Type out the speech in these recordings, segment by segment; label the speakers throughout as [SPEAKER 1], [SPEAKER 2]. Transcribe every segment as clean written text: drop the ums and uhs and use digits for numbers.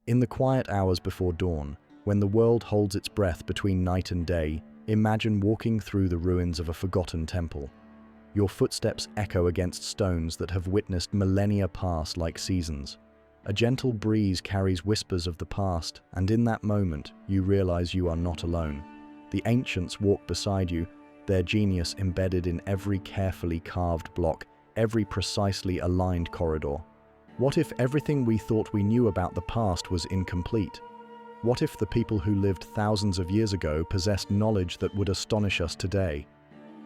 [SPEAKER 1] In the quiet hours before dawn, when the world holds its breath between night and day, imagine walking through the ruins of a forgotten temple. Your footsteps echo against stones that have witnessed millennia pass like seasons. A gentle breeze carries whispers of the past, and in that moment, you realize you are not alone. The ancients walk beside you, their genius embedded in every carefully carved block, every precisely aligned corridor. What if everything we thought we knew about the past was incomplete? What if the people who lived thousands of years ago possessed knowledge that would astonish us today?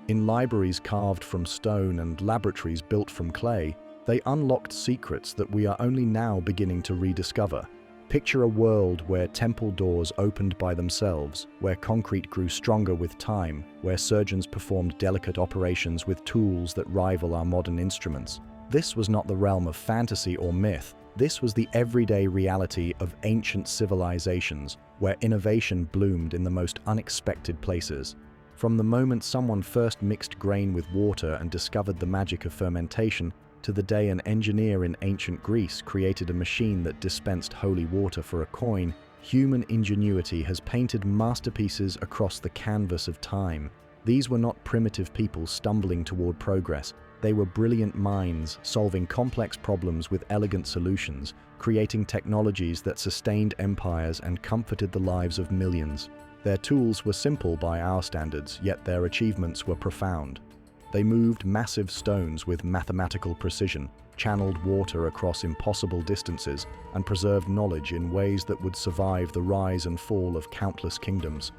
[SPEAKER 1] In libraries carved from stone and laboratories built from clay, they unlocked secrets that we are only now beginning to rediscover. Picture a world where temple doors opened by themselves, where concrete grew stronger with time, where surgeons performed delicate operations with tools that rival our modern instruments. This was not the realm of fantasy or myth. This was the everyday reality of ancient civilizations, where innovation bloomed in the most unexpected places. From the moment someone first mixed grain with water and discovered the magic of fermentation, to the day an engineer in ancient Greece created a machine that dispensed holy water for a coin, human ingenuity has painted masterpieces across the canvas of time. These were not primitive people stumbling toward progress. They were brilliant minds solving complex problems with elegant solutions, creating technologies that sustained empires and comforted the lives of millions. Their tools were simple by our standards, yet their achievements were profound. They moved massive stones with mathematical precision, channeled water across impossible distances, and preserved knowledge in ways that would survive the rise and fall of countless kingdoms.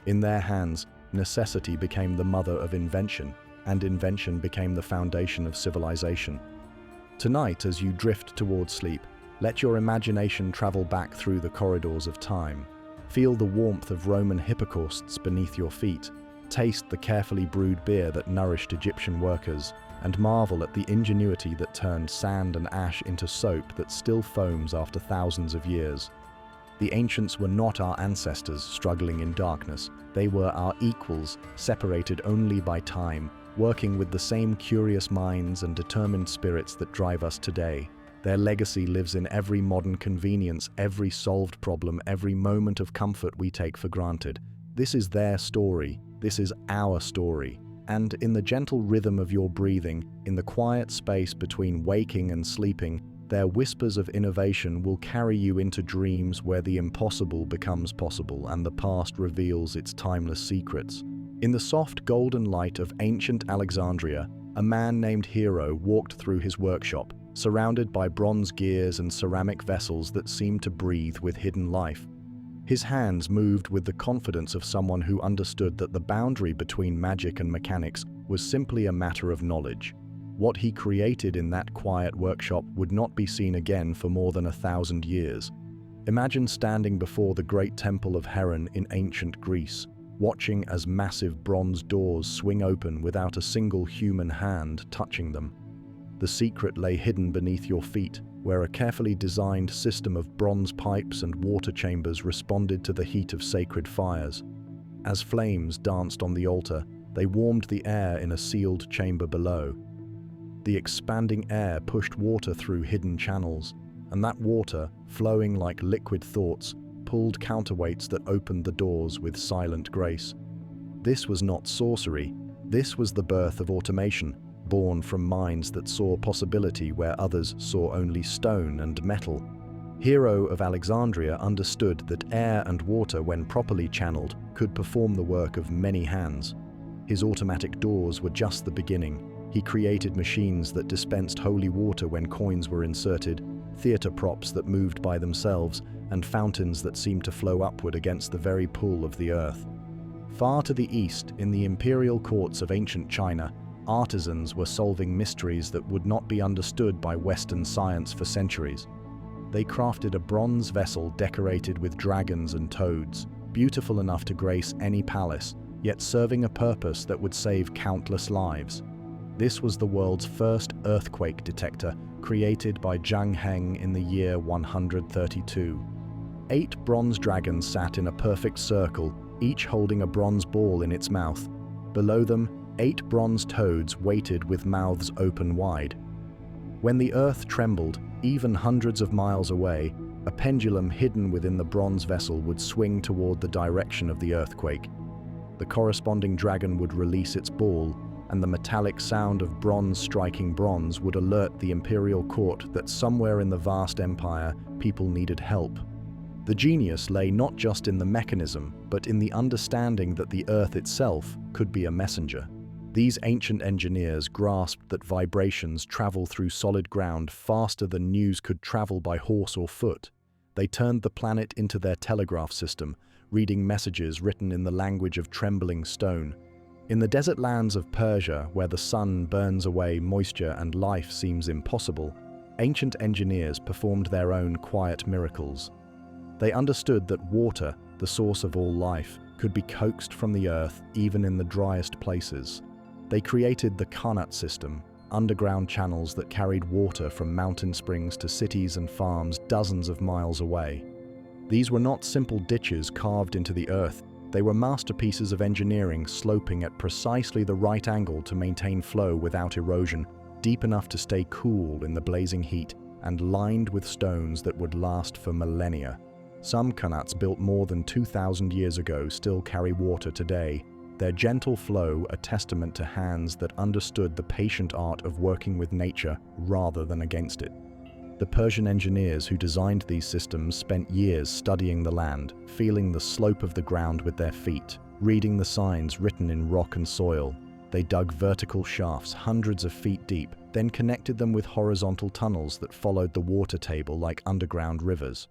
[SPEAKER 1] In their hands, necessity became the mother of invention, and invention became the foundation of civilization. Tonight, as you drift towards sleep, let your imagination travel back through the corridors of time. Feel the warmth of Roman hippocausts beneath your feet, taste the carefully brewed beer that nourished Egyptian workers, and marvel at the ingenuity that turned sand and ash into soap that still foams after thousands of years. The ancients were not our ancestors struggling in darkness. They were our equals, separated only by time, working with the same curious minds and determined spirits that drive us today. Their legacy lives in every modern convenience, every solved problem, every moment of comfort we take for granted. This is their story. This is our story. And in the gentle rhythm of your breathing, in the quiet space between waking and sleeping, their whispers of innovation will carry you into dreams where the impossible becomes possible and the past reveals its timeless secrets. In the soft golden light of ancient Alexandria, a man named Hero walked through his workshop, surrounded by bronze gears and ceramic vessels that seemed to breathe with hidden life. His hands moved with the confidence of someone who understood that the boundary between magic and mechanics was simply a matter of knowledge. What he created in that quiet workshop would not be seen again for more than 1,000 years. Imagine standing before the great temple of Heron in ancient Greece, watching as massive bronze doors swing open without a single human hand touching them. The secret lay hidden beneath your feet, where a carefully designed system of bronze pipes and water chambers responded to the heat of sacred fires. As flames danced on the altar, they warmed the air in a sealed chamber below. The expanding air pushed water through hidden channels, and that water, flowing like liquid thoughts, pulled counterweights that opened the doors with silent grace. This was not sorcery. This was the birth of automation, born from minds that saw possibility where others saw only stone and metal. Hero of Alexandria understood that air and water, when properly channeled, could perform the work of many hands. His automatic doors were just the beginning. He created machines that dispensed holy water when coins were inserted, theater props that moved by themselves, and fountains that seemed to flow upward against the very pull of the earth. Far to the east, in the imperial courts of ancient China, artisans were solving mysteries that would not be understood by Western science for centuries. They crafted a bronze vessel decorated with dragons and toads, beautiful enough to grace any palace, yet serving a purpose that would save countless lives. This was the world's first earthquake detector, created by Zhang Heng in the year 132. 8 bronze dragons sat in a perfect circle, each holding a bronze ball in its mouth. Below them, 8 bronze toads waited with mouths open wide. When the earth trembled, even hundreds of miles away, A pendulum hidden within the bronze vessel would swing toward the direction of the earthquake. The corresponding dragon would release its ball, and the metallic sound of bronze striking bronze would alert the imperial court that somewhere in the vast empire, people needed help. The genius lay not just in the mechanism, but in the understanding that the earth itself could be a messenger. These ancient engineers grasped that vibrations travel through solid ground faster than news could travel by horse or foot. They turned the planet into their telegraph system, reading messages written in the language of trembling stone. In the desert lands of Persia, where the sun burns away moisture and life seems impossible, ancient engineers performed their own quiet miracles. They understood that water, the source of all life, could be coaxed from the earth even in the driest places. They created the Carnot system, underground channels that carried water from mountain springs to cities and farms dozens of miles away. These were not simple ditches carved into the earth. They were masterpieces of engineering sloping at precisely the right angle to maintain flow without erosion, deep enough to stay cool in the blazing heat, and lined with stones that would last for millennia. Some Carnots built more than 2,000 years ago still carry water today, their gentle flow a testament to hands that understood the patient art of working with nature rather than against it. The Persian engineers who designed these systems spent years studying the land, feeling the slope of the ground with their feet, reading the signs written in rock and soil. They dug vertical shafts hundreds of feet deep, then connected them with horizontal tunnels that followed the water table like underground rivers.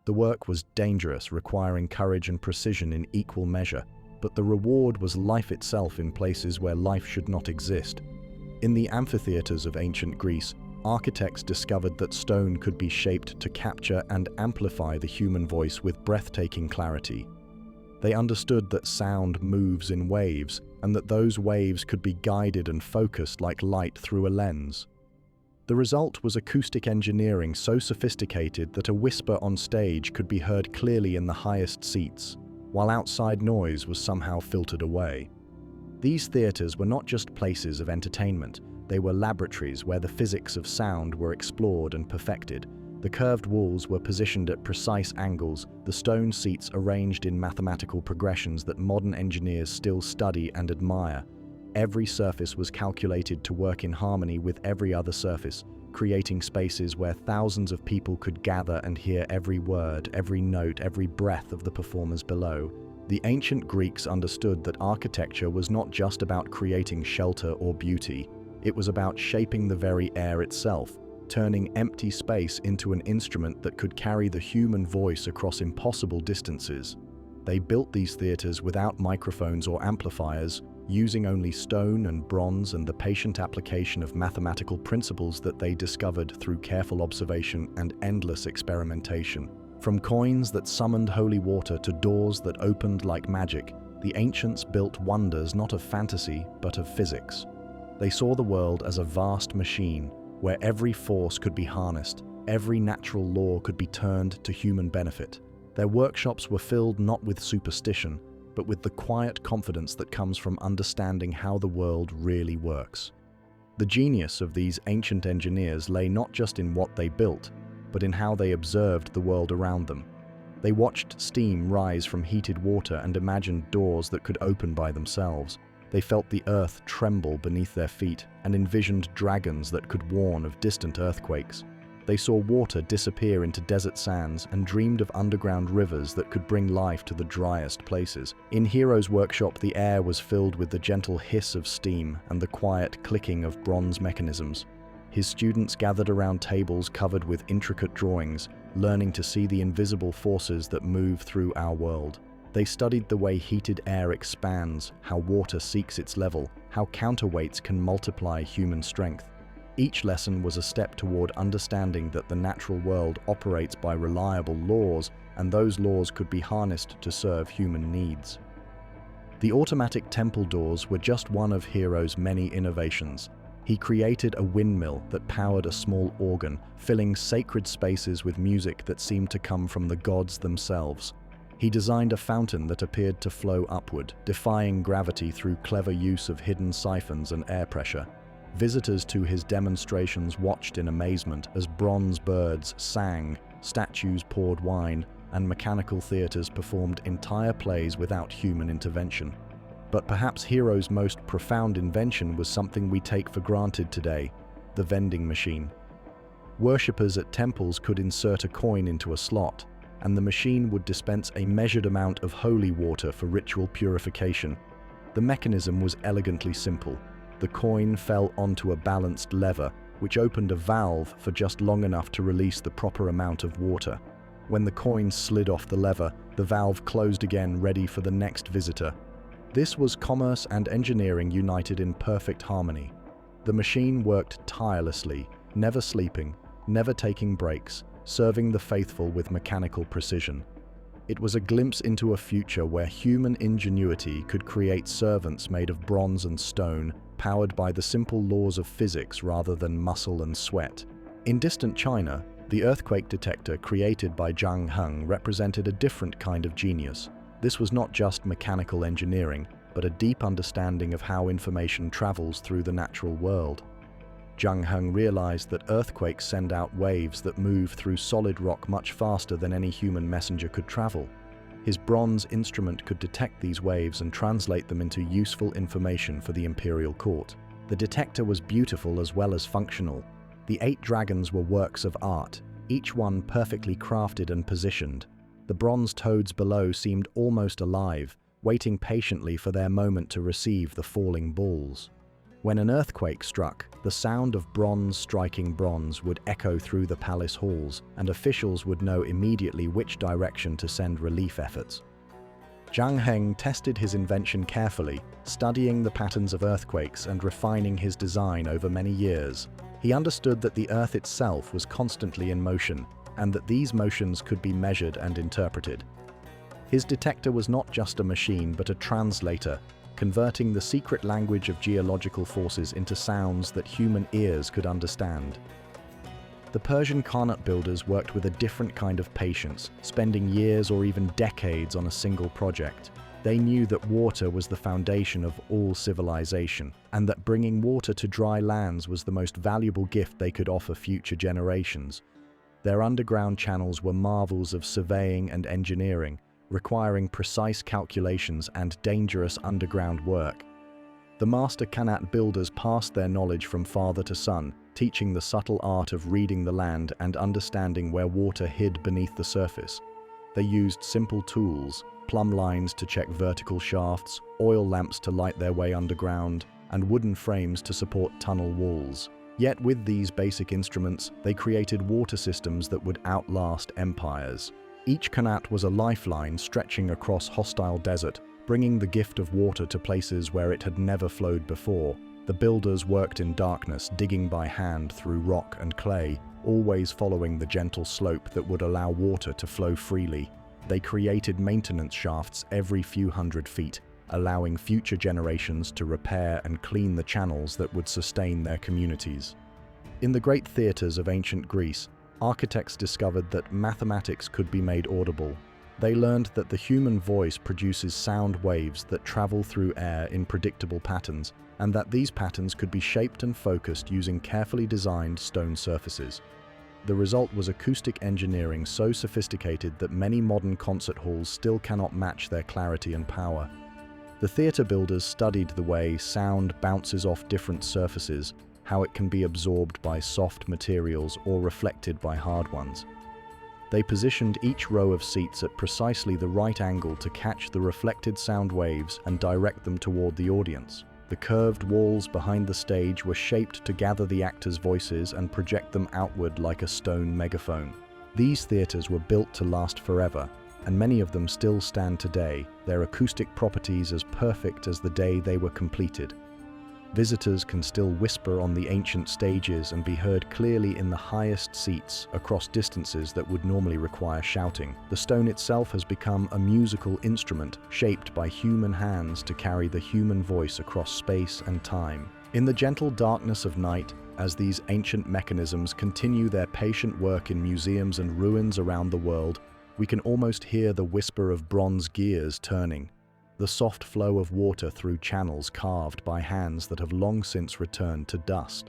[SPEAKER 1] The work was dangerous, requiring courage and precision in equal measure, but the reward was life itself in places where life should not exist. In the amphitheaters of ancient Greece, architects discovered that stone could be shaped to capture and amplify the human voice with breathtaking clarity. They understood that sound moves in waves, and that those waves could be guided and focused like light through a lens. The result was acoustic engineering so sophisticated that a whisper on stage could be heard clearly in the highest seats, while outside noise was somehow filtered away. These theaters were not just places of entertainment, they were laboratories where the physics of sound were explored and perfected. The curved walls were positioned at precise angles, the stone seats arranged in mathematical progressions that modern engineers still study and admire. Every surface was calculated to work in harmony with every other surface, creating spaces where thousands of people could gather and hear every word, every note, every breath of the performers below. The ancient Greeks understood that architecture was not just about creating shelter or beauty. It was about shaping the very air itself, turning empty space into an instrument that could carry the human voice across impossible distances. They built these theaters without microphones or amplifiers, using only stone and bronze and the patient application of mathematical principles that they discovered through careful observation and endless experimentation. From coins that summoned holy water to doors that opened like magic, the ancients built wonders not of fantasy, but of physics. They saw the world as a vast machine, where every force could be harnessed, every natural law could be turned to human benefit. Their workshops were filled not with superstition, but with the quiet confidence that comes from understanding how the world really works. The genius of these ancient engineers lay not just in what they built, but in how they observed the world around them. They watched steam rise from heated water and imagined doors that could open by themselves. They felt the earth tremble beneath their feet and envisioned dragons that could warn of distant earthquakes. They saw water disappear into desert sands and dreamed of underground rivers that could bring life to the driest places. In Hero's workshop, the air was filled with the gentle hiss of steam and the quiet clicking of bronze mechanisms. His students gathered around tables covered with intricate drawings, learning to see the invisible forces that move through our world. They studied the way heated air expands, how water seeks its level, how counterweights can multiply human strength. Each lesson was a step toward understanding that the natural world operates by reliable laws, and those laws could be harnessed to serve human needs. The automatic temple doors were just one of Hero's many innovations. He created a windmill that powered a small organ, filling sacred spaces with music that seemed to come from the gods themselves. He designed a fountain that appeared to flow upward, defying gravity through clever use of hidden siphons and air pressure. Visitors to his demonstrations watched in amazement as bronze birds sang, statues poured wine, and mechanical theaters performed entire plays without human intervention. But perhaps Hero's most profound invention was something we take for granted today: the vending machine. Worshippers at temples could insert a coin into a slot, and the machine would dispense a measured amount of holy water for ritual purification. The mechanism was elegantly simple. The coin fell onto a balanced lever, which opened a valve for just long enough to release the proper amount of water. When the coin slid off the lever, the valve closed again, ready for the next visitor. This was commerce and engineering united in perfect harmony. The machine worked tirelessly, never sleeping, never taking breaks, serving the faithful with mechanical precision. It was a glimpse into a future where human ingenuity could create servants made of bronze and stone, powered by the simple laws of physics rather than muscle and sweat. In distant China, the earthquake detector created by Zhang Heng represented a different kind of genius. This was not just mechanical engineering, but a deep understanding of how information travels through the natural world. Zhang Heng realized that earthquakes send out waves that move through solid rock much faster than any human messenger could travel. His bronze instrument could detect these waves and translate them into useful information for the imperial court. The detector was beautiful as well as functional. The 8 dragons were works of art, each one perfectly crafted and positioned. The bronze toads below seemed almost alive, waiting patiently for their moment to receive the falling balls. When an earthquake struck, the sound of bronze striking bronze would echo through the palace halls, and officials would know immediately which direction to send relief efforts. Zhang Heng tested his invention carefully, studying the patterns of earthquakes and refining his design over many years. He understood that the Earth itself was constantly in motion, and that these motions could be measured and interpreted. His detector was not just a machine but a translator, converting the secret language of geological forces into sounds that human ears could understand. The Persian Khanate builders worked with a different kind of patience, spending years or even decades on a single project. They knew that water was the foundation of all civilization, and that bringing water to dry lands was the most valuable gift they could offer future generations. Their underground channels were marvels of surveying and engineering, requiring precise calculations and dangerous underground work. The master Khanate builders passed their knowledge from father to son, teaching the subtle art of reading the land and understanding where water hid beneath the surface. They used simple tools, plumb lines to check vertical shafts, oil lamps to light their way underground, and wooden frames to support tunnel walls. Yet with these basic instruments, they created water systems that would outlast empires. Each Khanate was a lifeline stretching across hostile desert, bringing the gift of water to places where it had never flowed before. The builders worked in darkness, digging by hand through rock and clay, always following the gentle slope that would allow water to flow freely. They created maintenance shafts every few hundred feet, allowing future generations to repair and clean the channels that would sustain their communities. In the great theaters of ancient Greece, architects discovered that mathematics could be made audible. They learned that the human voice produces sound waves that travel through air in predictable patterns, and that these patterns could be shaped and focused using carefully designed stone surfaces. The result was acoustic engineering so sophisticated that many modern concert halls still cannot match their clarity and power. The theater builders studied the way sound bounces off different surfaces, how it can be absorbed by soft materials or reflected by hard ones. They positioned each row of seats at precisely the right angle to catch the reflected sound waves and direct them toward the audience. The curved walls behind the stage were shaped to gather the actors' voices and project them outward like a stone megaphone. These theaters were built to last forever, and many of them still stand today, their acoustic properties as perfect as the day they were completed. Visitors can still whisper on the ancient stages and be heard clearly in the highest seats across distances that would normally require shouting. The stone itself has become a musical instrument shaped by human hands to carry the human voice across space and time. In the gentle darkness of night, as these ancient mechanisms continue their patient work in museums and ruins around the world, we can almost hear the whisper of bronze gears turning, the soft flow of water through channels carved by hands that have long since returned to dust.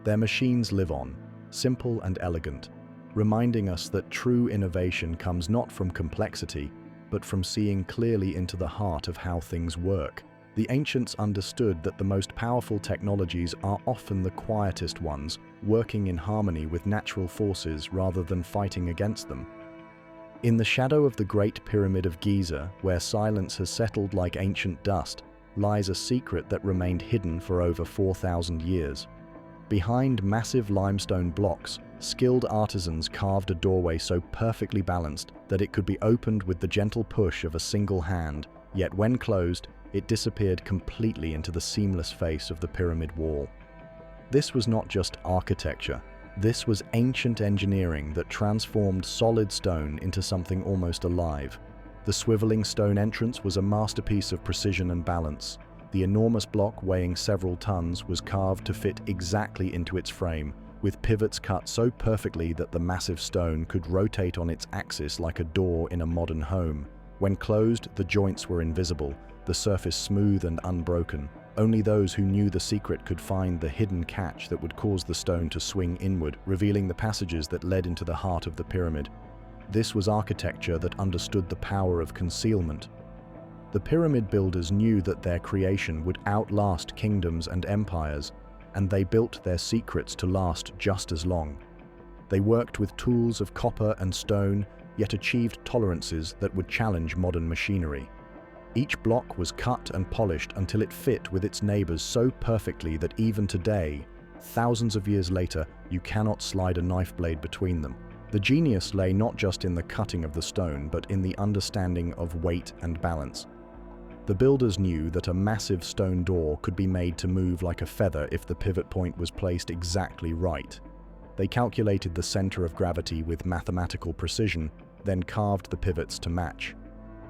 [SPEAKER 1] Their machines live on, simple and elegant, reminding us that true innovation comes not from complexity, but from seeing clearly into the heart of how things work. The ancients understood that the most powerful technologies are often the quietest ones, working in harmony with natural forces rather than fighting against them. In the shadow of the Great Pyramid of Giza, where silence has settled like ancient dust, lies a secret that remained hidden for over 4,000 years. Behind massive limestone blocks, skilled artisans carved a doorway so perfectly balanced that it could be opened with the gentle push of a single hand, yet when closed, it disappeared completely into the seamless face of the pyramid wall. This was not just architecture. This was ancient engineering that transformed solid stone into something almost alive. The swiveling stone entrance was a masterpiece of precision and balance. The enormous block, weighing several tons, was carved to fit exactly into its frame, with pivots cut so perfectly that the massive stone could rotate on its axis like a door in a modern home. When closed, the joints were invisible, the surface smooth and unbroken. Only those who knew the secret could find the hidden catch that would cause the stone to swing inward, revealing the passages that led into the heart of the pyramid. This was architecture that understood the power of concealment. The pyramid builders knew that their creation would outlast kingdoms and empires, and they built their secrets to last just as long. They worked with tools of copper and stone, yet achieved tolerances that would challenge modern machinery. Each block was cut and polished until it fit with its neighbors so perfectly that even today, thousands of years later, you cannot slide a knife blade between them. The genius lay not just in the cutting of the stone, but in the understanding of weight and balance. The builders knew that a massive stone door could be made to move like a feather if the pivot point was placed exactly right. They calculated the center of gravity with mathematical precision, then carved the pivots to match.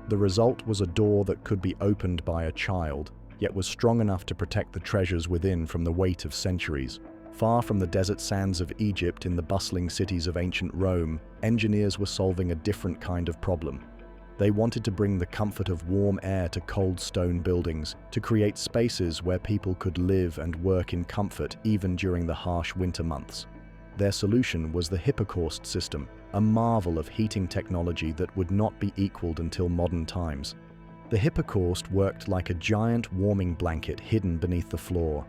[SPEAKER 1] The result was a door that could be opened by a child, yet was strong enough to protect the treasures within from the weight of centuries. Far from the desert sands of Egypt in the bustling cities of ancient Rome, engineers were solving a different kind of problem. They wanted to bring the comfort of warm air to cold stone buildings, to create spaces where people could live and work in comfort even during the harsh winter months. Their solution was the Hypocaust system, a marvel of heating technology that would not be equaled until modern times. The Hypocaust worked like a giant warming blanket hidden beneath the floor.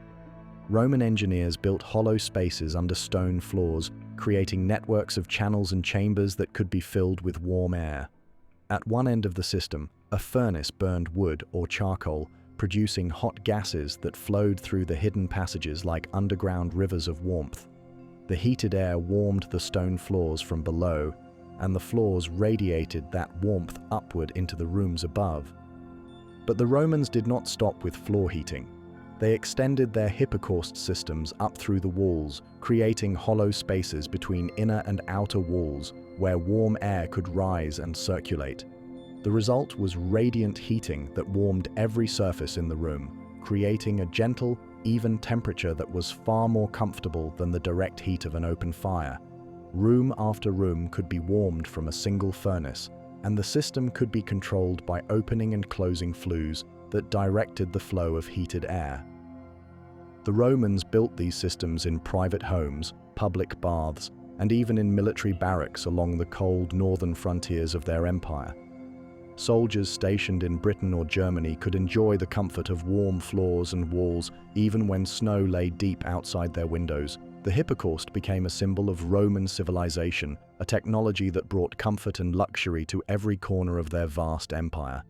[SPEAKER 1] Roman engineers built hollow spaces under stone floors, creating networks of channels and chambers that could be filled with warm air. At one end of the system, a furnace burned wood or charcoal, producing hot gases that flowed through the hidden passages like underground rivers of warmth. The heated air warmed the stone floors from below, and the floors radiated that warmth upward into the rooms above. But the Romans did not stop with floor heating. They extended their Hypocaust systems up through the walls, creating hollow spaces between inner and outer walls where warm air could rise and circulate. The result was radiant heating that warmed every surface in the room, creating a gentle, even temperature that was far more comfortable than the direct heat of an open fire. Room after room could be warmed from a single furnace, and the system could be controlled by opening and closing flues that directed the flow of heated air. The Romans built these systems in private homes, public baths, and even in military barracks along the cold northern frontiers of their empire. Soldiers stationed in Britain or Germany could enjoy the comfort of warm floors and walls even when snow lay deep outside their windows. The Hypocaust became a symbol of Roman civilization, a technology that brought comfort and luxury to every corner of their vast empire.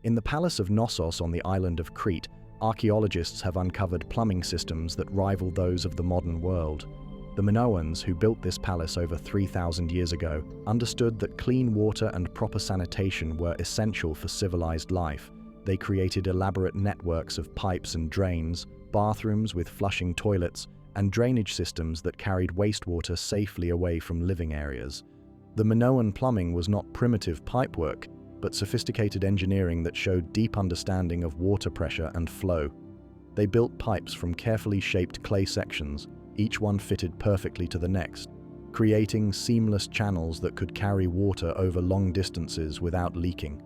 [SPEAKER 1] In the Palace of Knossos on the island of Crete, archaeologists have uncovered plumbing systems that rival those of the modern world. The Minoans, who built this palace over 3,000 years ago, understood that clean water and proper sanitation were essential for civilized life. They created elaborate networks of pipes and drains, bathrooms with flushing toilets, and drainage systems that carried wastewater safely away from living areas. The Minoan plumbing was not primitive pipework, but sophisticated engineering that showed deep understanding of water pressure and flow. They built pipes from carefully shaped clay sections, each one fitted perfectly to the next, creating seamless channels that could carry water over long distances without leaking.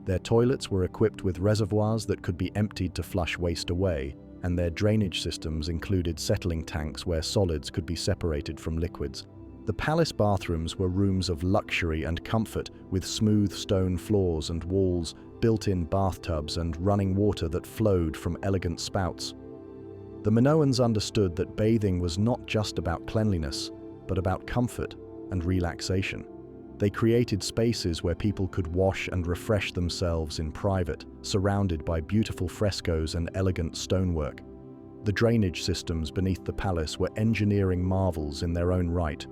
[SPEAKER 1] Their toilets were equipped with reservoirs that could be emptied to flush waste away, and their drainage systems included settling tanks where solids could be separated from liquids. The palace bathrooms were rooms of luxury and comfort, with smooth stone floors and walls, built-in bathtubs and running water that flowed from elegant spouts. The Minoans understood that bathing was not just about cleanliness, but about comfort and relaxation. They created spaces where people could wash and refresh themselves in private, surrounded by beautiful frescoes and elegant stonework. The drainage systems beneath the palace were engineering marvels in their own right.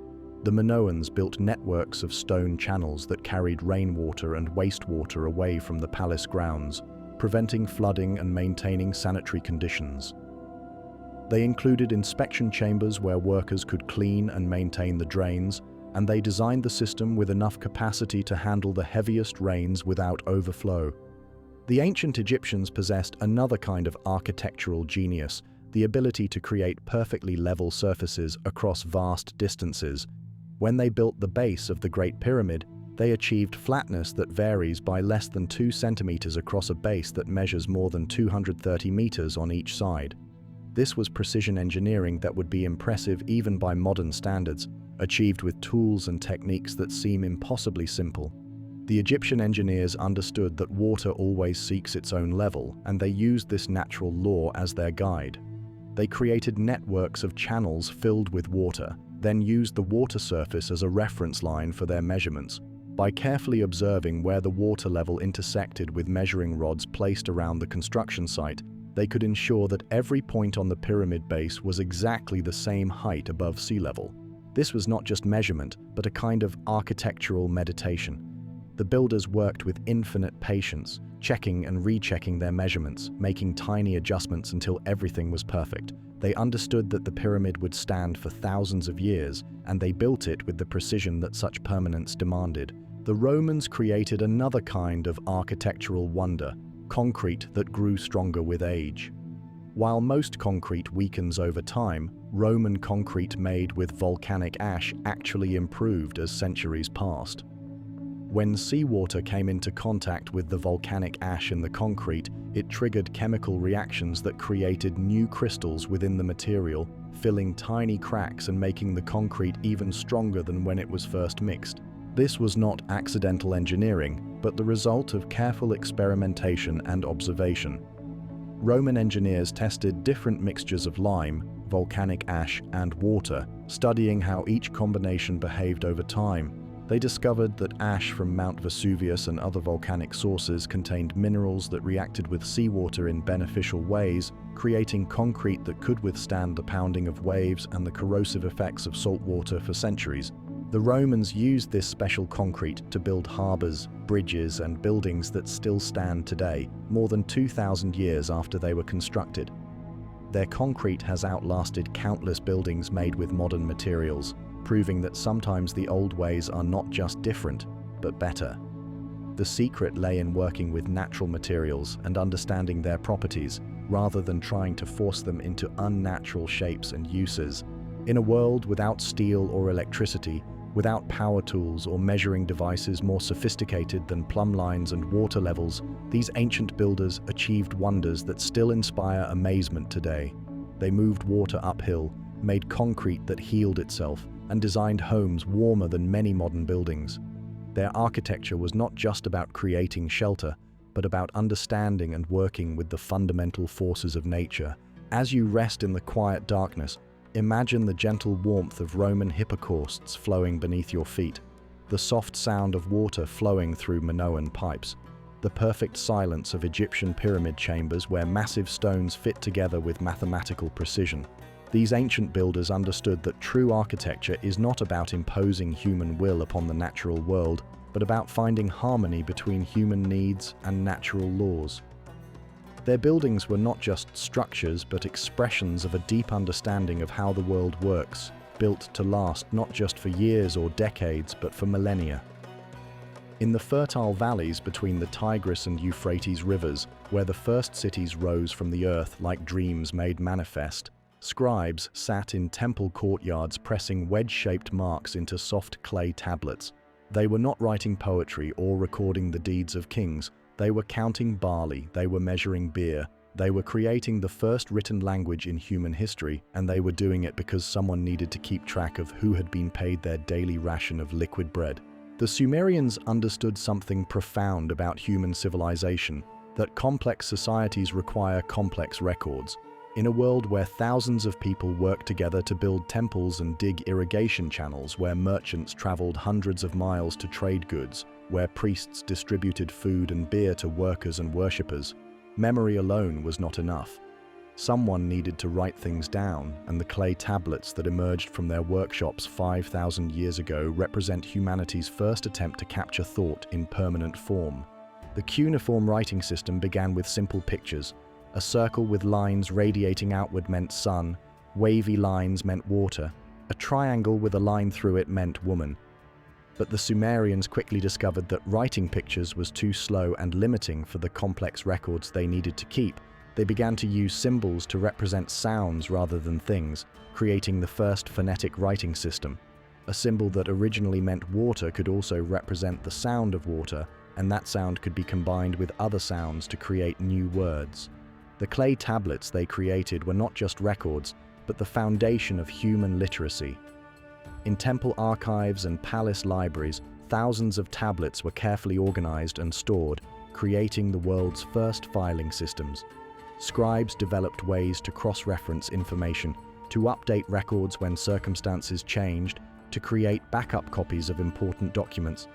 [SPEAKER 1] The Minoans built networks of stone channels that carried rainwater and wastewater away from the palace grounds, preventing flooding and maintaining sanitary conditions. They included inspection chambers where workers could clean and maintain the drains, and they designed the system with enough capacity to handle the heaviest rains without overflow. The ancient Egyptians possessed another kind of architectural genius, the ability to create perfectly level surfaces across vast distances. When they built the base of the Great Pyramid, they achieved flatness that varies by less than 2 centimeters across a base that measures more than 230 meters on each side. This was precision engineering that would be impressive even by modern standards, achieved with tools and techniques that seem impossibly simple. The Egyptian engineers understood that water always seeks its own level, and they used this natural law as their guide. They created networks of channels filled with water, then used the water surface as a reference line for their measurements. By carefully observing where the water level intersected with measuring rods placed around the construction site, they could ensure that every point on the pyramid base was exactly the same height above sea level. This was not just measurement, but a kind of architectural meditation. The builders worked with infinite patience, checking and rechecking their measurements, making tiny adjustments until everything was perfect. They understood that the pyramid would stand for thousands of years, and they built it with the precision that such permanence demanded. The Romans created another kind of architectural wonder, concrete that grew stronger with age. While most concrete weakens over time, Roman concrete made with volcanic ash actually improved as centuries passed. When seawater came into contact with the volcanic ash in the concrete, it triggered chemical reactions that created new crystals within the material, filling tiny cracks and making the concrete even stronger than when it was first mixed. This was not accidental engineering, but the result of careful experimentation and observation. Roman engineers tested different mixtures of lime, volcanic ash, and water, studying how each combination behaved over time. They discovered that ash from Mount Vesuvius and other volcanic sources contained minerals that reacted with seawater in beneficial ways, creating concrete that could withstand the pounding of waves and the corrosive effects of salt water for centuries. The Romans used this special concrete to build harbors, bridges, and buildings that still stand today, more than 2,000 years after they were constructed. Their concrete has outlasted countless buildings made with modern materials, proving that sometimes the old ways are not just different, but better. The secret lay in working with natural materials and understanding their properties, rather than trying to force them into unnatural shapes and uses. In a world without steel or electricity, without power tools or measuring devices more sophisticated than plumb lines and water levels, these ancient builders achieved wonders that still inspire amazement today. They moved water uphill, made concrete that healed itself, and designed homes warmer than many modern buildings. Their architecture was not just about creating shelter, but about understanding and working with the fundamental forces of nature. As you rest in the quiet darkness, imagine the gentle warmth of Roman hippocausts flowing beneath your feet, the soft sound of water flowing through Minoan pipes, the perfect silence of Egyptian pyramid chambers where massive stones fit together with mathematical precision. These ancient builders understood that true architecture is not about imposing human will upon the natural world, but about finding harmony between human needs and natural laws. Their buildings were not just structures, but expressions of a deep understanding of how the world works, built to last not just for years or decades, but for millennia. In the fertile valleys between the Tigris and Euphrates rivers, where the first cities rose from the earth like dreams made manifest, scribes sat in temple courtyards pressing wedge-shaped marks into soft clay tablets. They were not writing poetry or recording the deeds of kings. They were counting barley, they were measuring beer, They were creating the first written language in human history, and they were doing it because someone needed to keep track of who had been paid their daily ration of liquid bread. The Sumerians understood something profound about human civilization, that complex societies require complex records. In a world where thousands of people worked together to build temples and dig irrigation channels, where merchants traveled hundreds of miles to trade goods, where priests distributed food and beer to workers and worshippers, memory alone was not enough. Someone needed to write things down, and the clay tablets that emerged from their workshops 5,000 years ago represent humanity's first attempt to capture thought in permanent form. The cuneiform writing system began with simple pictures. A circle with lines radiating outward meant sun, wavy lines meant water, a triangle with a line through it meant woman. But the Sumerians quickly discovered that writing pictures was too slow and limiting for the complex records they needed to keep. They began to use symbols to represent sounds rather than things, creating the first phonetic writing system. A symbol that originally meant water could also represent the sound of water, and that sound could be combined with other sounds to create new words. The clay tablets they created were not just records, but the foundation of human literacy. In temple archives and palace libraries, thousands of tablets were carefully organized and stored, creating the world's first filing systems. Scribes developed ways to cross-reference information, to update records when circumstances changed, to create backup copies of important documents.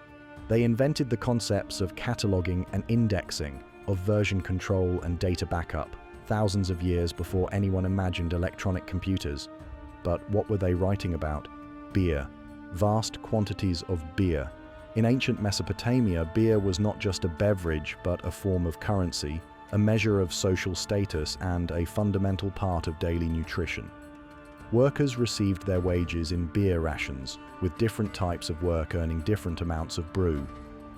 [SPEAKER 1] They invented the concepts of cataloging and indexing, of version control and data backup, thousands of years before anyone imagined electronic computers. But what were they writing about? Beer. Vast quantities of beer. In ancient Mesopotamia, beer was not just a beverage, but a form of currency, a measure of social status, and a fundamental part of daily nutrition. Workers received their wages in beer rations, with different types of work earning different amounts of brew.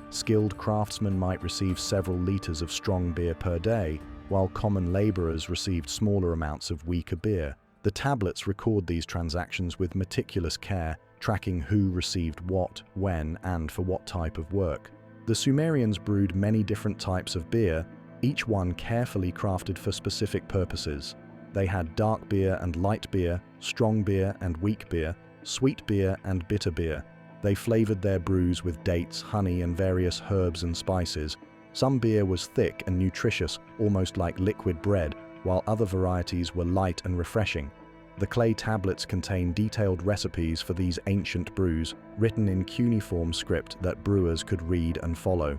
[SPEAKER 1] Skilled craftsmen might receive several liters of strong beer per day, while common laborers received smaller amounts of weaker beer. The tablets record these transactions with meticulous care, tracking who received what, when, and for what type of work. The Sumerians brewed many different types of beer, each one carefully crafted for specific purposes. They had dark beer and light beer, strong beer and weak beer, sweet beer and bitter beer. They flavored their brews with dates, honey, and various herbs and spices. Some beer was thick and nutritious, almost like liquid bread, while other varieties were light and refreshing. The clay tablets contain detailed recipes for these ancient brews, written in cuneiform script that brewers could read and follow.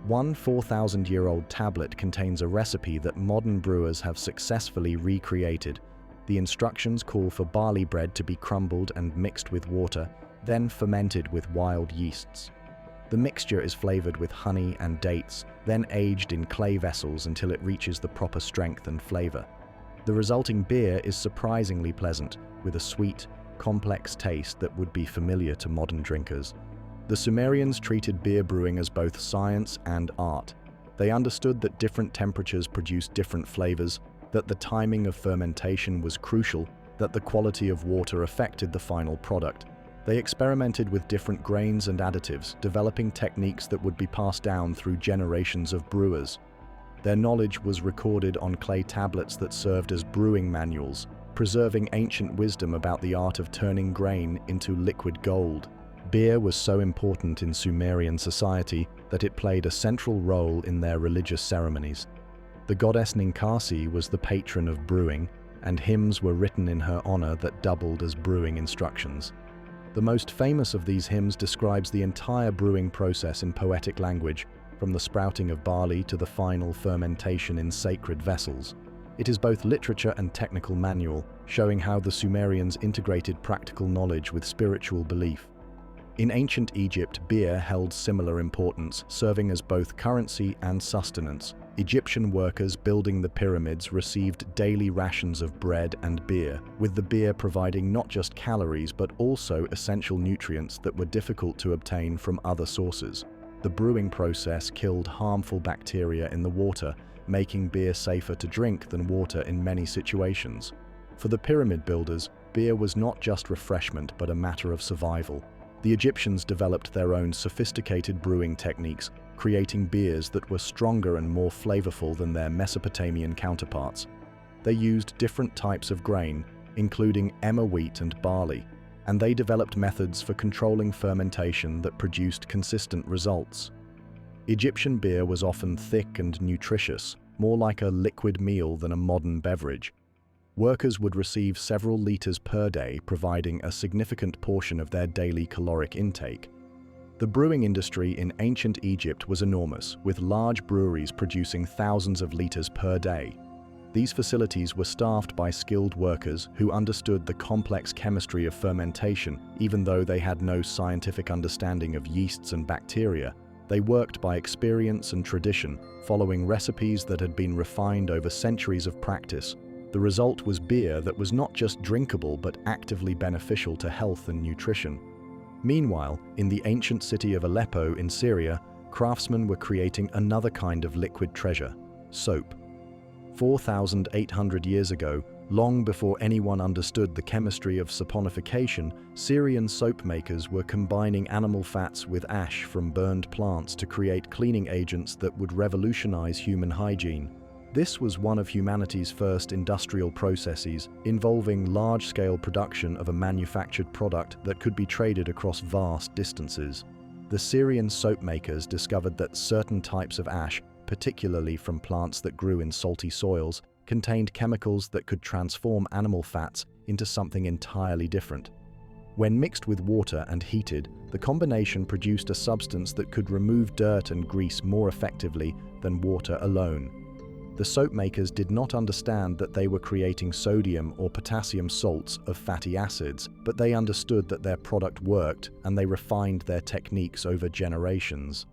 [SPEAKER 1] One 4,000-year-old tablet contains a recipe that modern brewers have successfully recreated. The instructions call for barley bread to be crumbled and mixed with water, then fermented with wild yeasts. The mixture is flavored with honey and dates, then aged in clay vessels until it reaches the proper strength and flavor. The resulting beer is surprisingly pleasant, with a sweet, complex taste that would be familiar to modern drinkers. The Sumerians treated beer brewing as both science and art. They understood that different temperatures produced different flavors, that the timing of fermentation was crucial, that the quality of water affected the final product. They experimented with different grains and additives, developing techniques that would be passed down through generations of brewers. Their knowledge was recorded on clay tablets that served as brewing manuals, preserving ancient wisdom about the art of turning grain into liquid gold. Beer was so important in Sumerian society that it played a central role in their religious ceremonies. The goddess Ninkasi was the patron of brewing, and hymns were written in her honor that doubled as brewing instructions. The most famous of these hymns describes the entire brewing process in poetic language, from the sprouting of barley to the final fermentation in sacred vessels. It is both literature and technical manual, showing how the Sumerians integrated practical knowledge with spiritual belief. In ancient Egypt, beer held similar importance, serving as both currency and sustenance. Egyptian workers building the pyramids received daily rations of bread and beer, with the beer providing not just calories but also essential nutrients that were difficult to obtain from other sources. The brewing process killed harmful bacteria in the water, making beer safer to drink than water in many situations. For the pyramid builders, beer was not just refreshment but a matter of survival. The Egyptians developed their own sophisticated brewing techniques, creating beers that were stronger and more flavorful than their Mesopotamian counterparts. They used different types of grain, including emmer wheat and barley, and they developed methods for controlling fermentation that produced consistent results. Egyptian beer was often thick and nutritious, more like a liquid meal than a modern beverage. Workers would receive several liters per day, providing a significant portion of their daily caloric intake. The brewing industry in ancient Egypt was enormous, with large breweries producing thousands of liters per day. These facilities were staffed by skilled workers who understood the complex chemistry of fermentation. Even though they had no scientific understanding of yeasts and bacteria, they worked by experience and tradition, following recipes that had been refined over centuries of practice. The result was beer that was not just drinkable but actively beneficial to health and nutrition. Meanwhile, in the ancient city of Aleppo in Syria, craftsmen were creating another kind of liquid treasure: soap. 4,800 years ago, long before anyone understood the chemistry of saponification, Syrian soap makers were combining animal fats with ash from burned plants to create cleaning agents that would revolutionize human hygiene. This was one of humanity's first industrial processes, involving large-scale production of a manufactured product that could be traded across vast distances. The Syrian soap makers discovered that certain types of ash, particularly from plants that grew in salty soils, contained chemicals that could transform animal fats into something entirely different. When mixed with water and heated, the combination produced a substance that could remove dirt and grease more effectively than water alone. The soap makers did not understand that they were creating sodium or potassium salts of fatty acids, but they understood that their product worked, and they refined their techniques over generations.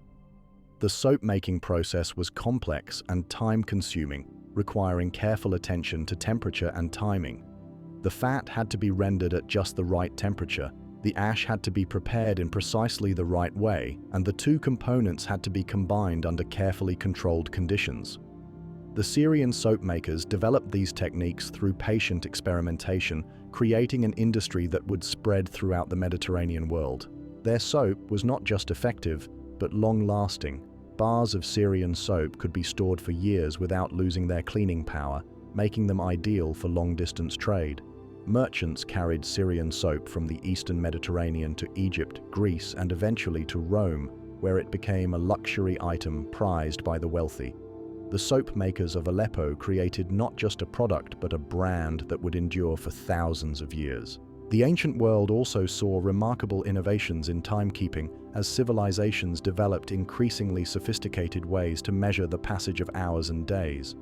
[SPEAKER 1] The soap-making process was complex and time-consuming, requiring careful attention to temperature and timing. The fat had to be rendered at just the right temperature, the ash had to be prepared in precisely the right way, and the two components had to be combined under carefully controlled conditions. The Syrian soap makers developed these techniques through patient experimentation, creating an industry that would spread throughout the Mediterranean world. Their soap was not just effective, but long-lasting. Bars of Syrian soap could be stored for years without losing their cleaning power, making them ideal for long-distance trade. Merchants carried Syrian soap from the eastern Mediterranean to Egypt, Greece, and eventually to Rome, where it became a luxury item prized by the wealthy. The soap makers of Aleppo created not just a product but a brand that would endure for thousands of years. The ancient world also saw remarkable innovations in timekeeping as civilizations developed increasingly sophisticated ways to measure the passage of hours and days.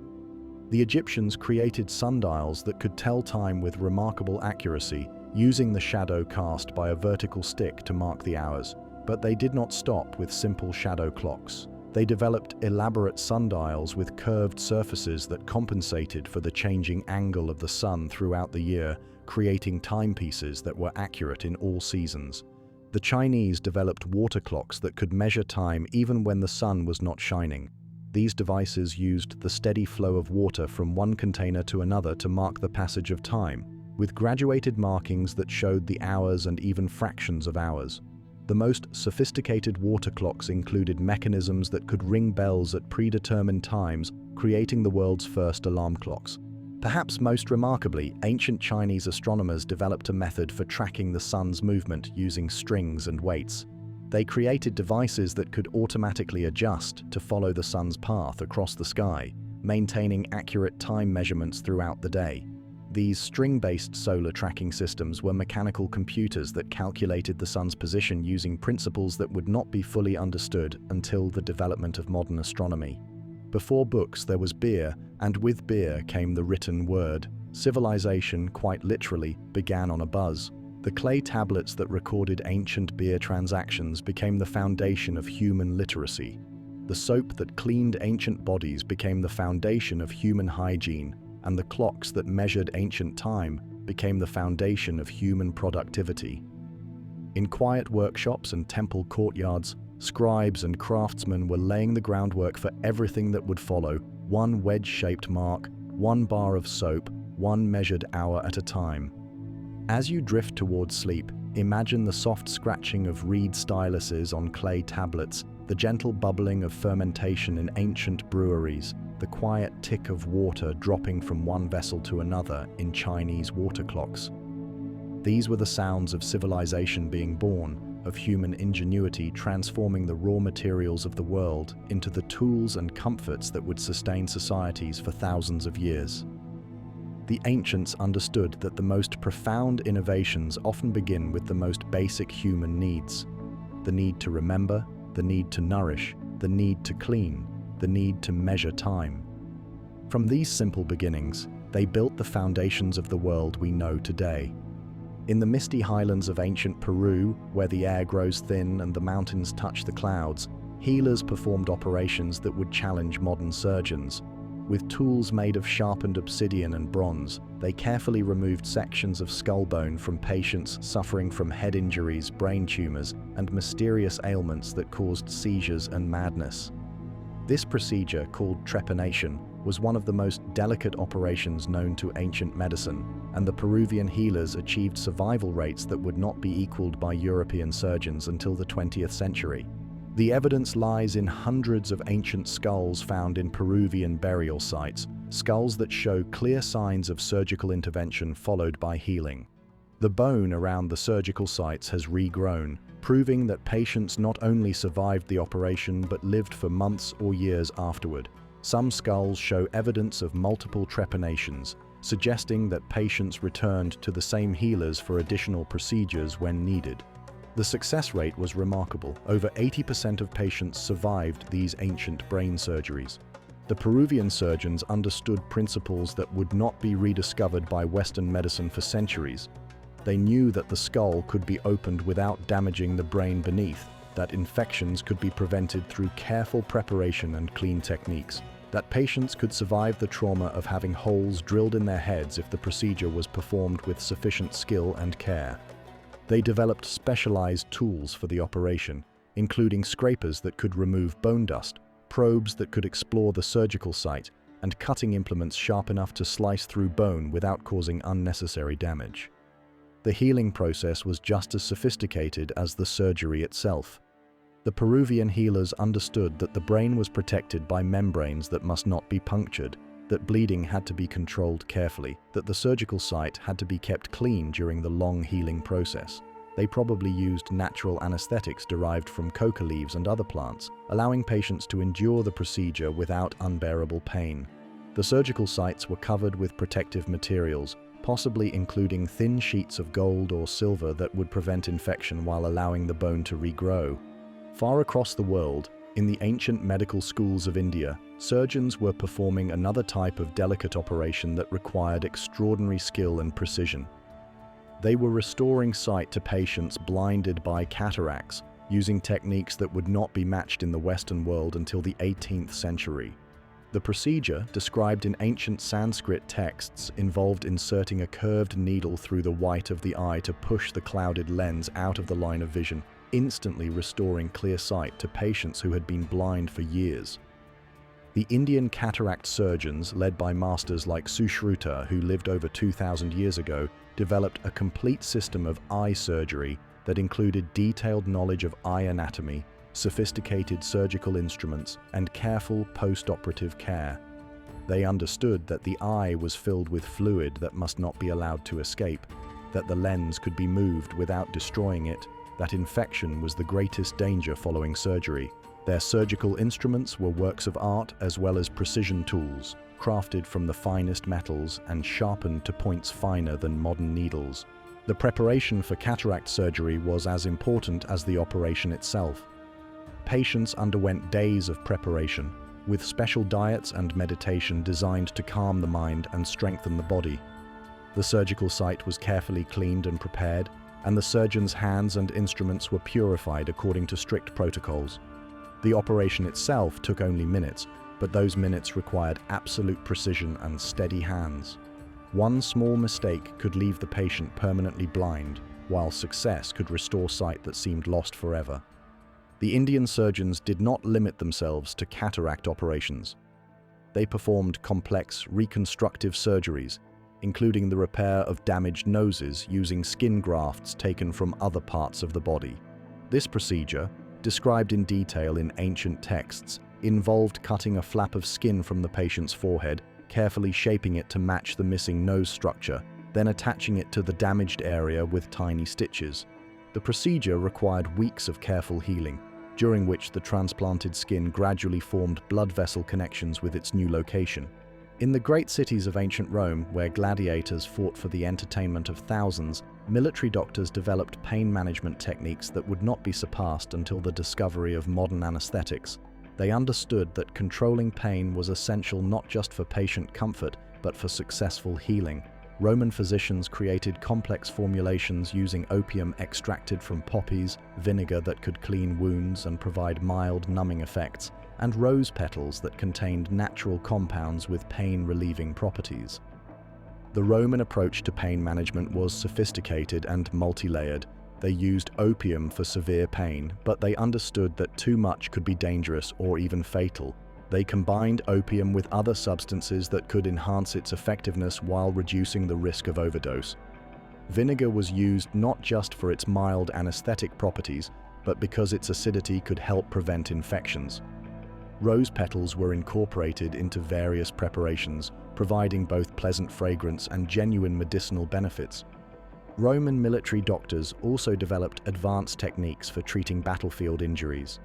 [SPEAKER 1] The Egyptians created sundials that could tell time with remarkable accuracy, using the shadow cast by a vertical stick to mark the hours. But they did not stop with simple shadow clocks. They developed elaborate sundials with curved surfaces that compensated for the changing angle of the sun throughout the year, creating timepieces that were accurate in all seasons. The Chinese developed water clocks that could measure time even when the sun was not shining. These devices used the steady flow of water from one container to another to mark the passage of time, with graduated markings that showed the hours and even fractions of hours. The most sophisticated water clocks included mechanisms that could ring bells at predetermined times, creating the world's first alarm clocks. Perhaps most remarkably, ancient Chinese astronomers developed a method for tracking the sun's movement using strings and weights. They created devices that could automatically adjust to follow the sun's path across the sky, maintaining accurate time measurements throughout the day. These string-based solar tracking systems were mechanical computers that calculated the sun's position using principles that would not be fully understood until the development of modern astronomy. Before books, there was beer, and with beer came the written word. Civilization, quite literally, began on a buzz. The clay tablets that recorded ancient beer transactions became the foundation of human literacy. The soap that cleaned ancient bodies became the foundation of human hygiene, and the clocks that measured ancient time became the foundation of human productivity. In quiet workshops and temple courtyards, scribes and craftsmen were laying the groundwork for everything that would follow: one wedge-shaped mark, one bar of soap, one measured hour at a time. As you drift towards sleep, Imagine the soft scratching of reed styluses on clay tablets, the gentle bubbling of fermentation in ancient breweries, the quiet tick of water dropping from one vessel to another in Chinese water clocks. These were the sounds of civilization being born, of human ingenuity transforming the raw materials of the world into the tools and comforts that would sustain societies for thousands of years. The ancients understood that the most profound innovations often begin with the most basic human needs: the need to remember, the need to nourish, the need to clean, the need to measure time. From these simple beginnings, they built the foundations of the world we know today. In the misty highlands of ancient Peru, where the air grows thin and the mountains touch the clouds, healers performed operations that would challenge modern surgeons. With tools made of sharpened obsidian and bronze, they carefully removed sections of skull bone from patients suffering from head injuries, brain tumors, and mysterious ailments that caused seizures and madness. This procedure, called trepanation, was one of the most delicate operations known to ancient medicine, and the Peruvian healers achieved survival rates that would not be equaled by European surgeons until the 20th century. The evidence lies in hundreds of ancient skulls found in Peruvian burial sites, skulls that show clear signs of surgical intervention followed by healing. The bone around the surgical sites has regrown, proving that patients not only survived the operation but lived for months or years afterward. Some skulls show evidence of multiple trepanations, suggesting that patients returned to the same healers for additional procedures when needed. The success rate was remarkable. Over 80% of patients survived these ancient brain surgeries. The Peruvian surgeons understood principles that would not be rediscovered by Western medicine for centuries. They knew that the skull could be opened without damaging the brain beneath, that infections could be prevented through careful preparation and clean techniques, that patients could survive the trauma of having holes drilled in their heads if the procedure was performed with sufficient skill and care. They developed specialized tools for the operation, including scrapers that could remove bone dust, probes that could explore the surgical site, and cutting implements sharp enough to slice through bone without causing unnecessary damage. The healing process was just as sophisticated as the surgery itself. The Peruvian healers understood that the brain was protected by membranes that must not be punctured, that bleeding had to be controlled carefully, that the surgical site had to be kept clean during the long healing process. They probably used natural anesthetics derived from coca leaves and other plants, allowing patients to endure the procedure without unbearable pain. The surgical sites were covered with protective materials, possibly including thin sheets of gold or silver that would prevent infection while allowing the bone to regrow. Far across the world, in the ancient medical schools of India, surgeons were performing another type of delicate operation that required extraordinary skill and precision. They were restoring sight to patients blinded by cataracts, using techniques that would not be matched in the Western world until the 18th century. The procedure, described in ancient Sanskrit texts, involved inserting a curved needle through the white of the eye to push the clouded lens out of the line of vision, instantly restoring clear sight to patients who had been blind for years. The Indian cataract surgeons, led by masters like Sushruta, who lived over 2,000 years ago, developed a complete system of eye surgery that included detailed knowledge of eye anatomy, sophisticated surgical instruments, and careful post-operative care. They understood that the eye was filled with fluid that must not be allowed to escape, that the lens could be moved without destroying it, that infection was the greatest danger following surgery. Their surgical instruments were works of art as well as precision tools, crafted from the finest metals and sharpened to points finer than modern needles. The preparation for cataract surgery was as important as the operation itself. Patients underwent days of preparation, with special diets and meditation designed to calm the mind and strengthen the body. The surgical site was carefully cleaned and prepared, and the surgeon's hands and instruments were purified according to strict protocols. The operation itself took only minutes, but those minutes required absolute precision and steady hands. One small mistake could leave the patient permanently blind, while success could restore sight that seemed lost forever. The Indian surgeons did not limit themselves to cataract operations. They performed complex reconstructive surgeries, including the repair of damaged noses using skin grafts taken from other parts of the body. This procedure, described in detail in ancient texts, involved cutting a flap of skin from the patient's forehead, carefully shaping it to match the missing nose structure, then attaching it to the damaged area with tiny stitches. The procedure required weeks of careful healing, during which the transplanted skin gradually formed blood vessel connections with its new location. In the great cities of ancient Rome, where gladiators fought for the entertainment of thousands, military doctors developed pain management techniques that would not be surpassed until the discovery of modern anesthetics. They understood that controlling pain was essential not just for patient comfort, but for successful healing. Roman physicians created complex formulations using opium extracted from poppies, vinegar that could clean wounds and provide mild numbing effects, and rose petals that contained natural compounds with pain-relieving properties. The Roman approach to pain management was sophisticated and multi-layered. They used opium for severe pain, but they understood that too much could be dangerous or even fatal. They combined opium with other substances that could enhance its effectiveness while reducing the risk of overdose. Vinegar was used not just for its mild anesthetic properties, but because its acidity could help prevent infections. Rose petals were incorporated into various preparations, providing both pleasant fragrance and genuine medicinal benefits. Roman military doctors also developed advanced techniques for treating battlefield injuries.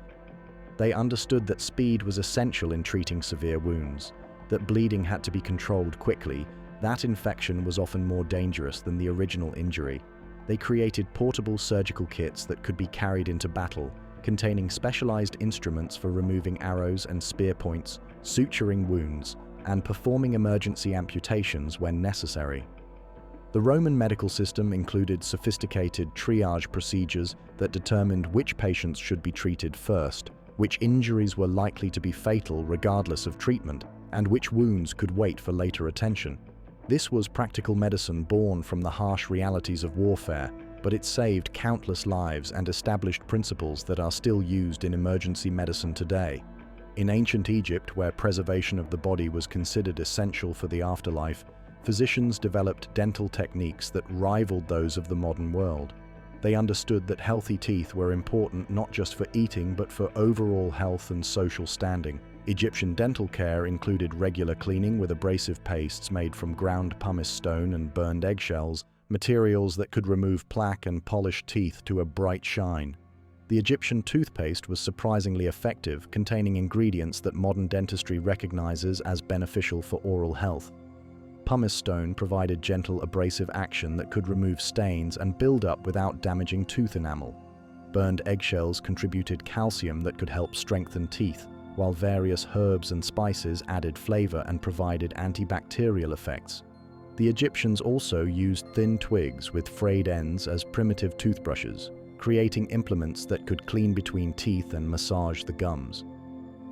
[SPEAKER 1] They understood that speed was essential in treating severe wounds, that bleeding had to be controlled quickly, that infection was often more dangerous than the original injury. They created portable surgical kits that could be carried into battle, containing specialized instruments for removing arrows and spear points, suturing wounds, and performing emergency amputations when necessary. The Roman medical system included sophisticated triage procedures that determined which patients should be treated first, which injuries were likely to be fatal regardless of treatment, and which wounds could wait for later attention. This was practical medicine born from the harsh realities of warfare, but it saved countless lives and established principles that are still used in emergency medicine today. In ancient Egypt, where preservation of the body was considered essential for the afterlife, physicians developed dental techniques that rivaled those of the modern world. They understood that healthy teeth were important not just for eating but for overall health and social standing. Egyptian dental care included regular cleaning with abrasive pastes made from ground pumice stone and burned eggshells, materials that could remove plaque and polish teeth to a bright shine. The Egyptian toothpaste was surprisingly effective, containing ingredients that modern dentistry recognizes as beneficial for oral health. Pumice stone provided gentle abrasive action that could remove stains and build up without damaging tooth enamel. Burned eggshells contributed calcium that could help strengthen teeth, while various herbs and spices added flavor and provided antibacterial effects. The Egyptians also used thin twigs with frayed ends as primitive toothbrushes, creating implements that could clean between teeth and massage the gums.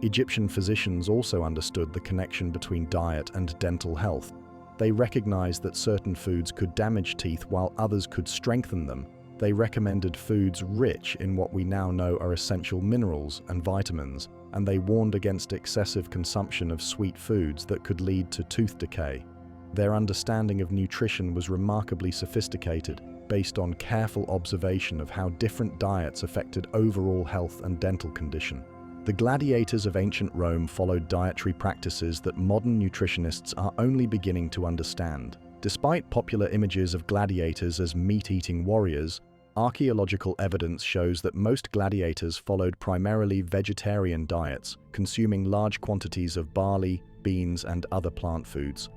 [SPEAKER 1] Egyptian physicians also understood the connection between diet and dental health. They recognized that certain foods could damage teeth while others could strengthen them. They recommended foods rich in what we now know are essential minerals and vitamins, and they warned against excessive consumption of sweet foods that could lead to tooth decay. Their understanding of nutrition was remarkably sophisticated, based on careful observation of how different diets affected overall health and dental condition. The gladiators of ancient Rome followed dietary practices that modern nutritionists are only beginning to understand. Despite popular images of gladiators as meat-eating warriors, archaeological evidence shows that most gladiators followed primarily vegetarian diets, consuming large quantities of barley, beans, and other plant foods.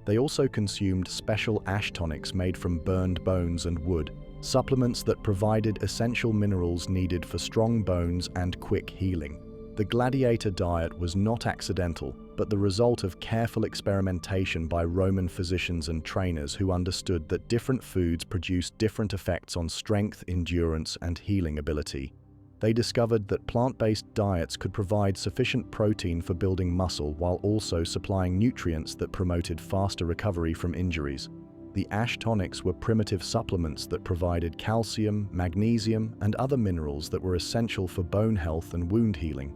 [SPEAKER 1] They also consumed special ash tonics made from burned bones and wood, supplements that provided essential minerals needed for strong bones and quick healing. The gladiator diet was not accidental, but the result of careful experimentation by Roman physicians and trainers who understood that different foods produced different effects on strength, endurance, and healing ability. They discovered that plant-based diets could provide sufficient protein for building muscle while also supplying nutrients that promoted faster recovery from injuries. The ash tonics were primitive supplements that provided calcium, magnesium, and other minerals that were essential for bone health and wound healing.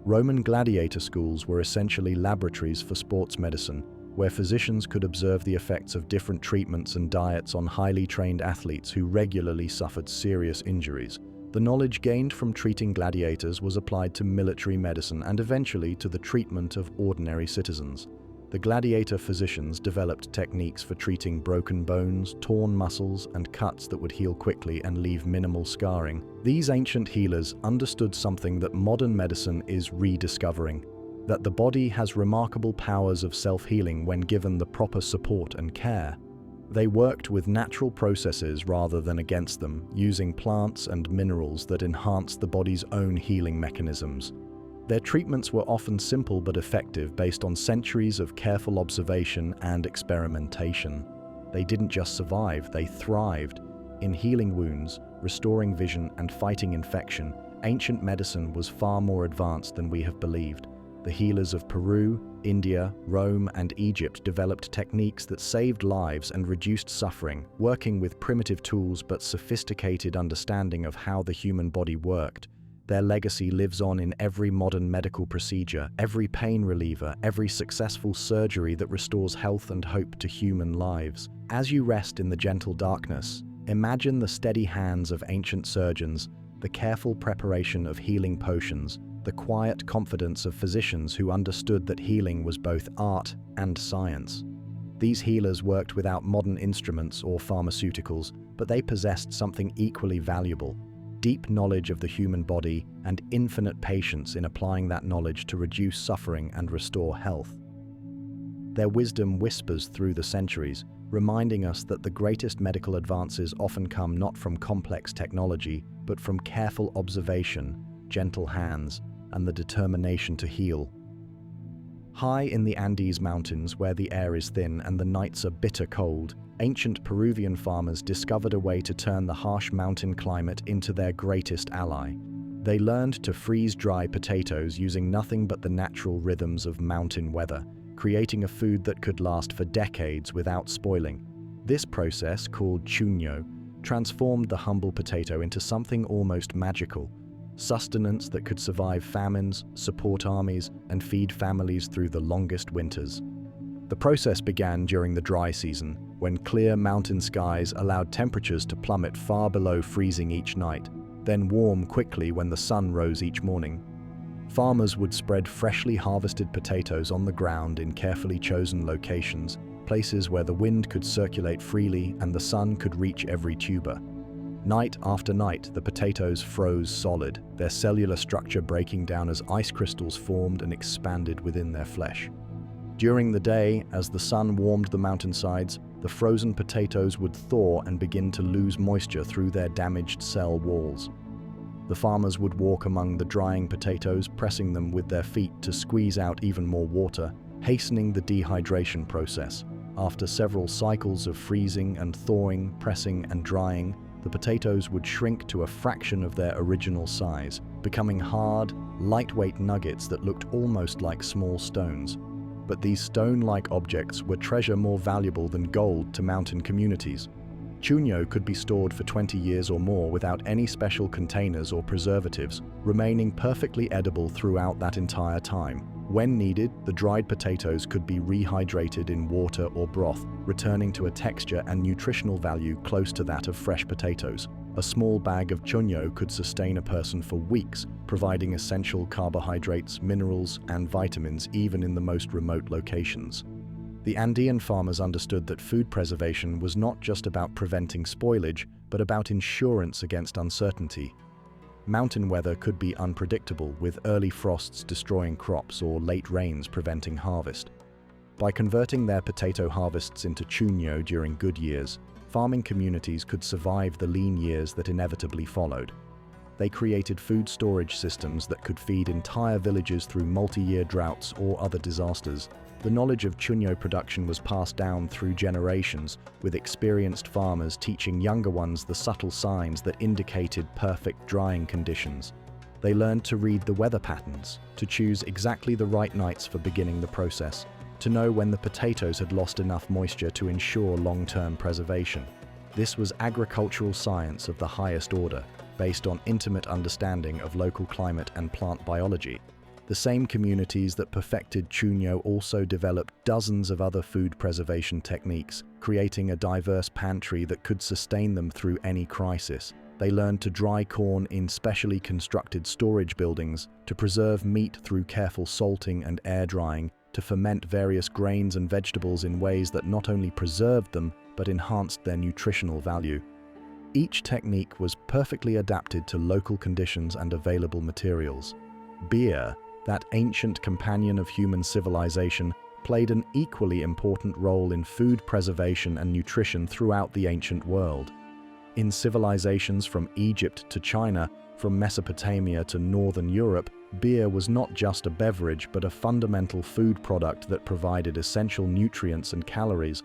[SPEAKER 1] Roman gladiator schools were essentially laboratories for sports medicine. where physicians could observe the effects of different treatments and diets on highly trained athletes who regularly suffered serious injuries. The knowledge gained from treating gladiators was applied to military medicine and eventually to the treatment of ordinary citizens. The gladiator physicians developed techniques for treating broken bones, torn muscles, and cuts that would heal quickly and leave minimal scarring. These ancient healers understood something that modern medicine is rediscovering: that the body has remarkable powers of self-healing when given the proper support and care. They worked with natural processes rather than against them, using plants and minerals that enhanced the body's own healing mechanisms. Their treatments were often simple but effective, based on centuries of careful observation and experimentation. They didn't just survive, they thrived. In healing wounds, restoring vision, and fighting infection, ancient medicine was far more advanced than we have believed. The healers of Peru, India, Rome, and Egypt developed techniques that saved lives and reduced suffering, working with primitive tools but sophisticated understanding of how the human body worked. Their legacy lives on in every modern medical procedure, every pain reliever, every successful surgery that restores health and hope to human lives. As you rest in the gentle darkness, imagine the steady hands of ancient surgeons, the careful preparation of healing potions, the quiet confidence of physicians who understood that healing was both art and science. These healers worked without modern instruments or pharmaceuticals, but they possessed something equally valuable: deep knowledge of the human body and infinite patience in applying that knowledge to reduce suffering and restore health. Their wisdom whispers through the centuries, reminding us that the greatest medical advances often come not from complex technology, but from careful observation, gentle hands, and the determination to heal. High in the Andes Mountains, where the air is thin and the nights are bitter cold, ancient Peruvian farmers discovered a way to turn the harsh mountain climate into their greatest ally. They learned to freeze-dry potatoes using nothing but the natural rhythms of mountain weather, creating a food that could last for decades without spoiling. This process, called chuño, transformed the humble potato into something almost magical: sustenance that could survive famines, support armies, and feed families through the longest winters. The process began during the dry season, when clear mountain skies allowed temperatures to plummet far below freezing each night, then warm quickly when the sun rose each morning. Farmers would spread freshly harvested potatoes on the ground in carefully chosen locations, places where the wind could circulate freely and the sun could reach every tuber. Night after night, the potatoes froze solid, their cellular structure breaking down as ice crystals formed and expanded within their flesh. During the day, as the sun warmed the mountainsides, the frozen potatoes would thaw and begin to lose moisture through their damaged cell walls. The farmers would walk among the drying potatoes, pressing them with their feet to squeeze out even more water, hastening the dehydration process. After several cycles of freezing and thawing, pressing and drying, the potatoes would shrink to a fraction of their original size, becoming hard, lightweight nuggets that looked almost like small stones. But these stone-like objects were treasure more valuable than gold to mountain communities. Chuño could be stored for 20 years or more without any special containers or preservatives, remaining perfectly edible throughout that entire time. When needed, the dried potatoes could be rehydrated in water or broth, returning to a texture and nutritional value close to that of fresh potatoes. A small bag of chuño could sustain a person for weeks, providing essential carbohydrates, minerals, and vitamins even in the most remote locations. The Andean farmers understood that food preservation was not just about preventing spoilage, but about insurance against uncertainty. Mountain weather could be unpredictable, with early frosts destroying crops or late rains preventing harvest. By converting their potato harvests into chuño during good years, farming communities could survive the lean years that inevitably followed. They created food storage systems that could feed entire villages through multi-year droughts or other disasters. The knowledge of chuño production was passed down through generations, with experienced farmers teaching younger ones the subtle signs that indicated perfect drying conditions. They learned to read the weather patterns, to choose exactly the right nights for beginning the process, to know when the potatoes had lost enough moisture to ensure long-term preservation. This was agricultural science of the highest order, based on intimate understanding of local climate and plant biology. The same communities that perfected Chunyo also developed dozens of other food preservation techniques, creating a diverse pantry that could sustain them through any crisis. They learned to dry corn in specially constructed storage buildings, to preserve meat through careful salting and air drying, to ferment various grains and vegetables in ways that not only preserved them, but enhanced their nutritional value. Each technique was perfectly adapted to local conditions and available materials. Beer, that ancient companion of human civilization, played an equally important role in food preservation and nutrition throughout the ancient world. In civilizations from Egypt to China, from Mesopotamia to Northern Europe, beer was not just a beverage but a fundamental food product that provided essential nutrients and calories.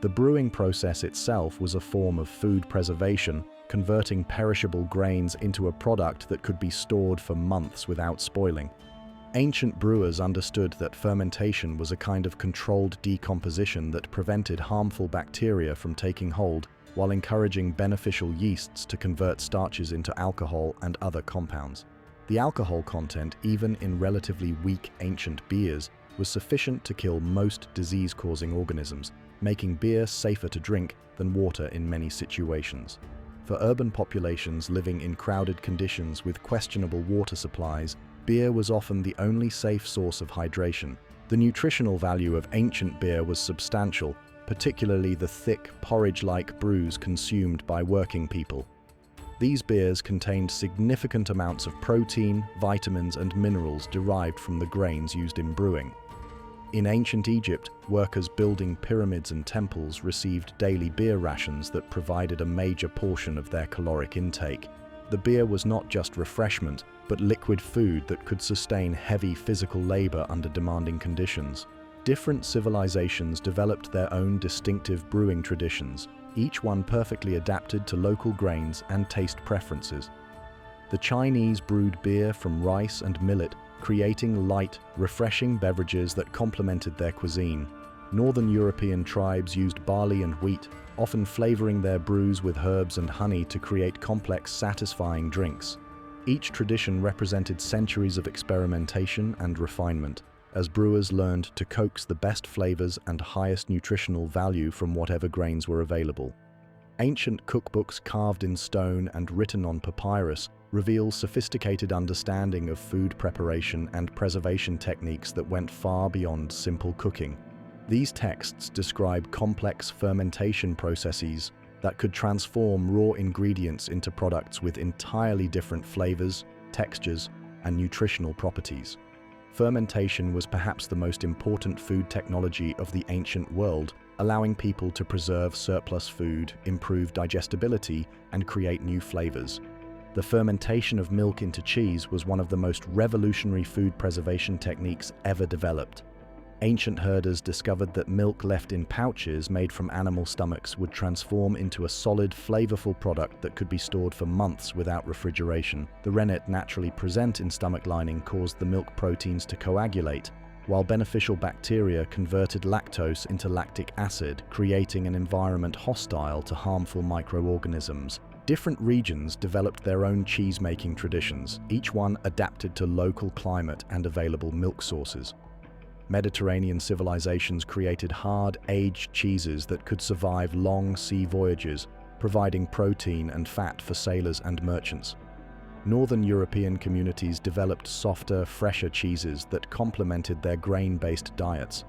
[SPEAKER 1] The brewing process itself was a form of food preservation, converting perishable grains into a product that could be stored for months without spoiling. Ancient brewers understood that fermentation was a kind of controlled decomposition that prevented harmful bacteria from taking hold, while encouraging beneficial yeasts to convert starches into alcohol and other compounds. The alcohol content, even in relatively weak ancient beers, was sufficient to kill most disease-causing organisms, making beer safer to drink than water in many situations. For urban populations living in crowded conditions with questionable water supplies, beer was often the only safe source of hydration. The nutritional value of ancient beer was substantial, particularly the thick, porridge-like brews consumed by working people. These beers contained significant amounts of protein, vitamins, and minerals derived from the grains used in brewing. In ancient Egypt, workers building pyramids and temples received daily beer rations that provided a major portion of their caloric intake. The beer was not just refreshment, but liquid food that could sustain heavy physical labor under demanding conditions. Different civilizations developed their own distinctive brewing traditions, each one perfectly adapted to local grains and taste preferences. The Chinese brewed beer from rice and millet, creating light, refreshing beverages that complemented their cuisine. Northern European tribes used barley and wheat, often flavoring their brews with herbs and honey to create complex, satisfying drinks. Each tradition represented centuries of experimentation and refinement, as brewers learned to coax the best flavors and highest nutritional value from whatever grains were available. Ancient cookbooks carved in stone and written on papyrus reveal sophisticated understanding of food preparation and preservation techniques that went far beyond simple cooking. These texts describe complex fermentation processes that could transform raw ingredients into products with entirely different flavors, textures, and nutritional properties. Fermentation was perhaps the most important food technology of the ancient world, allowing people to preserve surplus food, improve digestibility, and create new flavors. The fermentation of milk into cheese was one of the most revolutionary food preservation techniques ever developed. Ancient herders discovered that milk left in pouches made from animal stomachs would transform into a solid, flavorful product that could be stored for months without refrigeration. The rennet naturally present in stomach lining caused the milk proteins to coagulate, while beneficial bacteria converted lactose into lactic acid, creating an environment hostile to harmful microorganisms. Different regions developed their own cheese-making traditions, each one adapted to local climate and available milk sources. Mediterranean civilizations created hard, aged cheeses that could survive long sea voyages, providing protein and fat for sailors and merchants. Northern European communities developed softer, fresher cheeses that complemented their grain-based diets.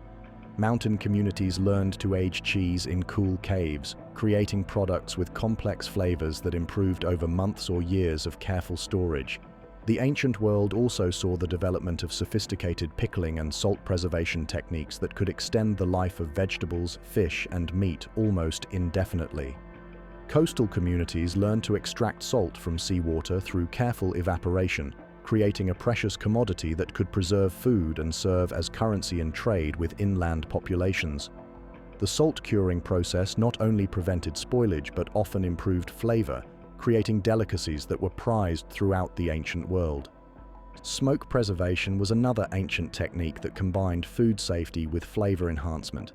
[SPEAKER 1] Mountain communities learned to age cheese in cool caves, creating products with complex flavors that improved over months or years of careful storage. The ancient world also saw the development of sophisticated pickling and salt preservation techniques that could extend the life of vegetables, fish, and meat almost indefinitely. Coastal communities learned to extract salt from seawater through careful evaporation, creating a precious commodity that could preserve food and serve as currency in trade with inland populations. The salt curing process not only prevented spoilage but often improved flavor, creating delicacies that were prized throughout the ancient world. Smoke preservation was another ancient technique that combined food safety with flavor enhancement.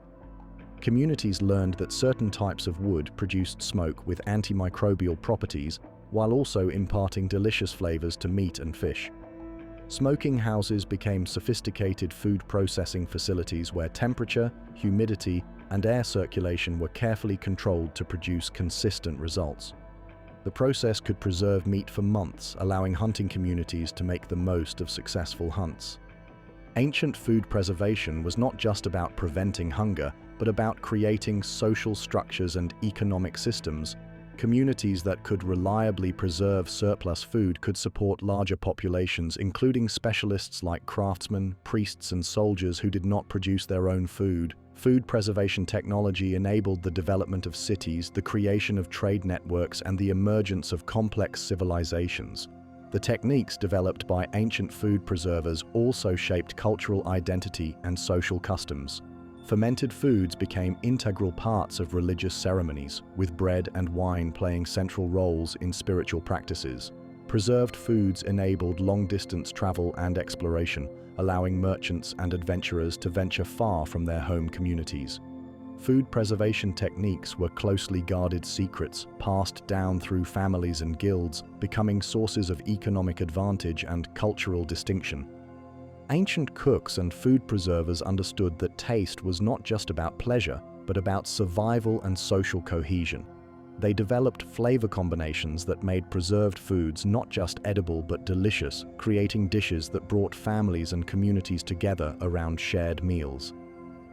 [SPEAKER 1] Communities learned that certain types of wood produced smoke with antimicrobial properties while also imparting delicious flavors to meat and fish. Smoking houses became sophisticated food processing facilities where temperature, humidity, and air circulation were carefully controlled to produce consistent results. The process could preserve meat for months, allowing hunting communities to make the most of successful hunts. Ancient food preservation was not just about preventing hunger, but about creating social structures and economic systems. Communities that could reliably preserve surplus food could support larger populations, including specialists like craftsmen, priests, and soldiers who did not produce their own food. Food preservation technology enabled the development of cities, the creation of trade networks, and the emergence of complex civilizations. The techniques developed by ancient food preservers also shaped cultural identity and social customs. Fermented foods became integral parts of religious ceremonies, with bread and wine playing central roles in spiritual practices. Preserved foods enabled long-distance travel and exploration, allowing merchants and adventurers to venture far from their home communities. Food preservation techniques were closely guarded secrets, passed down through families and guilds, becoming sources of economic advantage and cultural distinction. Ancient cooks and food preservers understood that taste was not just about pleasure, but about survival and social cohesion. They developed flavor combinations that made preserved foods not just edible but delicious, creating dishes that brought families and communities together around shared meals.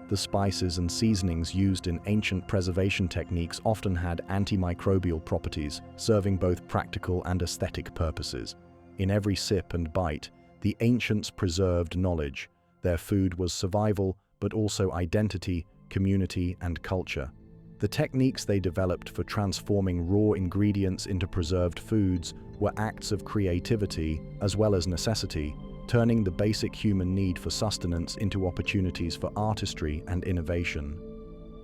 [SPEAKER 1] The spices and seasonings used in ancient preservation techniques often had antimicrobial properties, serving both practical and aesthetic purposes. In every sip and bite, the ancients preserved knowledge. Their food was survival, but also identity, community, and culture. The techniques they developed for transforming raw ingredients into preserved foods were acts of creativity as well as necessity, turning the basic human need for sustenance into opportunities for artistry and innovation.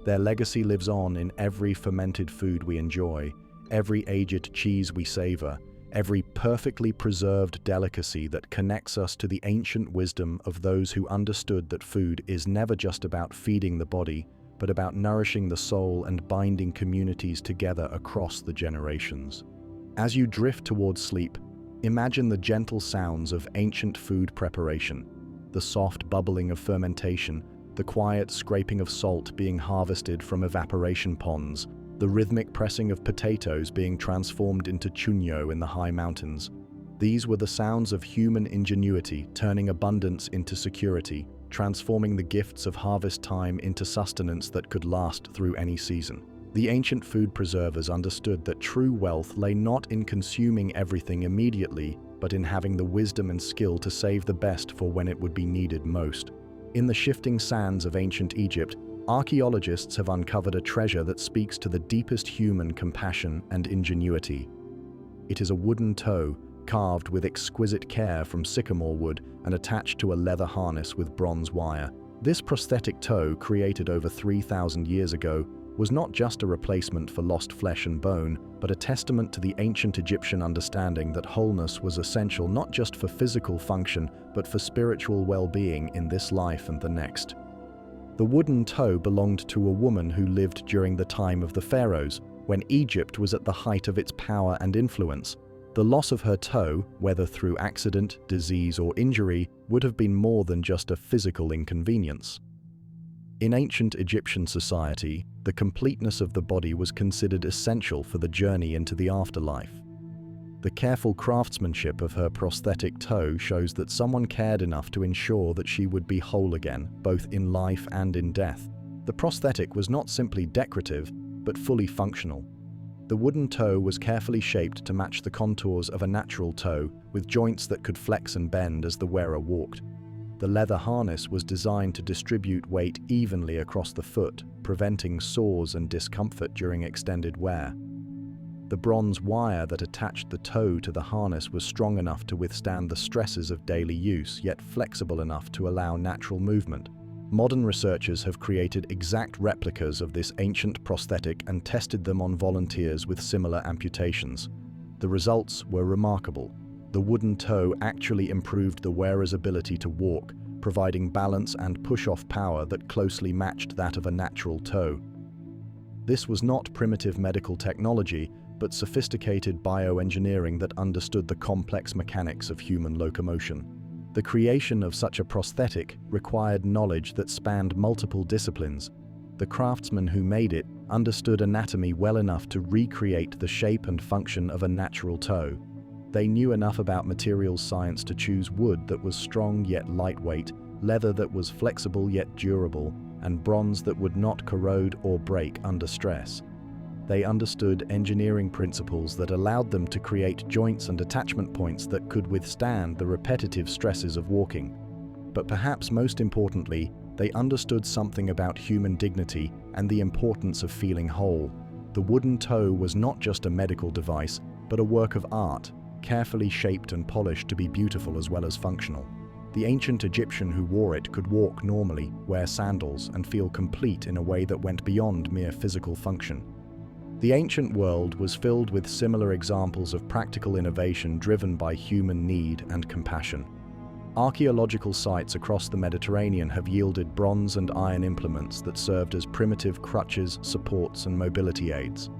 [SPEAKER 1] Their legacy lives on in every fermented food we enjoy, every aged cheese we savor, every perfectly preserved delicacy that connects us to the ancient wisdom of those who understood that food is never just about feeding the body, but about nourishing the soul and binding communities together across the generations. As you drift towards sleep, imagine the gentle sounds of ancient food preparation, the soft bubbling of fermentation, the quiet scraping of salt being harvested from evaporation ponds, the rhythmic pressing of potatoes being transformed into chunyo in the high mountains. These were the sounds of human ingenuity turning abundance into security, transforming the gifts of harvest time into sustenance that could last through any season. The ancient food preservers understood that true wealth lay not in consuming everything immediately, but in having the wisdom and skill to save the best for when it would be needed most. In the shifting sands of ancient Egypt, archaeologists have uncovered a treasure that speaks to the deepest human compassion and ingenuity. It is a wooden toe, carved with exquisite care from sycamore wood and attached to a leather harness with bronze wire. This prosthetic toe, created over 3,000 years ago, was not just a replacement for lost flesh and bone, but a testament to the ancient Egyptian understanding that wholeness was essential not just for physical function, but for spiritual well-being in this life and the next. The wooden toe belonged to a woman who lived during the time of the pharaohs, when Egypt was at the height of its power and influence. The loss of her toe, whether through accident, disease, or injury, would have been more than just a physical inconvenience. In ancient Egyptian society, the completeness of the body was considered essential for the journey into the afterlife. The careful craftsmanship of her prosthetic toe shows that someone cared enough to ensure that she would be whole again, both in life and in death. The prosthetic was not simply decorative, but fully functional. The wooden toe was carefully shaped to match the contours of a natural toe, with joints that could flex and bend as the wearer walked. The leather harness was designed to distribute weight evenly across the foot, preventing sores and discomfort during extended wear. The bronze wire that attached the toe to the harness was strong enough to withstand the stresses of daily use, yet flexible enough to allow natural movement. Modern researchers have created exact replicas of this ancient prosthetic and tested them on volunteers with similar amputations. The results were remarkable. The wooden toe actually improved the wearer's ability to walk, providing balance and push-off power that closely matched that of a natural toe. This was not primitive medical technology, but sophisticated bioengineering that understood the complex mechanics of human locomotion. The creation of such a prosthetic required knowledge that spanned multiple disciplines. The craftsmen who made it understood anatomy well enough to recreate the shape and function of a natural toe. They knew enough about materials science to choose wood that was strong yet lightweight, leather that was flexible yet durable, and bronze that would not corrode or break under stress. They understood engineering principles that allowed them to create joints and attachment points that could withstand the repetitive stresses of walking. But perhaps most importantly, they understood something about human dignity and the importance of feeling whole. The wooden toe was not just a medical device, but a work of art, carefully shaped and polished to be beautiful as well as functional. The ancient Egyptian who wore it could walk normally, wear sandals, and feel complete in a way that went beyond mere physical function. The ancient world was filled with similar examples of practical innovation driven by human need and compassion. Archaeological sites across the Mediterranean have yielded bronze and iron implements that served as primitive crutches, supports, and mobility aids.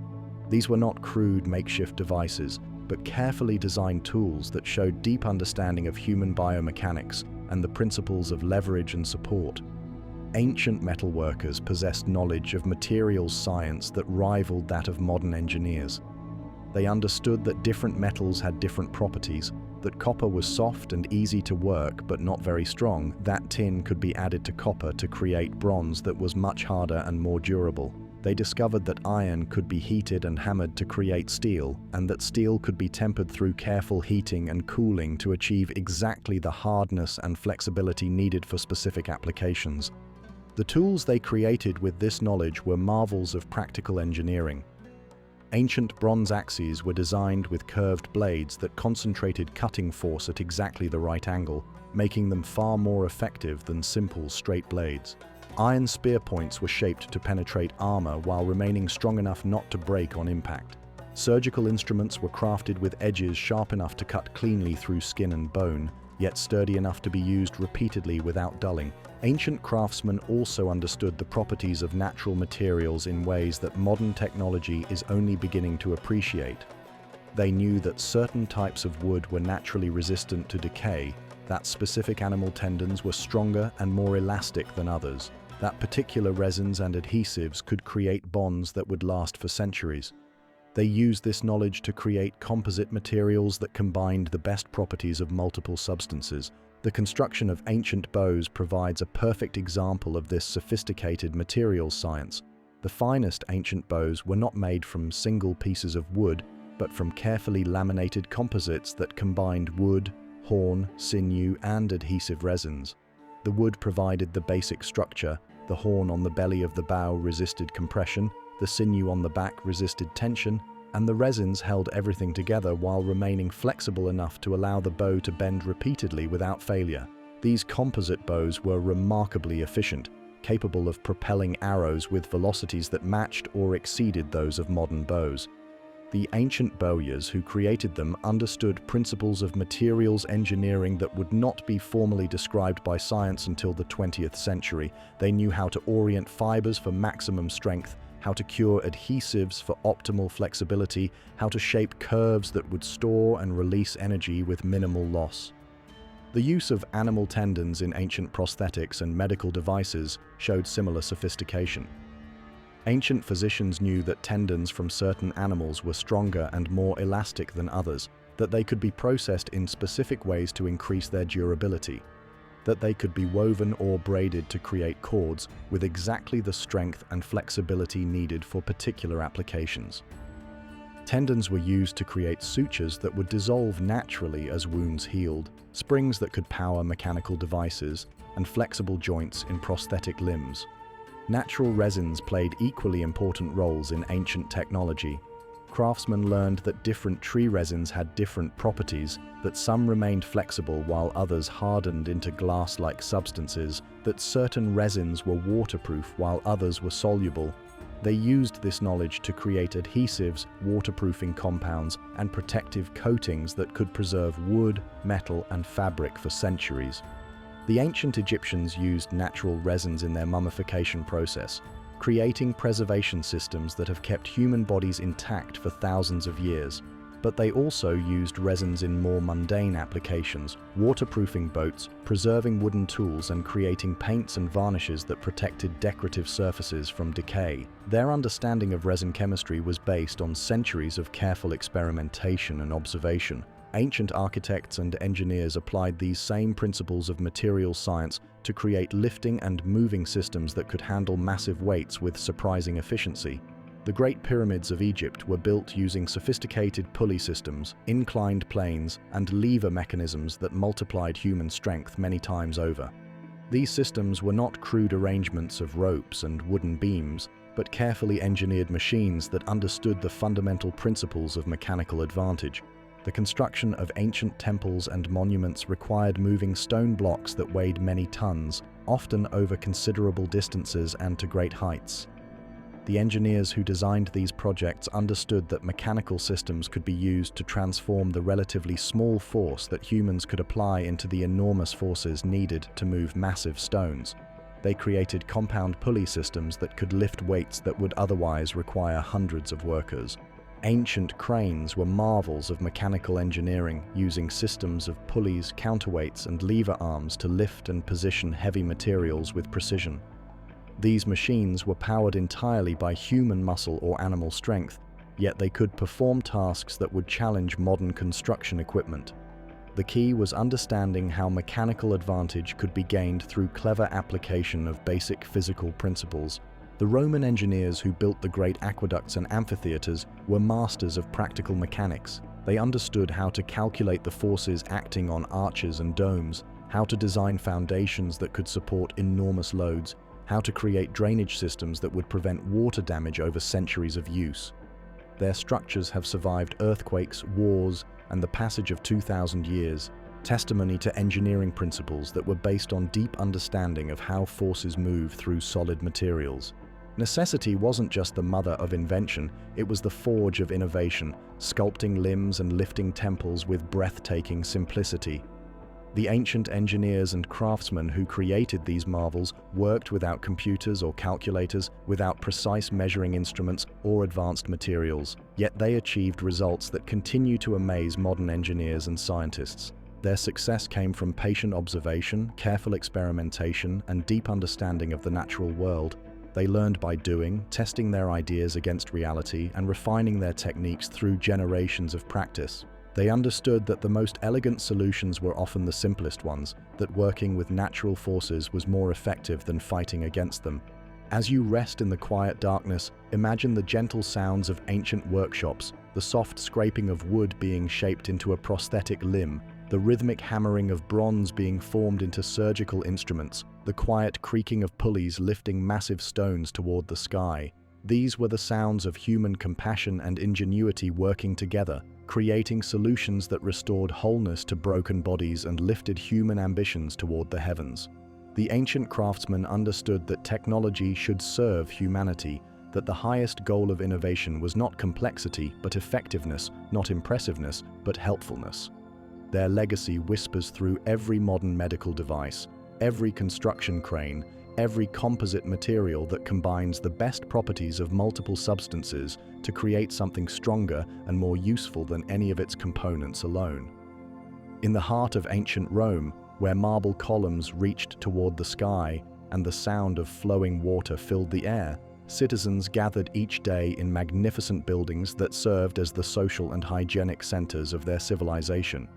[SPEAKER 1] These were not crude makeshift devices, but carefully designed tools that showed deep understanding of human biomechanics and the principles of leverage and support. Ancient metalworkers possessed knowledge of materials science that rivaled that of modern engineers. They understood that different metals had different properties, that copper was soft and easy to work but not very strong, that tin could be added to copper to create bronze that was much harder and more durable. They discovered that iron could be heated and hammered to create steel, and that steel could be tempered through careful heating and cooling to achieve exactly the hardness and flexibility needed for specific applications. The tools they created with this knowledge were marvels of practical engineering. Ancient bronze axes were designed with curved blades that concentrated cutting force at exactly the right angle, making them far more effective than simple straight blades. Iron spear points were shaped to penetrate armor while remaining strong enough not to break on impact. Surgical instruments were crafted with edges sharp enough to cut cleanly through skin and bone, yet sturdy enough to be used repeatedly without dulling. Ancient craftsmen also understood the properties of natural materials in ways that modern technology is only beginning to appreciate. They knew that certain types of wood were naturally resistant to decay, that specific animal tendons were stronger and more elastic than others, that particular resins and adhesives could create bonds that would last for centuries. They used this knowledge to create composite materials that combined the best properties of multiple substances. The construction of ancient bows provides a perfect example of this sophisticated materials science. The finest ancient bows were not made from single pieces of wood, but from carefully laminated composites that combined wood, horn, sinew, and adhesive resins. The wood provided the basic structure, the horn on the belly of the bow resisted compression, the sinew on the back resisted tension, and the resins held everything together while remaining flexible enough to allow the bow to bend repeatedly without failure. These composite bows were remarkably efficient, capable of propelling arrows with velocities that matched or exceeded those of modern bows. The ancient bowyers who created them understood principles of materials engineering that would not be formally described by science until the 20th century. They knew how to orient fibers for maximum strength, how to cure adhesives for optimal flexibility, how to shape curves that would store and release energy with minimal loss. The use of animal tendons in ancient prosthetics and medical devices showed similar sophistication. Ancient physicians knew that tendons from certain animals were stronger and more elastic than others, that they could be processed in specific ways to increase their durability, that they could be woven or braided to create cords with exactly the strength and flexibility needed for particular applications. Tendons were used to create sutures that would dissolve naturally as wounds healed, springs that could power mechanical devices, and flexible joints in prosthetic limbs. Natural resins played equally important roles in ancient technology. Craftsmen learned that different tree resins had different properties, that some remained flexible while others hardened into glass-like substances, that certain resins were waterproof while others were soluble. They used this knowledge to create adhesives, waterproofing compounds, and protective coatings that could preserve wood, metal, and fabric for centuries. The ancient Egyptians used natural resins in their mummification process, creating preservation systems that have kept human bodies intact for thousands of years. But they also used resins in more mundane applications, waterproofing boats, preserving wooden tools, and creating paints and varnishes that protected decorative surfaces from decay. Their understanding of resin chemistry was based on centuries of careful experimentation and observation. Ancient architects and engineers applied these same principles of material science to create lifting and moving systems that could handle massive weights with surprising efficiency. The Great Pyramids of Egypt were built using sophisticated pulley systems, inclined planes, and lever mechanisms that multiplied human strength many times over. These systems were not crude arrangements of ropes and wooden beams, but carefully engineered machines that understood the fundamental principles of mechanical advantage. The construction of ancient temples and monuments required moving stone blocks that weighed many tons, often over considerable distances and to great heights. The engineers who designed these projects understood that mechanical systems could be used to transform the relatively small force that humans could apply into the enormous forces needed to move massive stones. They created compound pulley systems that could lift weights that would otherwise require hundreds of workers. Ancient cranes were marvels of mechanical engineering, using systems of pulleys, counterweights, and lever arms to lift and position heavy materials with precision. These machines were powered entirely by human muscle or animal strength, yet they could perform tasks that would challenge modern construction equipment. The key was understanding how mechanical advantage could be gained through clever application of basic physical principles. The Roman engineers who built the great aqueducts and amphitheaters were masters of practical mechanics. They understood how to calculate the forces acting on arches and domes, how to design foundations that could support enormous loads, how to create drainage systems that would prevent water damage over centuries of use. Their structures have survived earthquakes, wars, and the passage of 2,000 years, testimony to engineering principles that were based on deep understanding of how forces move through solid materials. Necessity wasn't just the mother of invention, it was the forge of innovation, sculpting limbs and lifting temples with breathtaking simplicity. The ancient engineers and craftsmen who created these marvels worked without computers or calculators, without precise measuring instruments or advanced materials. Yet they achieved results that continue to amaze modern engineers and scientists. Their success came from patient observation, careful experimentation, and deep understanding of the natural world. They learned by doing, testing their ideas against reality, and refining their techniques through generations of practice. They understood that the most elegant solutions were often the simplest ones, that working with natural forces was more effective than fighting against them. As you rest in the quiet darkness, imagine the gentle sounds of ancient workshops, the soft scraping of wood being shaped into a prosthetic limb, the rhythmic hammering of bronze being formed into surgical instruments, the quiet creaking of pulleys lifting massive stones toward the sky. These were the sounds of human compassion and ingenuity working together, creating solutions that restored wholeness to broken bodies and lifted human ambitions toward the heavens. The ancient craftsmen understood that technology should serve humanity, that the highest goal of innovation was not complexity, but effectiveness, not impressiveness, but helpfulness. Their legacy whispers through every modern medical device, every construction crane, every composite material that combines the best properties of multiple substances to create something stronger and more useful than any of its components alone. In the heart of ancient Rome, where marble columns reached toward the sky and the sound of flowing water filled the air, citizens gathered each day in magnificent buildings that served as the social and hygienic centers of their civilization.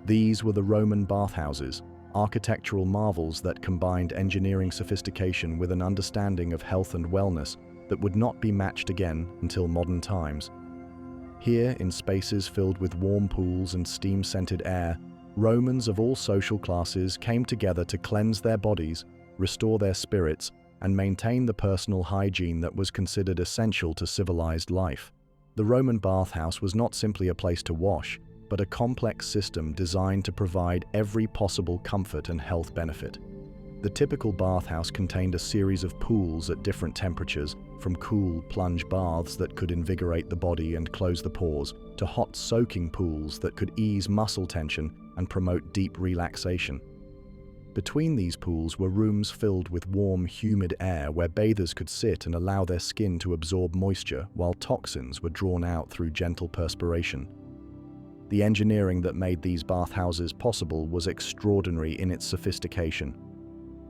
[SPEAKER 1] These were the Roman bathhouses, architectural marvels that combined engineering sophistication with an understanding of health and wellness that would not be matched again until modern times. Here, in spaces filled with warm pools and steam-scented air, Romans of all social classes came together to cleanse their bodies, restore their spirits, and maintain the personal hygiene that was considered essential to civilized life. The Roman bathhouse was not simply a place to wash, but a complex system designed to provide every possible comfort and health benefit. The typical bathhouse contained a series of pools at different temperatures, from cool plunge baths that could invigorate the body and close the pores, to hot soaking pools that could ease muscle tension and promote deep relaxation. Between these pools were rooms filled with warm, humid air where bathers could sit and allow their skin to absorb moisture while toxins were drawn out through gentle perspiration. The engineering that made these bathhouses possible was extraordinary in its sophistication.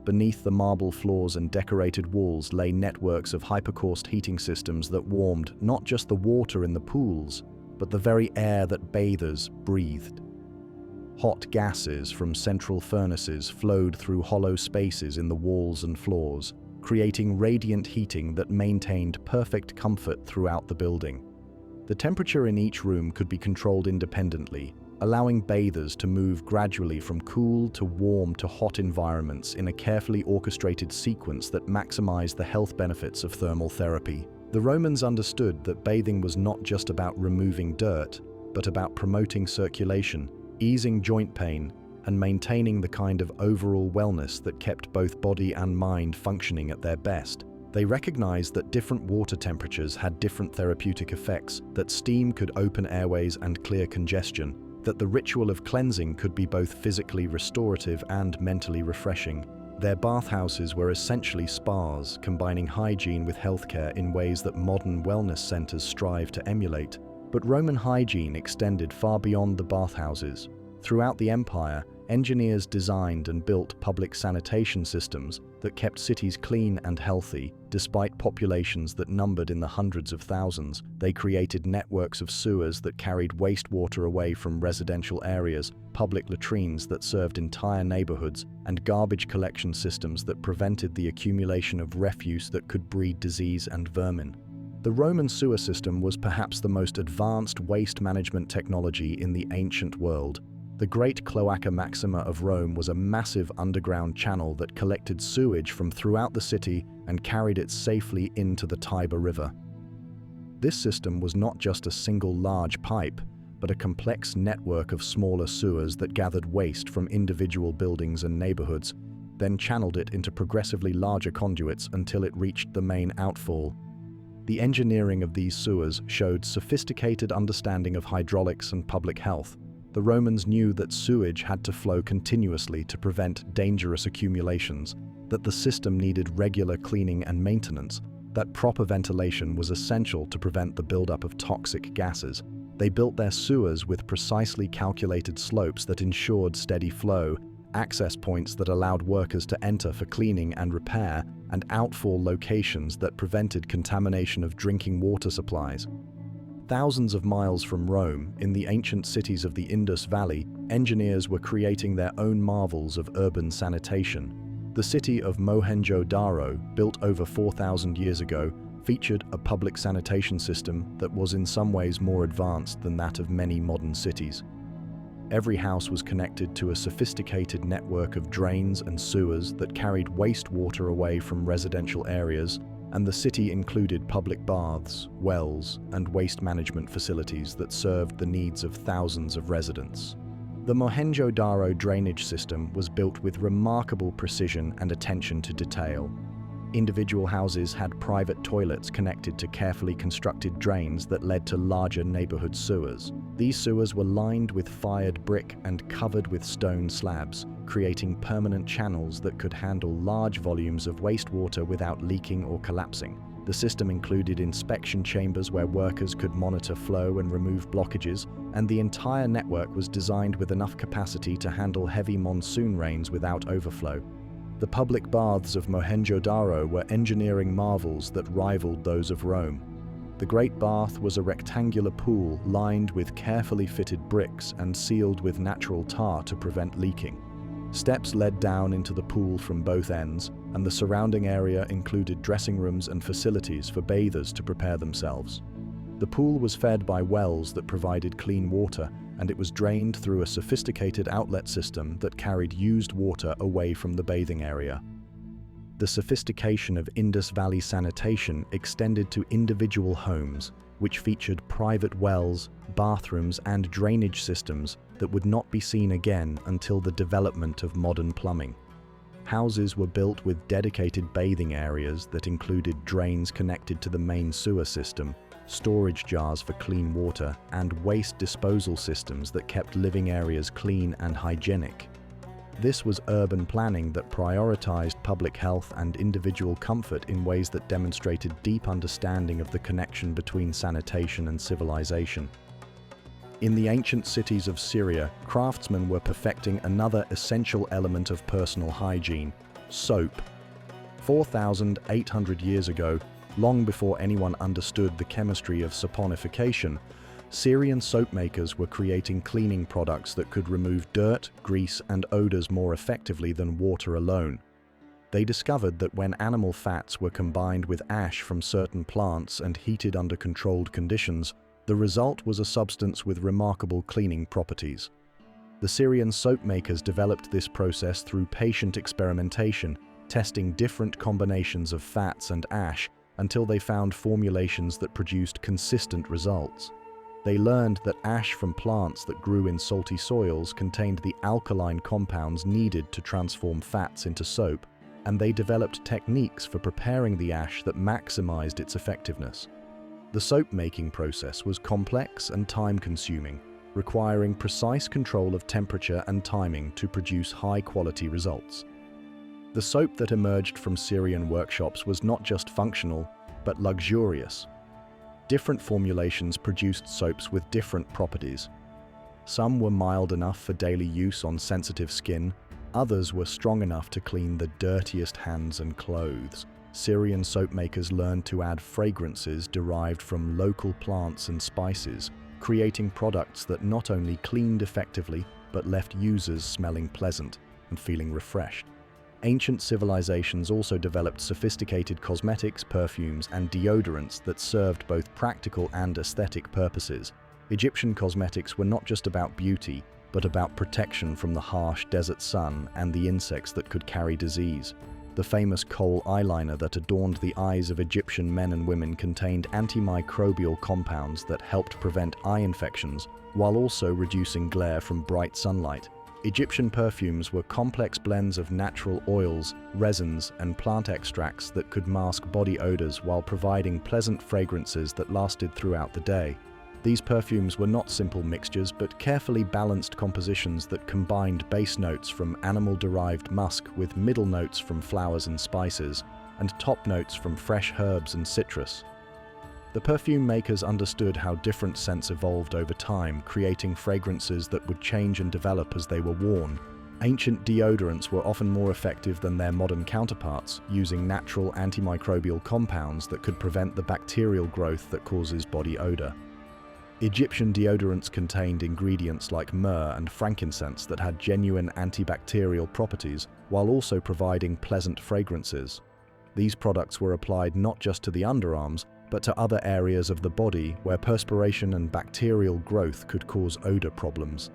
[SPEAKER 1] Beneath the marble floors and decorated walls lay networks of hypercaust heating systems that warmed not just the water in the pools, but the very air that bathers breathed. Hot gases from central furnaces flowed through hollow spaces in the walls and floors, creating radiant heating that maintained perfect comfort throughout the building. The temperature in each room could be controlled independently, allowing bathers to move gradually from cool to warm to hot environments in a carefully orchestrated sequence that maximized the health benefits of thermal therapy. The Romans understood that bathing was not just about removing dirt, but about promoting circulation, easing joint pain, and maintaining the kind of overall wellness that kept both body and mind functioning at their best. They recognized that different water temperatures had different therapeutic effects, that steam could open airways and clear congestion, that the ritual of cleansing could be both physically restorative and mentally refreshing. Their bathhouses were essentially spas, combining hygiene with healthcare in ways that modern wellness centers strive to emulate. But Roman hygiene extended far beyond the bathhouses. Throughout the empire, engineers designed and built public sanitation systems that kept cities clean and healthy. Despite populations that numbered in the hundreds of thousands, they created networks of sewers that carried wastewater away from residential areas, public latrines that served entire neighborhoods, and garbage collection systems that prevented the accumulation of refuse that could breed disease and vermin. The Roman sewer system was perhaps the most advanced waste management technology in the ancient world. The Great Cloaca Maxima of Rome was a massive underground channel that collected sewage from throughout the city and carried it safely into the Tiber River. This system was not just a single large pipe, but a complex network of smaller sewers that gathered waste from individual buildings and neighborhoods, then channeled it into progressively larger conduits until it reached the main outfall. The engineering of these sewers showed sophisticated understanding of hydraulics and public health. The Romans knew that sewage had to flow continuously to prevent dangerous accumulations, that the system needed regular cleaning and maintenance, that proper ventilation was essential to prevent the buildup of toxic gases. They built their sewers with precisely calculated slopes that ensured steady flow, access points that allowed workers to enter for cleaning and repair, and outfall locations that prevented contamination of drinking water supplies. Thousands of miles from Rome, in the ancient cities of the Indus Valley, engineers were creating their own marvels of urban sanitation. The city of Mohenjo-Daro, built over 4,000 years ago, featured a public sanitation system that was in some ways more advanced than that of many modern cities. Every house was connected to a sophisticated network of drains and sewers that carried wastewater away from residential areas, and the city included public baths, wells, and waste management facilities that served the needs of thousands of residents. The Mohenjo-Daro drainage system was built with remarkable precision and attention to detail. Individual houses had private toilets connected to carefully constructed drains that led to larger neighborhood sewers. These sewers were lined with fired brick and covered with stone slabs, creating permanent channels that could handle large volumes of wastewater without leaking or collapsing. The system included inspection chambers where workers could monitor flow and remove blockages, and the entire network was designed with enough capacity to handle heavy monsoon rains without overflow. The public baths of Mohenjo-Daro were engineering marvels that rivaled those of Rome. The Great Bath was a rectangular pool lined with carefully fitted bricks and sealed with natural tar to prevent leaking. Steps led down into the pool from both ends, and the surrounding area included dressing rooms and facilities for bathers to prepare themselves. The pool was fed by wells that provided clean water, and it was drained through a sophisticated outlet system that carried used water away from the bathing area. The sophistication of Indus Valley sanitation extended to individual homes, which featured private wells, bathrooms, and drainage systems that would not be seen again until the development of modern plumbing. Houses were built with dedicated bathing areas that included drains connected to the main sewer system, storage jars for clean water, and waste disposal systems that kept living areas clean and hygienic. This was urban planning that prioritized public health and individual comfort in ways that demonstrated deep understanding of the connection between sanitation and civilization. In the ancient cities of Syria, craftsmen were perfecting another essential element of personal hygiene: soap. 4,800 years ago, long before anyone understood the chemistry of saponification, Syrian soap makers were creating cleaning products that could remove dirt, grease, and odors more effectively than water alone. They discovered that when animal fats were combined with ash from certain plants and heated under controlled conditions, the result was a substance with remarkable cleaning properties. The Syrian soap makers developed this process through patient experimentation, testing different combinations of fats and ash until they found formulations that produced consistent results. They learned that ash from plants that grew in salty soils contained the alkaline compounds needed to transform fats into soap, and they developed techniques for preparing the ash that maximized its effectiveness. The soap-making process was complex and time-consuming, requiring precise control of temperature and timing to produce high-quality results. The soap that emerged from Syrian workshops was not just functional, but luxurious. Different formulations produced soaps with different properties. Some were mild enough for daily use on sensitive skin, others were strong enough to clean the dirtiest hands and clothes. Syrian soap makers learned to add fragrances derived from local plants and spices, creating products that not only cleaned effectively, but left users smelling pleasant and feeling refreshed. Ancient civilizations also developed sophisticated cosmetics, perfumes, and deodorants that served both practical and aesthetic purposes. Egyptian cosmetics were not just about beauty, but about protection from the harsh desert sun and the insects that could carry disease. The famous kohl eyeliner that adorned the eyes of Egyptian men and women contained antimicrobial compounds that helped prevent eye infections, while also reducing glare from bright sunlight. Egyptian perfumes were complex blends of natural oils, resins, and plant extracts that could mask body odors while providing pleasant fragrances that lasted throughout the day. These perfumes were not simple mixtures, but carefully balanced compositions that combined base notes from animal-derived musk with middle notes from flowers and spices, and top notes from fresh herbs and citrus. The perfume makers understood how different scents evolved over time, creating fragrances that would change and develop as they were worn. Ancient deodorants were often more effective than their modern counterparts, using natural antimicrobial compounds that could prevent the bacterial growth that causes body odor. Egyptian deodorants contained ingredients like myrrh and frankincense that had genuine antibacterial properties, while also providing pleasant fragrances. These products were applied not just to the underarms, but to other areas of the body where perspiration and bacterial growth could cause odor problems.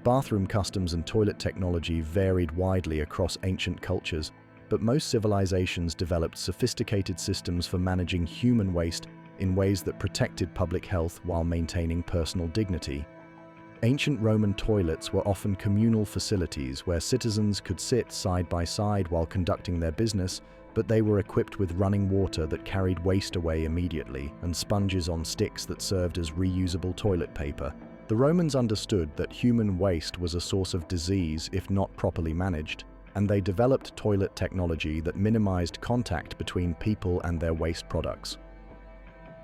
[SPEAKER 1] Bathroom customs and toilet technology varied widely across ancient cultures, but most civilizations developed sophisticated systems for managing human waste in ways that protected public health while maintaining personal dignity. Ancient Roman toilets were often communal facilities where citizens could sit side by side while conducting their business, but they were equipped with running water that carried waste away immediately and sponges on sticks that served as reusable toilet paper. The Romans understood that human waste was a source of disease if not properly managed, and they developed toilet technology that minimized contact between people and their waste products.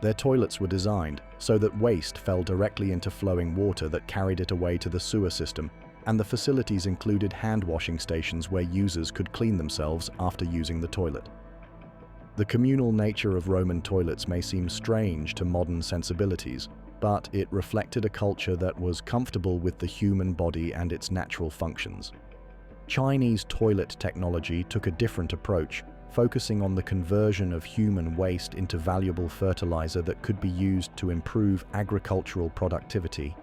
[SPEAKER 1] Their toilets were designed so that waste fell directly into flowing water that carried it away to the sewer system, and the facilities included hand-washing stations where users could clean themselves after using the toilet. The communal nature of Roman toilets may seem strange to modern sensibilities, but it reflected a culture that was comfortable with the human body and its natural functions. Chinese toilet technology took a different approach, focusing on the conversion of human waste into valuable fertilizer that could be used to improve agricultural productivity.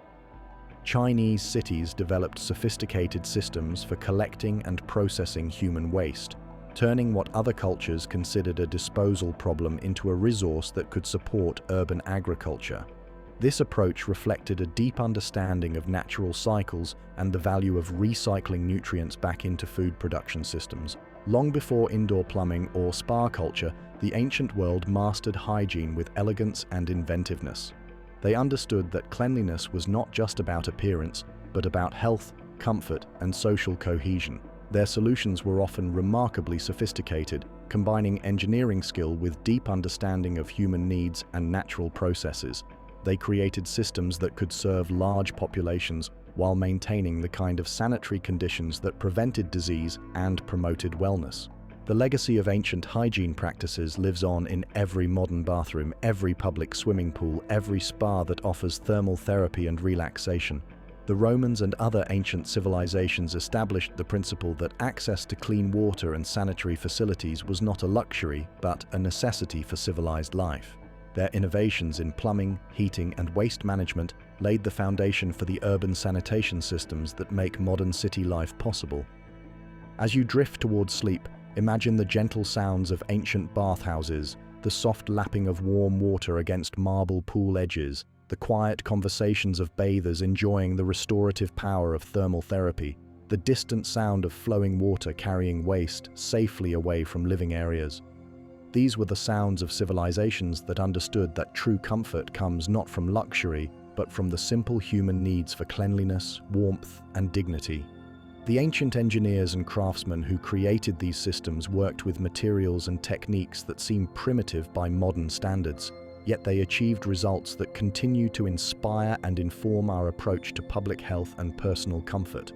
[SPEAKER 1] Chinese cities developed sophisticated systems for collecting and processing human waste, turning what other cultures considered a disposal problem into a resource that could support urban agriculture. This approach reflected a deep understanding of natural cycles and the value of recycling nutrients back into food production systems. Long before indoor plumbing or spa culture, the ancient world mastered hygiene with elegance and inventiveness. They understood that cleanliness was not just about appearance, but about health, comfort, and social cohesion. Their solutions were often remarkably sophisticated, combining engineering skill with deep understanding of human needs and natural processes. They created systems that could serve large populations while maintaining the kind of sanitary conditions that prevented disease and promoted wellness. The legacy of ancient hygiene practices lives on in every modern bathroom, every public swimming pool, every spa that offers thermal therapy and relaxation. The Romans and other ancient civilizations established the principle that access to clean water and sanitary facilities was not a luxury, but a necessity for civilized life. Their innovations in plumbing, heating, and waste management laid the foundation for the urban sanitation systems that make modern city life possible. As you drift towards sleep, imagine the gentle sounds of ancient bathhouses, the soft lapping of warm water against marble pool edges, the quiet conversations of bathers enjoying the restorative power of thermal therapy, the distant sound of flowing water carrying waste safely away from living areas. These were the sounds of civilizations that understood that true comfort comes not from luxury, but from the simple human needs for cleanliness, warmth, and dignity. The ancient engineers and craftsmen who created these systems worked with materials and techniques that seem primitive by modern standards, yet they achieved results that continue to inspire and inform our approach to public health and personal comfort.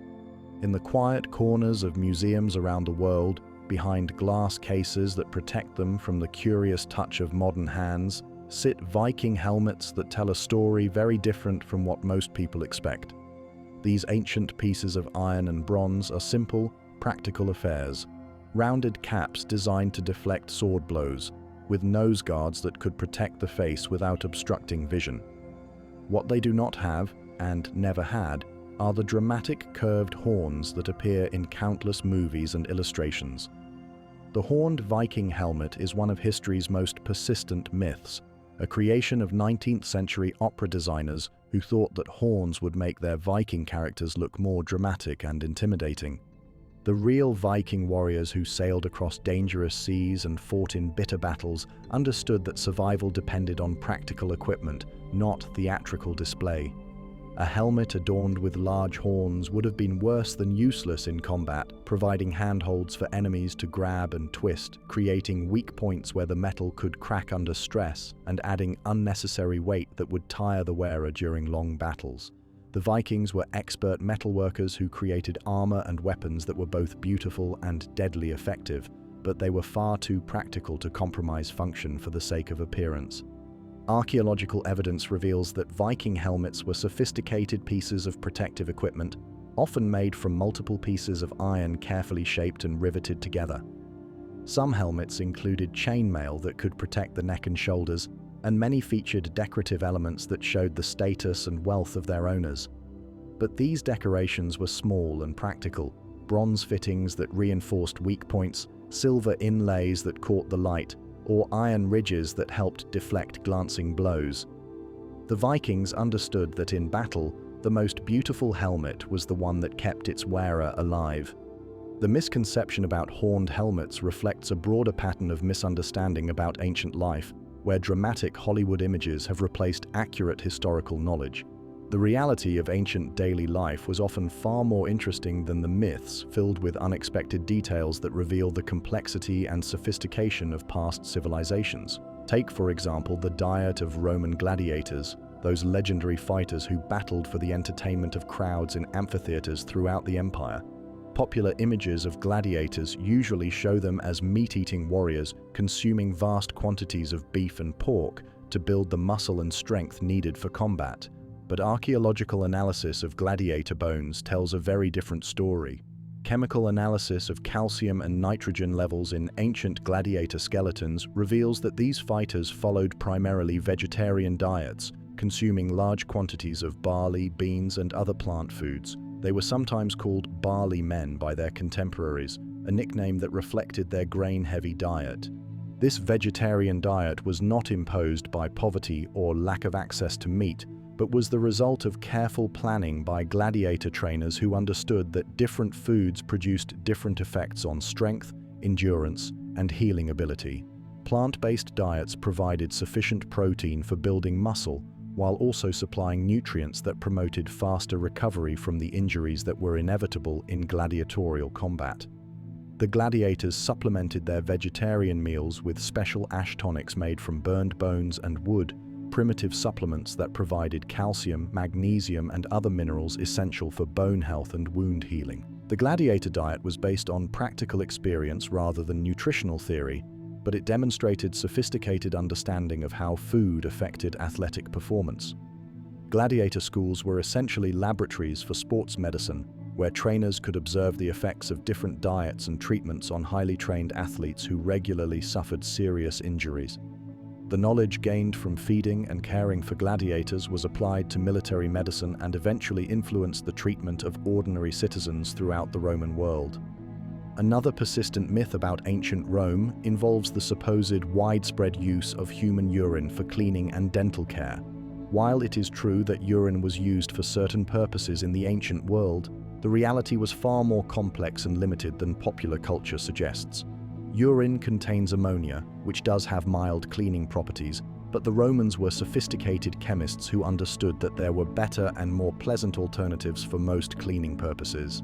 [SPEAKER 1] In the quiet corners of museums around the world, behind glass cases that protect them from the curious touch of modern hands, sit Viking helmets that tell a story very different from what most people expect. These ancient pieces of iron and bronze are simple, practical affairs. Rounded caps designed to deflect sword blows, with nose guards that could protect the face without obstructing vision. What they do not have, and never had, are the dramatic curved horns that appear in countless movies and illustrations. The horned Viking helmet is one of history's most persistent myths, a creation of 19th century opera designers who thought that horns would make their Viking characters look more dramatic and intimidating. The real Viking warriors who sailed across dangerous seas and fought in bitter battles understood that survival depended on practical equipment, not theatrical display. A helmet adorned with large horns would have been worse than useless in combat, providing handholds for enemies to grab and twist, creating weak points where the metal could crack under stress, and adding unnecessary weight that would tire the wearer during long battles. The Vikings were expert metalworkers who created armor and weapons that were both beautiful and deadly effective, but they were far too practical to compromise function for the sake of appearance. Archaeological evidence reveals that Viking helmets were sophisticated pieces of protective equipment, often made from multiple pieces of iron carefully shaped and riveted together. Some helmets included chainmail that could protect the neck and shoulders, and many featured decorative elements that showed the status and wealth of their owners. But these decorations were small and practical: bronze fittings that reinforced weak points, silver inlays that caught the light, or iron ridges that helped deflect glancing blows. The Vikings understood that in battle, the most beautiful helmet was the one that kept its wearer alive. The misconception about horned helmets reflects a broader pattern of misunderstanding about ancient life, where dramatic Hollywood images have replaced accurate historical knowledge. The reality of ancient daily life was often far more interesting than the myths filled with unexpected details that reveal the complexity and sophistication of past civilizations. Take, for example, the diet of Roman gladiators, those legendary fighters who battled for the entertainment of crowds in amphitheaters throughout the empire. Popular images of gladiators usually show them as meat-eating warriors consuming vast quantities of beef and pork to build the muscle and strength needed for combat. But archaeological analysis of gladiator bones tells a very different story. Chemical analysis of calcium and nitrogen levels in ancient gladiator skeletons reveals that these fighters followed primarily vegetarian diets, consuming large quantities of barley, beans, and other plant foods. They were sometimes called barley men by their contemporaries, a nickname that reflected their grain-heavy diet. This vegetarian diet was not imposed by poverty or lack of access to meat, but was the result of careful planning by gladiator trainers who understood that different foods produced different effects on strength, endurance, and healing ability. Plant-based diets provided sufficient protein for building muscle, while also supplying nutrients that promoted faster recovery from the injuries that were inevitable in gladiatorial combat. The gladiators supplemented their vegetarian meals with special ash tonics made from burned bones and wood, primitive supplements that provided calcium, magnesium, and other minerals essential for bone health and wound healing. The gladiator diet was based on practical experience rather than nutritional theory, but it demonstrated sophisticated understanding of how food affected athletic performance. Gladiator schools were essentially laboratories for sports medicine, where trainers could observe the effects of different diets and treatments on highly trained athletes who regularly suffered serious injuries. The knowledge gained from feeding and caring for gladiators was applied to military medicine and eventually influenced the treatment of ordinary citizens throughout the Roman world. Another persistent myth about ancient Rome involves the supposed widespread use of human urine for cleaning and dental care. While it is true that urine was used for certain purposes in the ancient world, the reality was far more complex and limited than popular culture suggests. Urine contains ammonia, which does have mild cleaning properties, but the Romans were sophisticated chemists who understood that there were better and more pleasant alternatives for most cleaning purposes.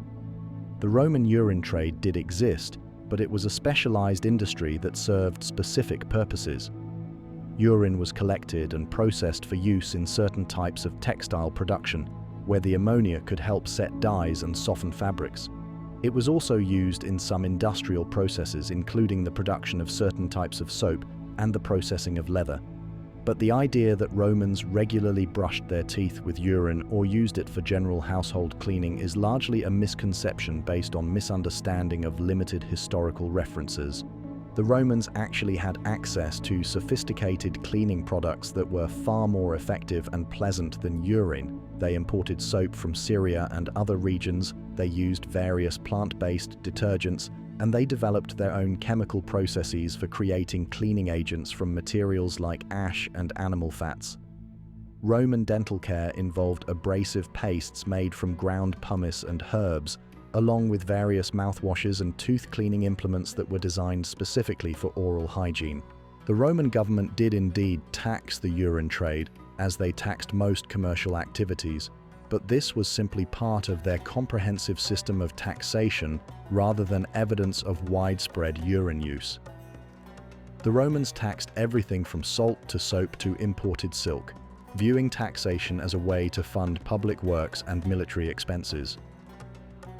[SPEAKER 1] The Roman urine trade did exist, but it was a specialized industry that served specific purposes. Urine was collected and processed for use in certain types of textile production, where the ammonia could help set dyes and soften fabrics. It was also used in some industrial processes, including the production of certain types of soap and the processing of leather. But the idea that Romans regularly brushed their teeth with urine or used it for general household cleaning is largely a misconception based on misunderstanding of limited historical references. The Romans actually had access to sophisticated cleaning products that were far more effective and pleasant than urine. They imported soap from Syria and other regions, they used various plant-based detergents, and they developed their own chemical processes for creating cleaning agents from materials like ash and animal fats. Roman dental care involved abrasive pastes made from ground pumice and herbs, along with various mouthwashes and tooth cleaning implements that were designed specifically for oral hygiene. The Roman government did indeed tax the urine trade, as they taxed most commercial activities, but this was simply part of their comprehensive system of taxation rather than evidence of widespread urine use. The Romans taxed everything from salt to soap to imported silk, viewing taxation as a way to fund public works and military expenses.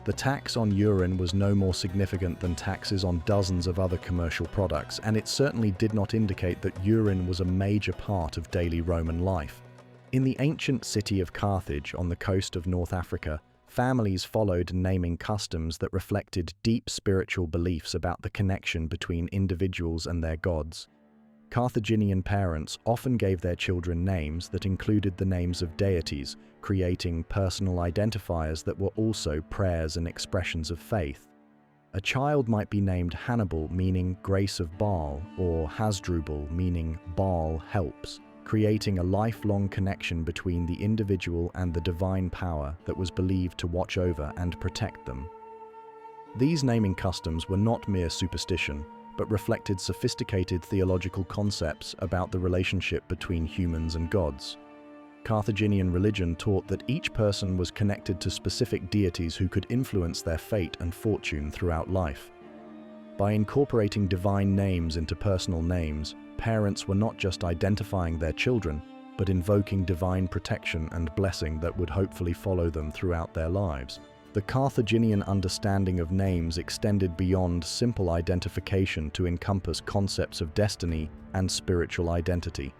[SPEAKER 1] The tax on urine was no more significant than taxes on dozens of other commercial products, and it certainly did not indicate that urine was a major part of daily Roman life. In the ancient city of Carthage on the coast of North Africa, families followed naming customs that reflected deep spiritual beliefs about the connection between individuals and their gods. Carthaginian parents often gave their children names that included the names of deities, creating personal identifiers that were also prayers and expressions of faith. A child might be named Hannibal, meaning grace of Baal, or Hasdrubal, meaning Baal helps, creating a lifelong connection between the individual and the divine power that was believed to watch over and protect them. These naming customs were not mere superstition, but reflected sophisticated theological concepts about the relationship between humans and gods. Carthaginian religion taught that each person was connected to specific deities who could influence their fate and fortune throughout life. By incorporating divine names into personal names, parents were not just identifying their children, but invoking divine protection and blessing that would hopefully follow them throughout their lives. The Carthaginian understanding of names extended beyond simple identification to encompass concepts of destiny and spiritual identity.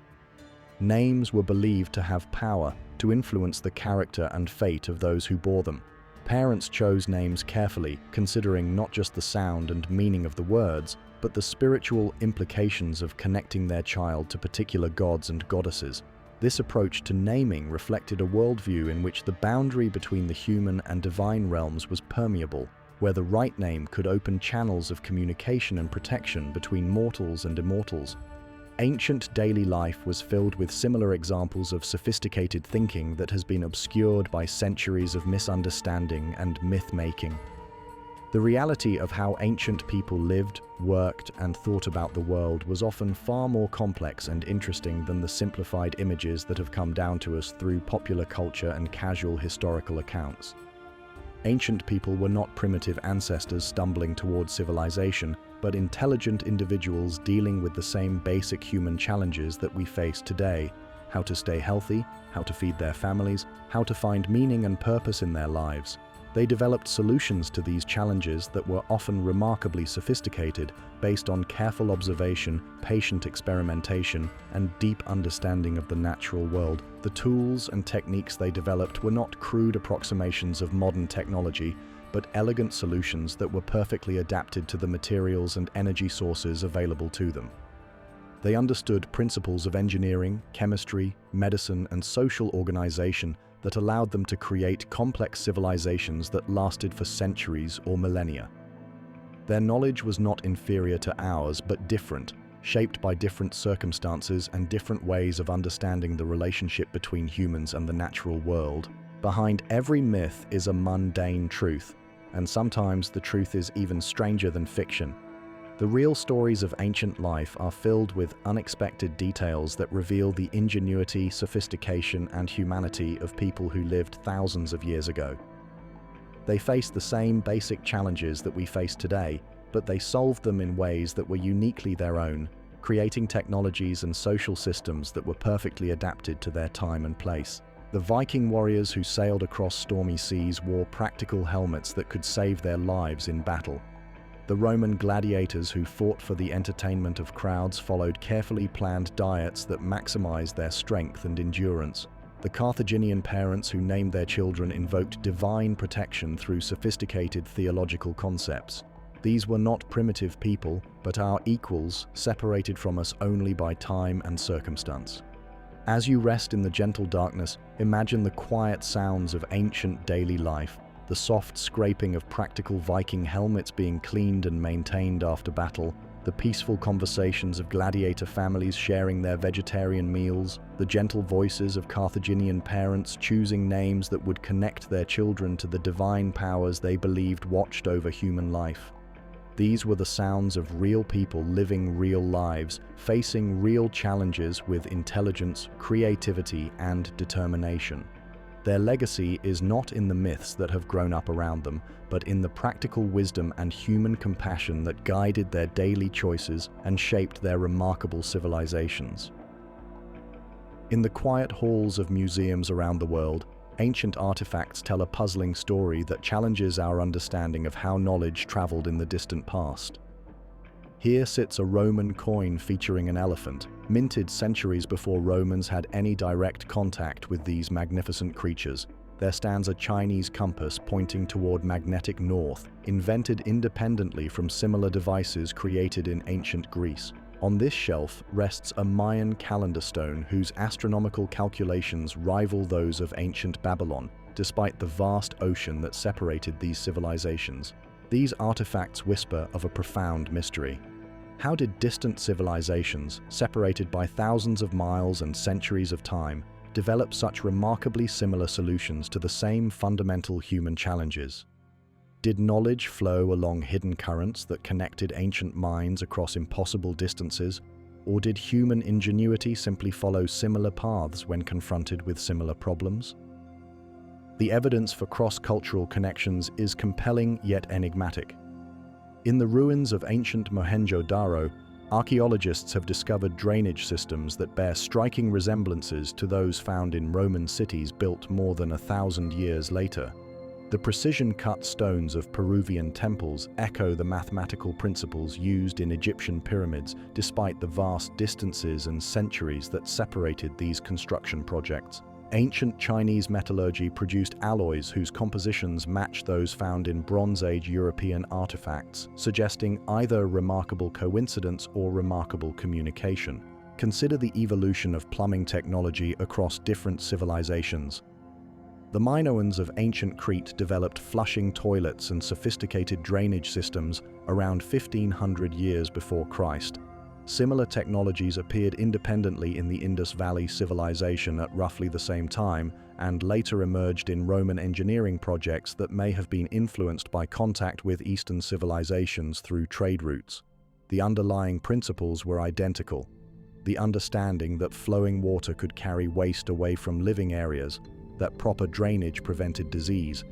[SPEAKER 1] Names were believed to have power to influence the character and fate of those who bore them. Parents chose names carefully, considering not just the sound and meaning of the words, but the spiritual implications of connecting their child to particular gods and goddesses. This approach to naming reflected a worldview in which the boundary between the human and divine realms was permeable, where the right name could open channels of communication and protection between mortals and immortals. Ancient daily life was filled with similar examples of sophisticated thinking that has been obscured by centuries of misunderstanding and myth-making. The reality of how ancient people lived, worked, and thought about the world was often far more complex and interesting than the simplified images that have come down to us through popular culture and casual historical accounts. Ancient people were not primitive ancestors stumbling towards civilization, but intelligent individuals dealing with the same basic human challenges that we face today: how to stay healthy, how to feed their families, how to find meaning and purpose in their lives. They developed solutions to these challenges that were often remarkably sophisticated, based on careful observation, patient experimentation, and deep understanding of the natural world. The tools and techniques they developed were not crude approximations of modern technology, but elegant solutions that were perfectly adapted to the materials and energy sources available to them. They understood principles of engineering, chemistry, medicine, and social organization that allowed them to create complex civilizations that lasted for centuries or millennia. Their knowledge was not inferior to ours, but different, shaped by different circumstances and different ways of understanding the relationship between humans and the natural world. Behind every myth is a mundane truth, and sometimes the truth is even stranger than fiction. The real stories of ancient life are filled with unexpected details that reveal the ingenuity, sophistication, and humanity of people who lived thousands of years ago. They faced the same basic challenges that we face today, but they solved them in ways that were uniquely their own, creating technologies and social systems that were perfectly adapted to their time and place. The Viking warriors who sailed across stormy seas wore practical helmets that could save their lives in battle. The Roman gladiators who fought for the entertainment of crowds followed carefully planned diets that maximized their strength and endurance. The Carthaginian parents who named their children invoked divine protection through sophisticated theological concepts. These were not primitive people, but our equals, separated from us only by time and circumstance. As you rest in the gentle darkness, imagine the quiet sounds of ancient daily life, the soft scraping of practical Viking helmets being cleaned and maintained after battle, the peaceful conversations of gladiator families sharing their vegetarian meals, the gentle voices of Carthaginian parents choosing names that would connect their children to the divine powers they believed watched over human life. These were the sounds of real people living real lives, facing real challenges with intelligence, creativity, and determination. Their legacy is not in the myths that have grown up around them, but in the practical wisdom and human compassion that guided their daily choices and shaped their remarkable civilizations. In the quiet halls of museums around the world, ancient artifacts tell a puzzling story that challenges our understanding of how knowledge traveled in the distant past. Here sits a Roman coin featuring an elephant, minted centuries before Romans had any direct contact with these magnificent creatures. There stands a Chinese compass pointing toward magnetic north, invented independently from similar devices created in ancient Greece. On this shelf rests a Mayan calendar stone whose astronomical calculations rival those of ancient Babylon, despite the vast ocean that separated these civilizations. These artifacts whisper of a profound mystery. How did distant civilizations, separated by thousands of miles and centuries of time, develop such remarkably similar solutions to the same fundamental human challenges? Did knowledge flow along hidden currents that connected ancient minds across impossible distances, or did human ingenuity simply follow similar paths when confronted with similar problems? The evidence for cross-cultural connections is compelling yet enigmatic. In the ruins of ancient Mohenjo-Daro, archaeologists have discovered drainage systems that bear striking resemblances to those found in Roman cities built more than 1,000 years later. The precision-cut stones of Peruvian temples echo the mathematical principles used in Egyptian pyramids, despite the vast distances and centuries that separated these construction projects. Ancient Chinese metallurgy produced alloys whose compositions match those found in Bronze Age European artifacts, suggesting either remarkable coincidence or remarkable communication. Consider the evolution of plumbing technology across different civilizations. The Minoans of ancient Crete developed flushing toilets and sophisticated drainage systems around 1500 years before Christ. Similar technologies appeared independently in the Indus Valley civilization at roughly the same time, and later emerged in Roman engineering projects that may have been influenced by contact with Eastern civilizations through trade routes. The underlying principles were identical. The understanding that flowing water could carry waste away from living areas, that proper drainage prevented disease,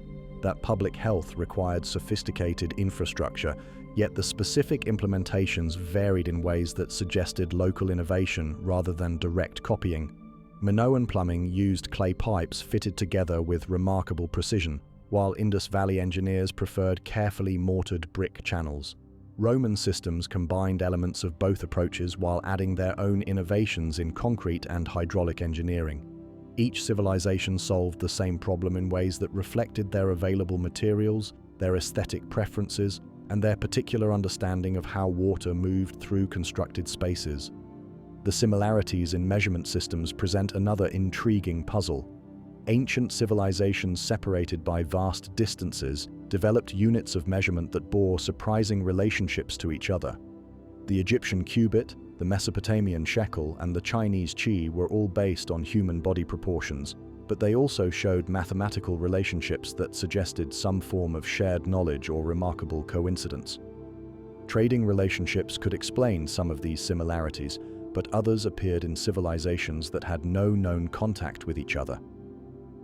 [SPEAKER 1] that public health required sophisticated infrastructure, yet the specific implementations varied in ways that suggested local innovation rather than direct copying. Minoan plumbing used clay pipes fitted together with remarkable precision, while Indus Valley engineers preferred carefully mortared brick channels. Roman systems combined elements of both approaches while adding their own innovations in concrete and hydraulic engineering. Each civilization solved the same problem in ways that reflected their available materials, their aesthetic preferences, and their particular understanding of how water moved through constructed spaces. The similarities in measurement systems present another intriguing puzzle. Ancient civilizations separated by vast distances developed units of measurement that bore surprising relationships to each other. The Egyptian cubit, the Mesopotamian shekel, and the Chinese chi were all based on human body proportions, but they also showed mathematical relationships that suggested some form of shared knowledge or remarkable coincidence. Trading relationships could explain some of these similarities, but others appeared in civilizations that had no known contact with each other.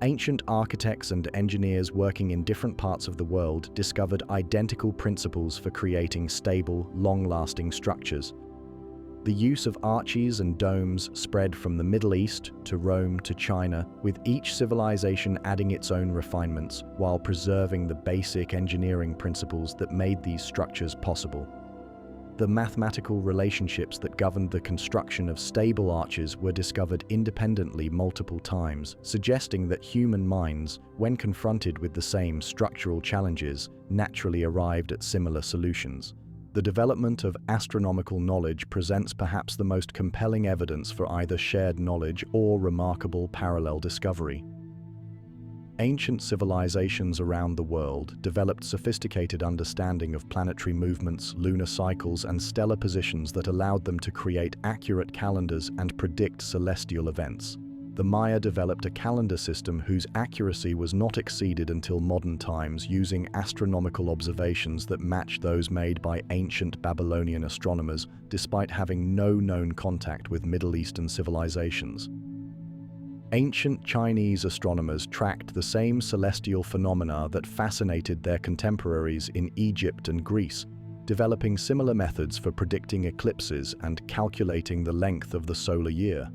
[SPEAKER 1] Ancient architects and engineers working in different parts of the world discovered identical principles for creating stable, long-lasting structures. The use of arches and domes spread from the Middle East to Rome to China, with each civilization adding its own refinements while preserving the basic engineering principles that made these structures possible. The mathematical relationships that governed the construction of stable arches were discovered independently multiple times, suggesting that human minds, when confronted with the same structural challenges, naturally arrived at similar solutions. The development of astronomical knowledge presents perhaps the most compelling evidence for either shared knowledge or remarkable parallel discovery. Ancient civilizations around the world developed sophisticated understanding of planetary movements, lunar cycles, and stellar positions that allowed them to create accurate calendars and predict celestial events. The Maya developed a calendar system whose accuracy was not exceeded until modern times, using astronomical observations that matched those made by ancient Babylonian astronomers, despite having no known contact with Middle Eastern civilizations. Ancient Chinese astronomers tracked the same celestial phenomena that fascinated their contemporaries in Egypt and Greece, developing similar methods for predicting eclipses and calculating the length of the solar year.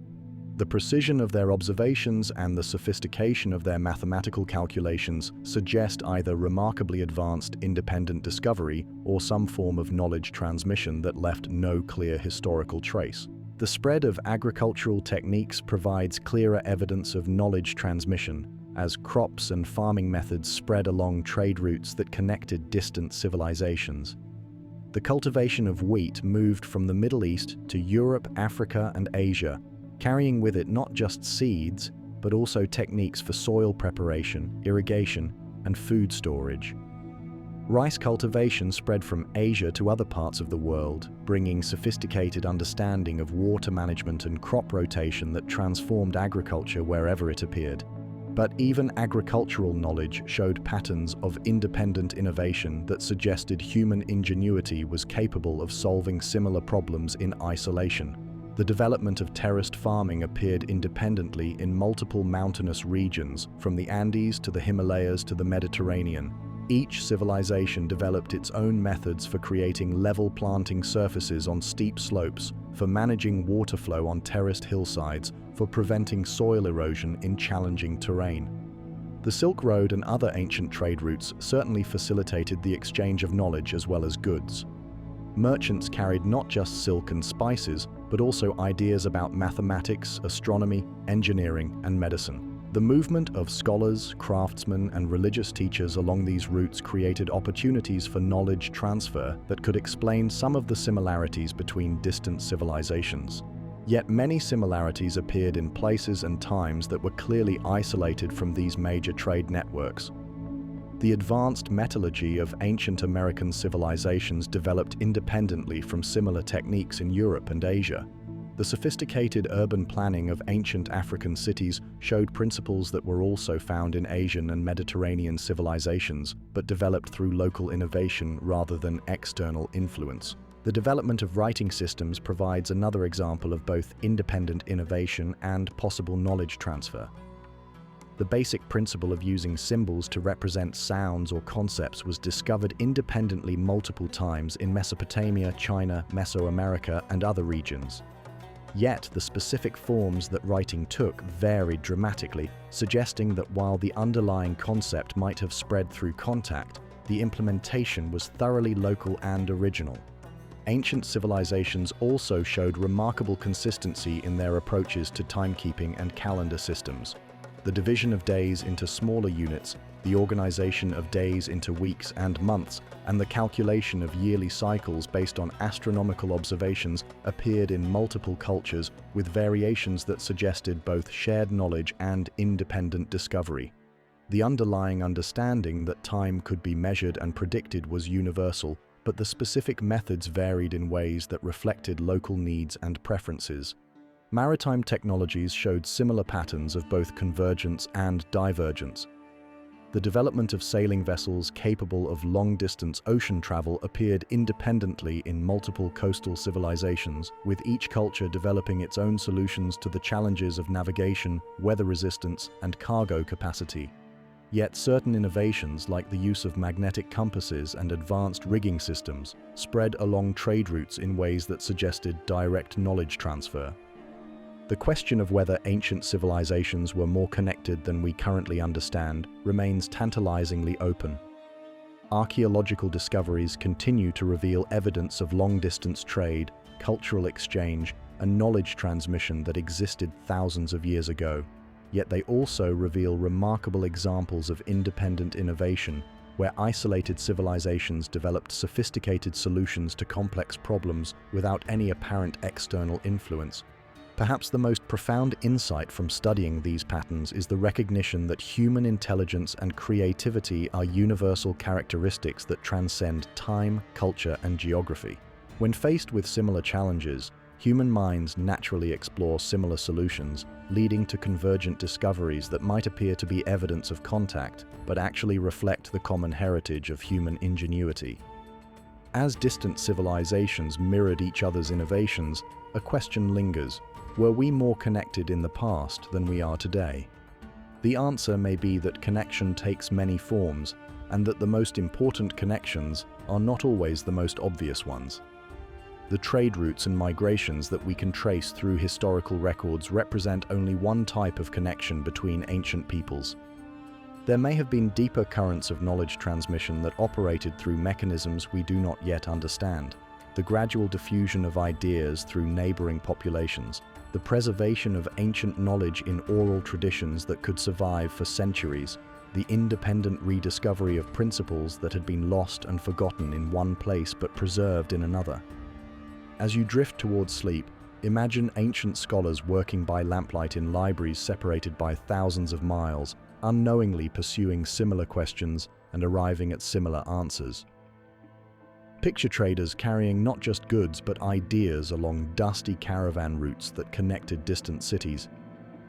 [SPEAKER 1] The precision of their observations and the sophistication of their mathematical calculations suggest either remarkably advanced independent discovery or some form of knowledge transmission that left no clear historical trace. The spread of agricultural techniques provides clearer evidence of knowledge transmission, as crops and farming methods spread along trade routes that connected distant civilizations. The cultivation of wheat moved from the Middle East to Europe, Africa, and Asia, carrying with it not just seeds, but also techniques for soil preparation, irrigation, and food storage. Rice cultivation spread from Asia to other parts of the world, bringing sophisticated understanding of water management and crop rotation that transformed agriculture wherever it appeared. But even agricultural knowledge showed patterns of independent innovation that suggested human ingenuity was capable of solving similar problems in isolation. The development of terraced farming appeared independently in multiple mountainous regions, from the Andes to the Himalayas to the Mediterranean. Each civilization developed its own methods for creating level planting surfaces on steep slopes, for managing water flow on terraced hillsides, for preventing soil erosion in challenging terrain. The Silk Road and other ancient trade routes certainly facilitated the exchange of knowledge as well as goods. Merchants carried not just silk and spices, but also ideas about mathematics, astronomy, engineering, and medicine. The movement of scholars, craftsmen, and religious teachers along these routes created opportunities for knowledge transfer that could explain some of the similarities between distant civilizations. Yet many similarities appeared in places and times that were clearly isolated from these major trade networks. The advanced metallurgy of ancient American civilizations developed independently from similar techniques in Europe and Asia. The The sophisticated urban planning of ancient African cities showed principles that were also found in Asian and Mediterranean civilizations, but developed through local innovation rather than external influence. The development of writing systems provides another example of both independent innovation and possible knowledge transfer. The basic principle of using symbols to represent sounds or concepts was discovered independently multiple times in Mesopotamia, China, Mesoamerica, and other regions. Yet, the specific forms that writing took varied dramatically, suggesting that while the underlying concept might have spread through contact, the implementation was thoroughly local and original. Ancient civilizations also showed remarkable consistency in their approaches to timekeeping and calendar systems. The division of days into smaller units, the organization of days into weeks and months, and the calculation of yearly cycles based on astronomical observations appeared in multiple cultures, with variations that suggested both shared knowledge and independent discovery. The underlying understanding that time could be measured and predicted was universal, but the specific methods varied in ways that reflected local needs and preferences. Maritime technologies showed similar patterns of both convergence and divergence. The development of sailing vessels capable of long-distance ocean travel appeared independently in multiple coastal civilizations, with each culture developing its own solutions to the challenges of navigation, weather resistance, and cargo capacity. Yet certain innovations, like the use of magnetic compasses and advanced rigging systems, spread along trade routes in ways that suggested direct knowledge transfer. The question of whether ancient civilizations were more connected than we currently understand remains tantalizingly open. Archaeological discoveries continue to reveal evidence of long-distance trade, cultural exchange, and knowledge transmission that existed thousands of years ago. Yet they also reveal remarkable examples of independent innovation, where isolated civilizations developed sophisticated solutions to complex problems without any apparent external influence. Perhaps the most profound insight from studying these patterns is the recognition that human intelligence and creativity are universal characteristics that transcend time, culture, and geography. When faced with similar challenges, human minds naturally explore similar solutions, leading to convergent discoveries that might appear to be evidence of contact, but actually reflect the common heritage of human ingenuity. As distant civilizations mirrored each other's innovations, a question lingers: were we more connected in the past than we are today? The answer may be that connection takes many forms, and that the most important connections are not always the most obvious ones. The trade routes and migrations that we can trace through historical records represent only one type of connection between ancient peoples. There may have been deeper currents of knowledge transmission that operated through mechanisms we do not yet understand. The gradual diffusion of ideas through neighboring populations, the preservation of ancient knowledge in oral traditions that could survive for centuries, the independent rediscovery of principles that had been lost and forgotten in one place but preserved in another. As you drift towards sleep, imagine ancient scholars working by lamplight in libraries separated by thousands of miles, unknowingly pursuing similar questions and arriving at similar answers. Picture traders carrying not just goods but ideas along dusty caravan routes that connected distant cities.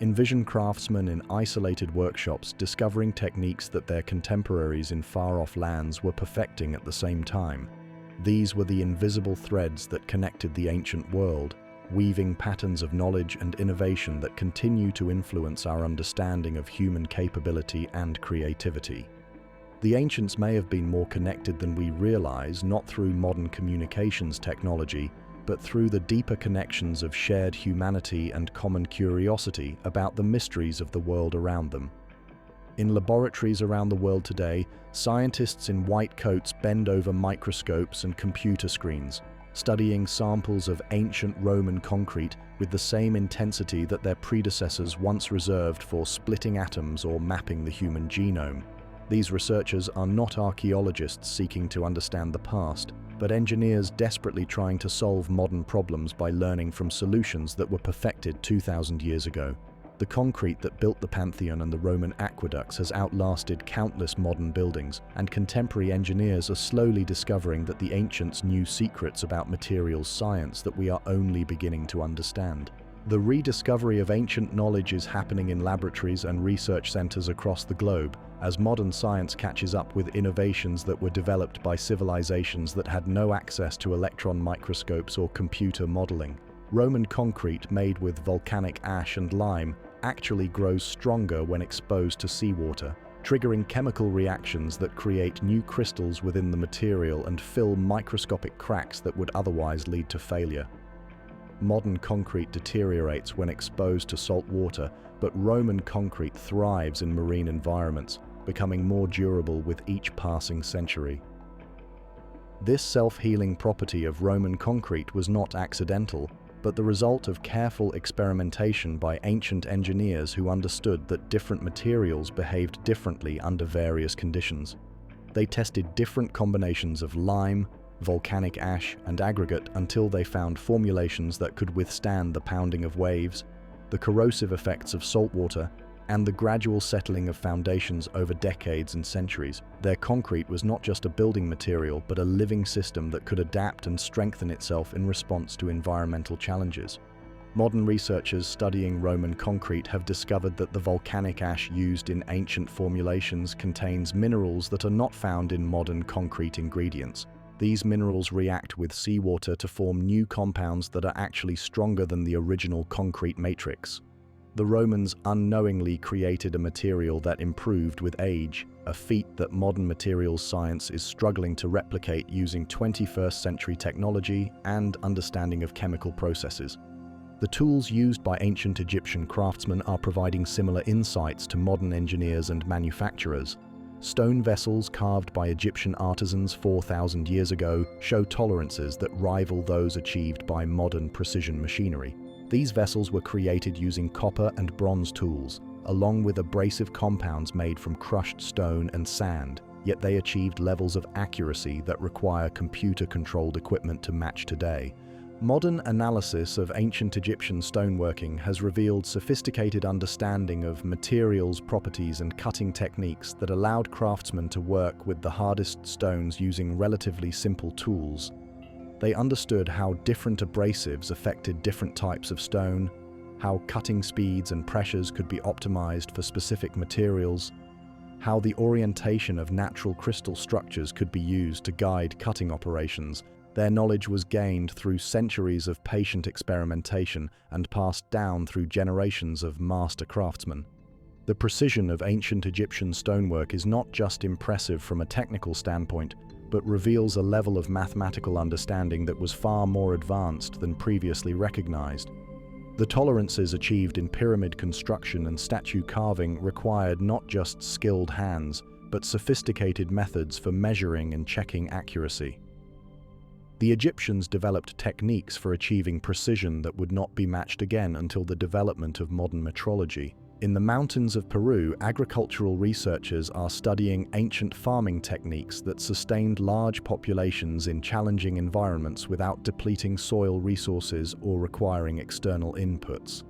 [SPEAKER 1] Envision craftsmen in isolated workshops discovering techniques that their contemporaries in far-off lands were perfecting at the same time. These were the invisible threads that connected the ancient world, weaving patterns of knowledge and innovation that continue to influence our understanding of human capability and creativity. The ancients may have been more connected than we realize, not through modern communications technology, but through the deeper connections of shared humanity and common curiosity about the mysteries of the world around them. In laboratories around the world today, scientists in white coats bend over microscopes and computer screens, studying samples of ancient Roman concrete with the same intensity that their predecessors once reserved for splitting atoms or mapping the human genome. These researchers are not archaeologists seeking to understand the past, but engineers desperately trying to solve modern problems by learning from solutions that were perfected 2,000 years ago. The The concrete that built the Pantheon and the Roman aqueducts has outlasted countless modern buildings, and contemporary engineers are slowly discovering that the ancients knew secrets about materials science that we are only beginning to understand. The rediscovery of ancient knowledge is happening in laboratories and research centers across the globe, as modern science catches up with innovations that were developed by civilizations that had no access to electron microscopes or computer modeling. Roman concrete made with volcanic ash and lime actually grows stronger when exposed to seawater, triggering chemical reactions that create new crystals within the material and fill microscopic cracks that would otherwise lead to failure. Modern concrete deteriorates when exposed to salt water, but Roman concrete thrives in marine environments, becoming more durable with each passing century. This self-healing property of Roman concrete was not accidental, but the result of careful experimentation by ancient engineers who understood that different materials behaved differently under various conditions. They tested different combinations of lime, volcanic ash, and aggregate until they found formulations that could withstand the pounding of waves, the corrosive effects of salt water, and the gradual settling of foundations over decades and centuries. Their concrete was not just a building material, but a living system that could adapt and strengthen itself in response to environmental challenges. Modern researchers studying Roman concrete have discovered that the volcanic ash used in ancient formulations contains minerals that are not found in modern concrete ingredients. These minerals react with seawater to form new compounds that are actually stronger than the original concrete matrix. The Romans unknowingly created a material that improved with age, a feat that modern materials science is struggling to replicate using 21st century technology and understanding of chemical processes. The tools used by ancient Egyptian craftsmen are providing similar insights to modern engineers and manufacturers. Stone vessels carved by Egyptian artisans 4,000 years ago show tolerances that rival those achieved by modern precision machinery. These vessels were created using copper and bronze tools, along with abrasive compounds made from crushed stone and sand, yet they achieved levels of accuracy that require computer-controlled equipment to match today. Modern analysis of ancient Egyptian stoneworking has revealed sophisticated understanding of materials, properties, and cutting techniques that allowed craftsmen to work with the hardest stones using relatively simple tools. They understood how different abrasives affected different types of stone, how cutting speeds and pressures could be optimized for specific materials, how the orientation of natural crystal structures could be used to guide cutting operations. Their knowledge was gained through centuries of patient experimentation and passed down through generations of master craftsmen. The precision of ancient Egyptian stonework is not just impressive from a technical standpoint, but reveals a level of mathematical understanding that was far more advanced than previously recognized. The tolerances achieved in pyramid construction and statue carving required not just skilled hands, but sophisticated methods for measuring and checking accuracy. The Egyptians developed techniques for achieving precision that would not be matched again until the development of modern metrology. In the mountains of Peru, agricultural researchers are studying ancient farming techniques that sustained large populations in challenging environments without depleting soil resources or requiring external inputs.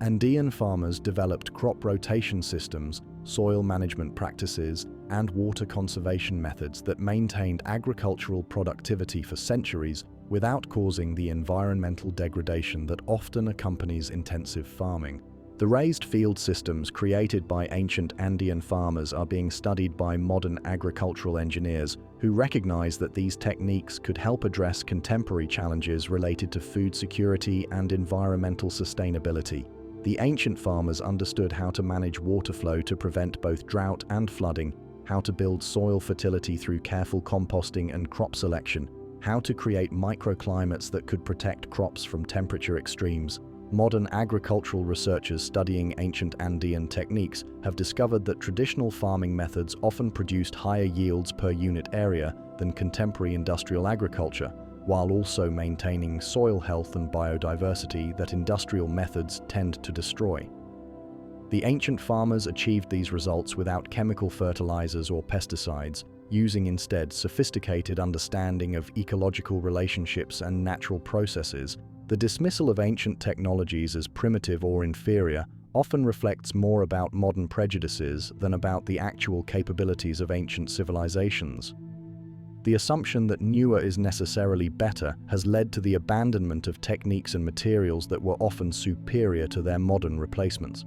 [SPEAKER 1] Andean farmers developed crop rotation systems, soil management practices, and water conservation methods that maintained agricultural productivity for centuries without causing the environmental degradation that often accompanies intensive farming. The raised field systems created by ancient Andean farmers are being studied by modern agricultural engineers who recognize that these techniques could help address contemporary challenges related to food security and environmental sustainability. The ancient farmers understood how to manage water flow to prevent both drought and flooding, how to build soil fertility through careful composting and crop selection, how to create microclimates that could protect crops from temperature extremes. Modern agricultural researchers studying ancient Andean techniques have discovered that traditional farming methods often produced higher yields per unit area than contemporary industrial agriculture, while also maintaining soil health and biodiversity that industrial methods tend to destroy. The ancient farmers achieved these results without chemical fertilizers or pesticides, using instead sophisticated understanding of ecological relationships and natural processes. The dismissal of ancient technologies as primitive or inferior often reflects more about modern prejudices than about the actual capabilities of ancient civilizations. The assumption that newer is necessarily better has led to the abandonment of techniques and materials that were often superior to their modern replacements.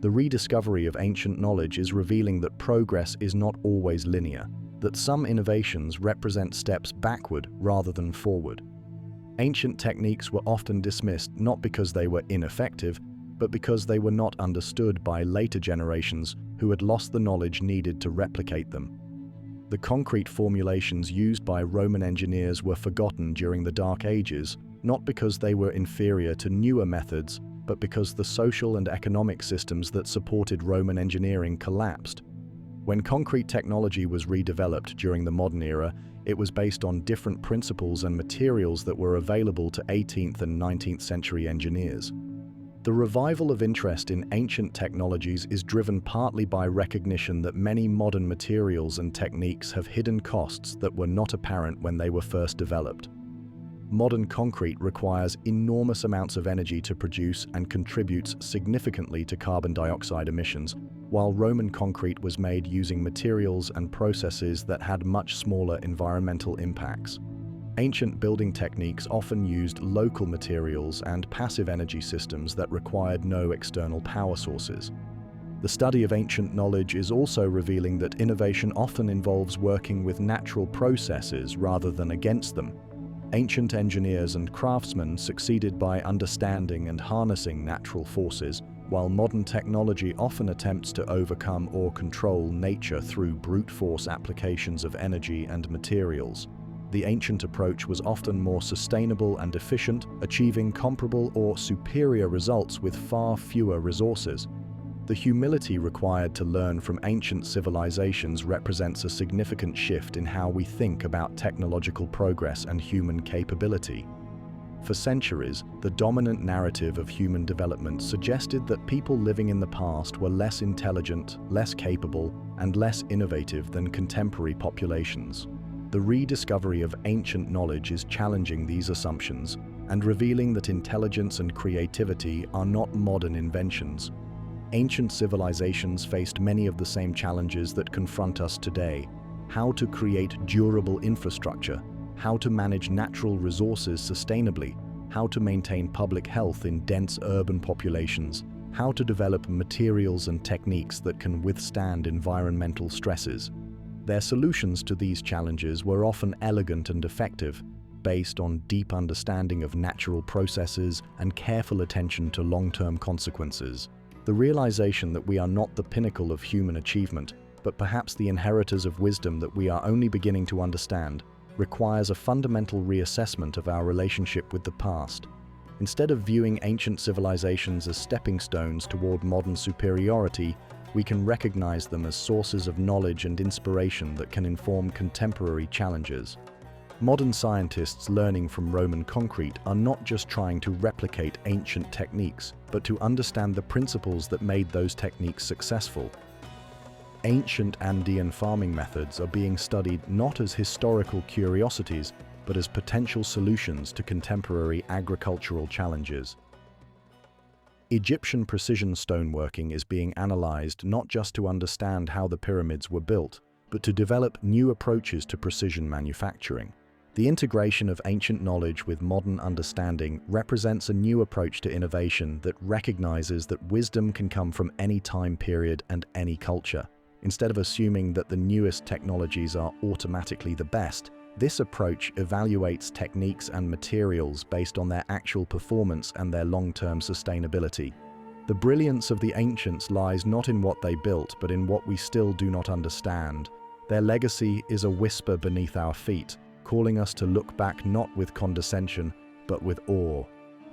[SPEAKER 1] The rediscovery of ancient knowledge is revealing that progress is not always linear, that some innovations represent steps backward rather than forward. Ancient techniques were often dismissed not because they were ineffective, but because they were not understood by later generations who had lost the knowledge needed to replicate them. The concrete formulations used by Roman engineers were forgotten during the Dark Ages, not because they were inferior to newer methods, but because the social and economic systems that supported Roman engineering collapsed. When concrete technology was redeveloped during the modern era, it was based on different principles and materials that were available to 18th and 19th century engineers. The revival of interest in ancient technologies is driven partly by recognition that many modern materials and techniques have hidden costs that were not apparent when they were first developed. Modern concrete requires enormous amounts of energy to produce and contributes significantly to carbon dioxide emissions, while Roman concrete was made using materials and processes that had much smaller environmental impacts. Ancient building techniques often used local materials and passive energy systems that required no external power sources. The study of ancient knowledge is also revealing that innovation often involves working with natural processes rather than against them. Ancient engineers and craftsmen succeeded by understanding and harnessing natural forces, while modern technology often attempts to overcome or control nature through brute force applications of energy and materials. The ancient approach was often more sustainable and efficient, achieving comparable or superior results with far fewer resources. The humility required to learn from ancient civilizations represents a significant shift in how we think about technological progress and human capability. For centuries, the dominant narrative of human development suggested that people living in the past were less intelligent, less capable, and less innovative than contemporary populations. The rediscovery of ancient knowledge is challenging these assumptions and revealing that intelligence and creativity are not modern inventions. Ancient civilizations faced many of the same challenges that confront us today: how to create durable infrastructure, how to manage natural resources sustainably, how to maintain public health in dense urban populations, how to develop materials and techniques that can withstand environmental stresses. Their solutions to these challenges were often elegant and effective, based on deep understanding of natural processes and careful attention to long-term consequences. The realization that we are not the pinnacle of human achievement, but perhaps the inheritors of wisdom that we are only beginning to understand, requires a fundamental reassessment of our relationship with the past. Instead of viewing ancient civilizations as stepping stones toward modern superiority, we can recognize them as sources of knowledge and inspiration that can inform contemporary challenges. Modern scientists learning from Roman concrete are not just trying to replicate ancient techniques, but to understand the principles that made those techniques successful. Ancient Andean farming methods are being studied not as historical curiosities, but as potential solutions to contemporary agricultural challenges. Egyptian precision stoneworking is being analyzed not just to understand how the pyramids were built, but to develop new approaches to precision manufacturing. The integration of ancient knowledge with modern understanding represents a new approach to innovation that recognizes that wisdom can come from any time period and any culture. Instead of assuming that the newest technologies are automatically the best, this approach evaluates techniques and materials based on their actual performance and their long-term sustainability. The brilliance of the ancients lies not in what they built, but in what we still do not understand. Their legacy is a whisper beneath our feet, calling us to look back not with condescension, but with awe.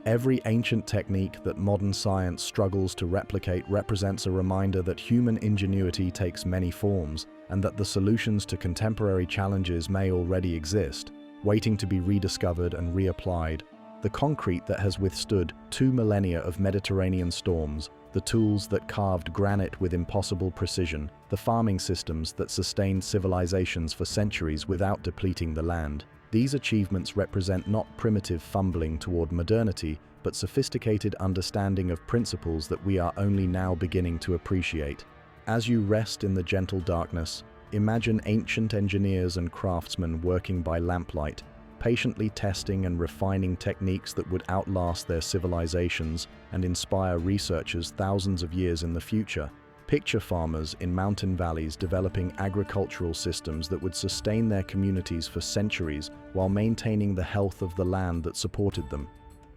[SPEAKER 1] Every ancient technique that modern science struggles to replicate represents a reminder that human ingenuity takes many forms, and that the solutions to contemporary challenges may already exist, waiting to be rediscovered and reapplied. The concrete that has withstood 2 millennia of Mediterranean storms, the tools that carved granite with impossible precision, the farming systems that sustained civilizations for centuries without depleting the land. These achievements represent not primitive fumbling toward modernity, but sophisticated understanding of principles that we are only now beginning to appreciate. As you rest in the gentle darkness, imagine ancient engineers and craftsmen working by lamplight, patiently testing and refining techniques that would outlast their civilizations and inspire researchers thousands of years in the future. Picture farmers in mountain valleys developing agricultural systems that would sustain their communities for centuries while maintaining the health of the land that supported them.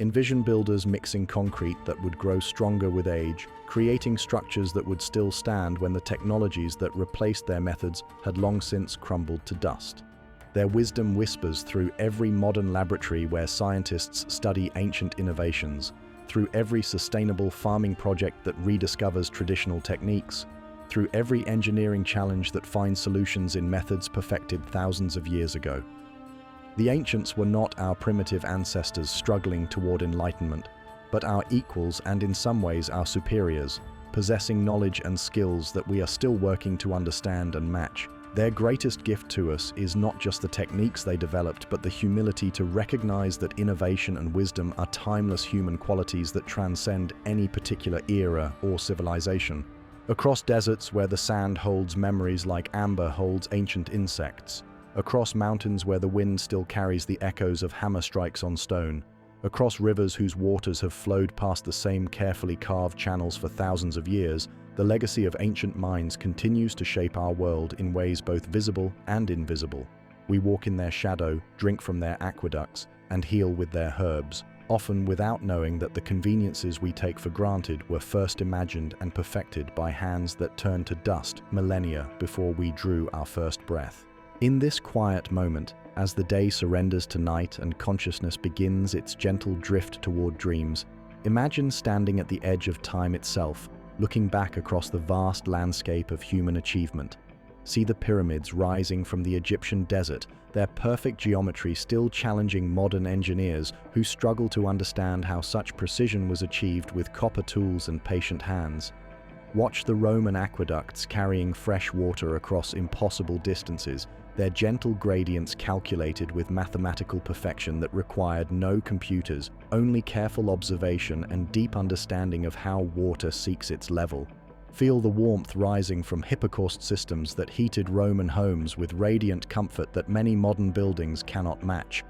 [SPEAKER 1] Envision builders mixing concrete that would grow stronger with age, creating structures that would still stand when the technologies that replaced their methods had long since crumbled to dust. Their wisdom whispers through every modern laboratory where scientists study ancient innovations, through every sustainable farming project that rediscovers traditional techniques, through every engineering challenge that finds solutions in methods perfected thousands of years ago. The ancients were not our primitive ancestors struggling toward enlightenment, but our equals and in some ways our superiors, possessing knowledge and skills that we are still working to understand and match. Their greatest gift to us is not just the techniques they developed, but the humility to recognize that innovation and wisdom are timeless human qualities that transcend any particular era or civilization. Across deserts where the sand holds memories like amber holds ancient insects, across mountains where the wind still carries the echoes of hammer strikes on stone, across rivers whose waters have flowed past the same carefully carved channels for thousands of years, the legacy of ancient minds continues to shape our world in ways both visible and invisible. We walk in their shadow, drink from their aqueducts, and heal with their herbs, often without knowing that the conveniences we take for granted were first imagined and perfected by hands that turned to dust millennia before we drew our first breath. In this quiet moment, as the day surrenders to night and consciousness begins its gentle drift toward dreams, imagine standing at the edge of time itself, looking back across the vast landscape of human achievement. See the pyramids rising from the Egyptian desert, their perfect geometry still challenging modern engineers who struggle to understand how such precision was achieved with copper tools and patient hands. Watch the Roman aqueducts carrying fresh water across impossible distances, their gentle gradients calculated with mathematical perfection that required no computers, only careful observation and deep understanding of how water seeks its level. Feel the warmth rising from hypocaust systems that heated Roman homes with radiant comfort that many modern buildings cannot match.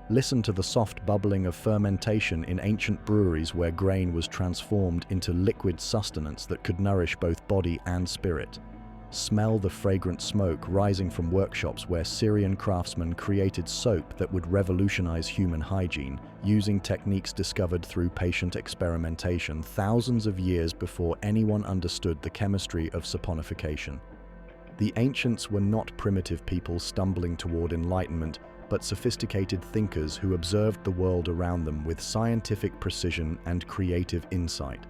[SPEAKER 1] Listen to the soft bubbling of fermentation in ancient breweries where grain was transformed into liquid sustenance that could nourish both body and spirit. Smell the fragrant smoke rising from workshops where Syrian craftsmen created soap that would revolutionize human hygiene, using techniques discovered through patient experimentation thousands of years before anyone understood the chemistry of saponification. The ancients were not primitive people stumbling toward enlightenment, but sophisticated thinkers who observed the world around them with scientific precision and creative insight.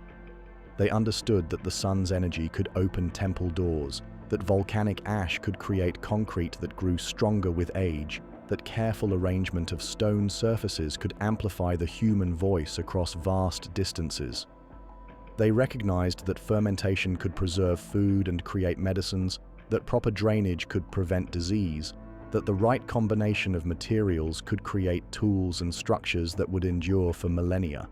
[SPEAKER 1] They understood that the sun's energy could open temple doors, that volcanic ash could create concrete that grew stronger with age, that careful arrangement of stone surfaces could amplify the human voice across vast distances. They recognized that fermentation could preserve food and create medicines, that proper drainage could prevent disease, that the right combination of materials could create tools and structures that would endure for millennia.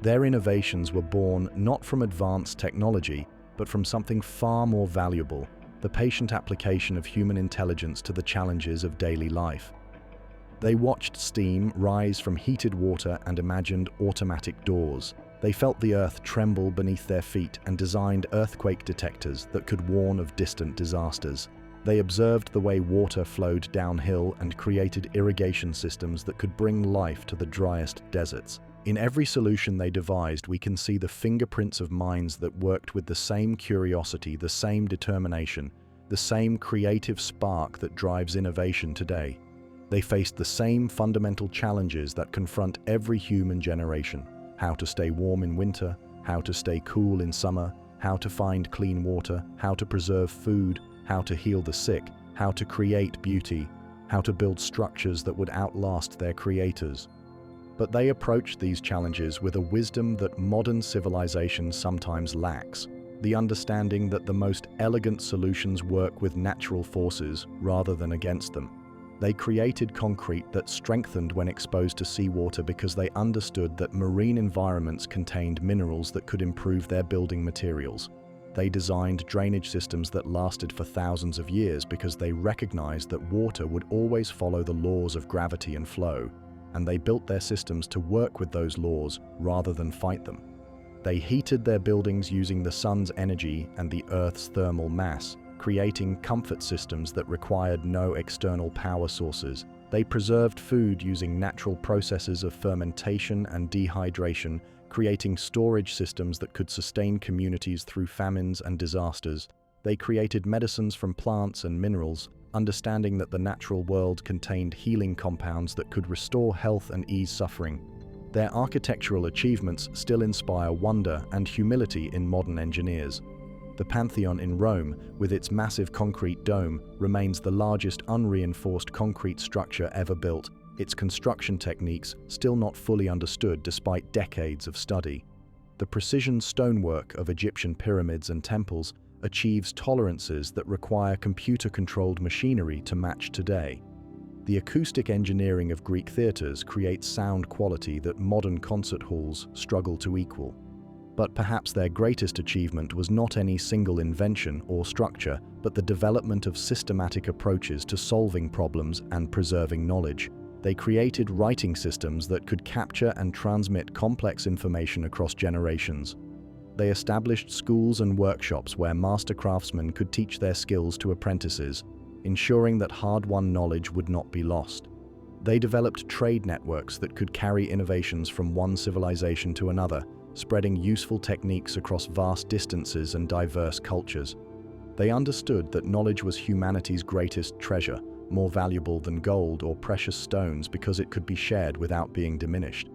[SPEAKER 1] Their innovations were born not from advanced technology, but from something far more valuable, the patient application of human intelligence to the challenges of daily life. They watched steam rise from heated water and imagined automatic doors. They felt the earth tremble beneath their feet and designed earthquake detectors that could warn of distant disasters. They observed the way water flowed downhill and created irrigation systems that could bring life to the driest deserts. In every solution they devised, we can see the fingerprints of minds that worked with the same curiosity, the same determination, the same creative spark that drives innovation today. They faced the same fundamental challenges that confront every human generation: how to stay warm in winter, how to stay cool in summer, how to find clean water, how to preserve food, how to heal the sick, how to create beauty, how to build structures that would outlast their creators. But they approached these challenges with a wisdom that modern civilization sometimes lacks, the understanding that the most elegant solutions work with natural forces rather than against them. They created concrete that strengthened when exposed to seawater because they understood that marine environments contained minerals that could improve their building materials. They designed drainage systems that lasted for thousands of years because they recognized that water would always follow the laws of gravity and flow, and they built their systems to work with those laws rather than fight them. They heated their buildings using the sun's energy and the Earth's thermal mass, creating comfort systems that required no external power sources. They preserved food using natural processes of fermentation and dehydration, creating storage systems that could sustain communities through famines and disasters. They created medicines from plants and minerals, understanding that the natural world contained healing compounds that could restore health and ease suffering. Their architectural achievements still inspire wonder and humility in modern engineers. The Pantheon in Rome, with its massive concrete dome, remains the largest unreinforced concrete structure ever built, its construction techniques still not fully understood despite decades of study. The precision stonework of Egyptian pyramids and temples achieves tolerances that require computer-controlled machinery to match today. The acoustic engineering of Greek theatres creates sound quality that modern concert halls struggle to equal. But perhaps their greatest achievement was not any single invention or structure, but the development of systematic approaches to solving problems and preserving knowledge. They created writing systems that could capture and transmit complex information across generations. They established schools and workshops where master craftsmen could teach their skills to apprentices, ensuring that hard-won knowledge would not be lost. They developed trade networks that could carry innovations from one civilization to another, spreading useful techniques across vast distances and diverse cultures. They understood that knowledge was humanity's greatest treasure, more valuable than gold or precious stones because it could be shared without being diminished.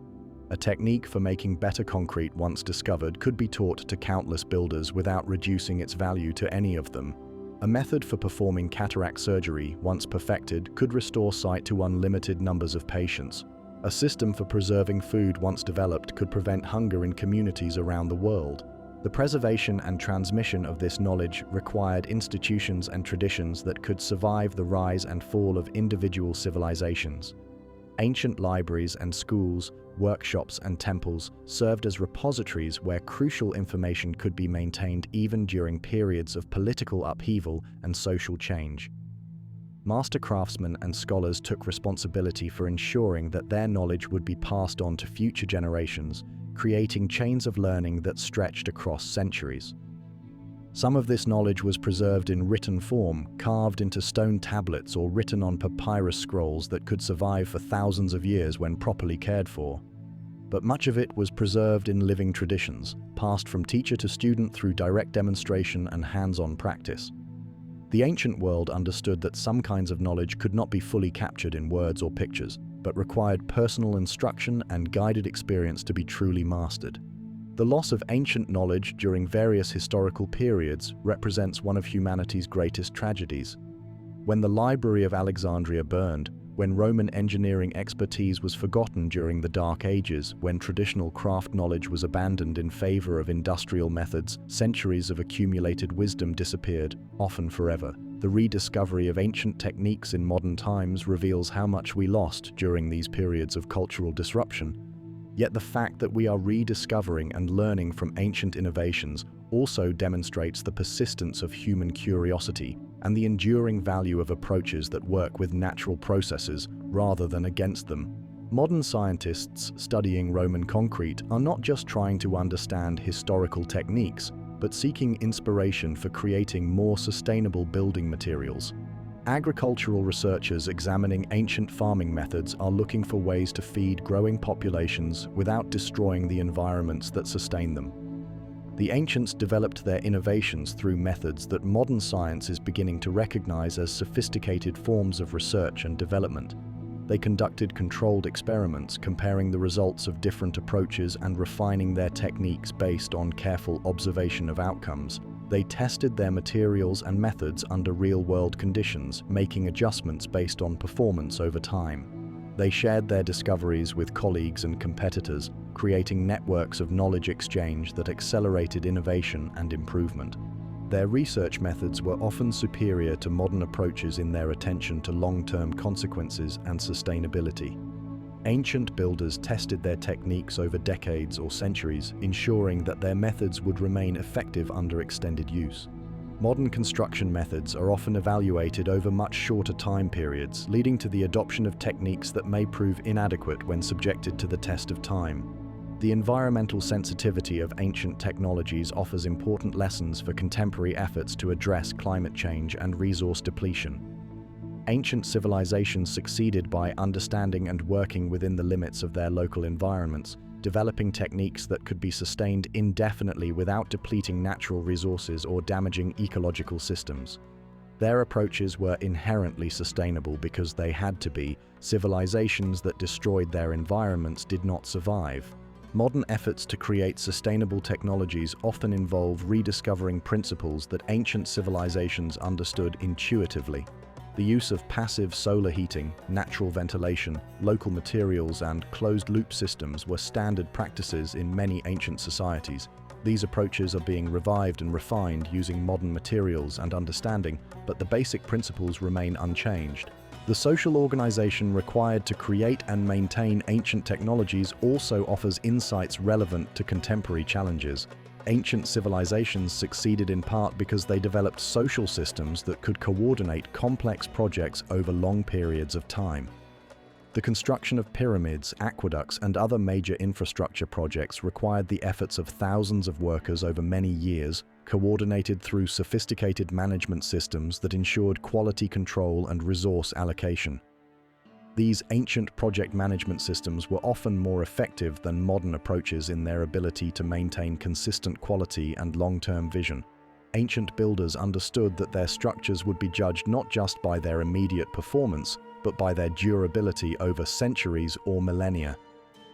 [SPEAKER 1] A technique for making better concrete once discovered could be taught to countless builders without reducing its value to any of them. A method for performing cataract surgery, once perfected, could restore sight to unlimited numbers of patients. A system for preserving food once developed could prevent hunger in communities around the world. The preservation and transmission of this knowledge required institutions and traditions that could survive the rise and fall of individual civilizations. Ancient libraries and schools, workshops and temples served as repositories where crucial information could be maintained even during periods of political upheaval and social change. Master craftsmen and scholars took responsibility for ensuring that their knowledge would be passed on to future generations, creating chains of learning that stretched across centuries. Some of this knowledge was preserved in written form, carved into stone tablets or written on papyrus scrolls that could survive for thousands of years when properly cared for. But much of it was preserved in living traditions, passed from teacher to student through direct demonstration and hands-on practice. The ancient world understood that some kinds of knowledge could not be fully captured in words or pictures, but required personal instruction and guided experience to be truly mastered. The loss of ancient knowledge during various historical periods represents one of humanity's greatest tragedies. When the Library of Alexandria burned, when Roman engineering expertise was forgotten during the Dark Ages, when traditional craft knowledge was abandoned in favor of industrial methods, centuries of accumulated wisdom disappeared, often forever. The rediscovery of ancient techniques in modern times reveals how much we lost during these periods of cultural disruption. Yet the fact that we are rediscovering and learning from ancient innovations also demonstrates the persistence of human curiosity and the enduring value of approaches that work with natural processes rather than against them. Modern scientists studying Roman concrete are not just trying to understand historical techniques, but seeking inspiration for creating more sustainable building materials. Agricultural researchers examining ancient farming methods are looking for ways to feed growing populations without destroying the environments that sustain them. The ancients developed their innovations through methods that modern science is beginning to recognize as sophisticated forms of research and development. They conducted controlled experiments, comparing the results of different approaches and refining their techniques based on careful observation of outcomes. They tested their materials and methods under real-world conditions, making adjustments based on performance over time. They shared their discoveries with colleagues and competitors, creating networks of knowledge exchange that accelerated innovation and improvement. Their research methods were often superior to modern approaches in their attention to long-term consequences and sustainability. Ancient builders tested their techniques over decades or centuries, ensuring that their methods would remain effective under extended use. Modern construction methods are often evaluated over much shorter time periods, leading to the adoption of techniques that may prove inadequate when subjected to the test of time. The environmental sensitivity of ancient technologies offers important lessons for contemporary efforts to address climate change and resource depletion. Ancient civilizations succeeded by understanding and working within the limits of their local environments, developing techniques that could be sustained indefinitely without depleting natural resources or damaging ecological systems. Their approaches were inherently sustainable because they had to be. Civilizations that destroyed their environments did not survive. Modern efforts to create sustainable technologies often involve rediscovering principles that ancient civilizations understood intuitively. The use of passive solar heating, natural ventilation, local materials, and closed-loop systems were standard practices in many ancient societies. These approaches are being revived and refined using modern materials and understanding, but the basic principles remain unchanged. The social organization required to create and maintain ancient technologies also offers insights relevant to contemporary challenges. Ancient civilizations succeeded in part because they developed social systems that could coordinate complex projects over long periods of time. The construction of pyramids, aqueducts, and other major infrastructure projects required the efforts of thousands of workers over many years, coordinated through sophisticated management systems that ensured quality control and resource allocation. These ancient project management systems were often more effective than modern approaches in their ability to maintain consistent quality and long-term vision. Ancient builders understood that their structures would be judged not just by their immediate performance, but by their durability over centuries or millennia.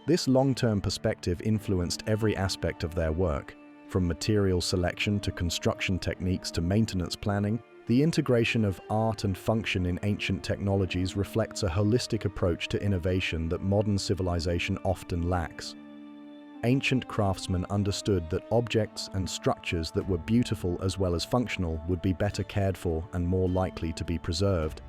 [SPEAKER 1] This long-term perspective influenced every aspect of their work, from material selection to construction techniques to maintenance planning. The integration of art and function in ancient technologies reflects a holistic approach to innovation that modern civilization often lacks. Ancient craftsmen understood that objects and structures that were beautiful as well as functional would be better cared for and more likely to be preserved.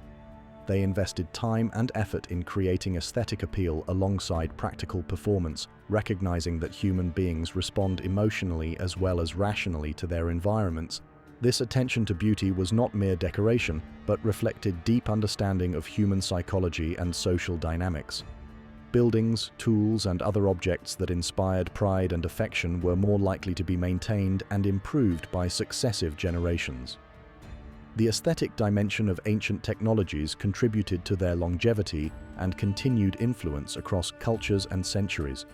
[SPEAKER 1] They invested time and effort in creating aesthetic appeal alongside practical performance, recognizing that human beings respond emotionally as well as rationally to their environments. This attention to beauty was not mere decoration, but reflected deep understanding of human psychology and social dynamics. Buildings, tools, and other objects that inspired pride and affection were more likely to be maintained and improved by successive generations. The aesthetic dimension of ancient technologies contributed to their longevity and continued influence across cultures and centuries.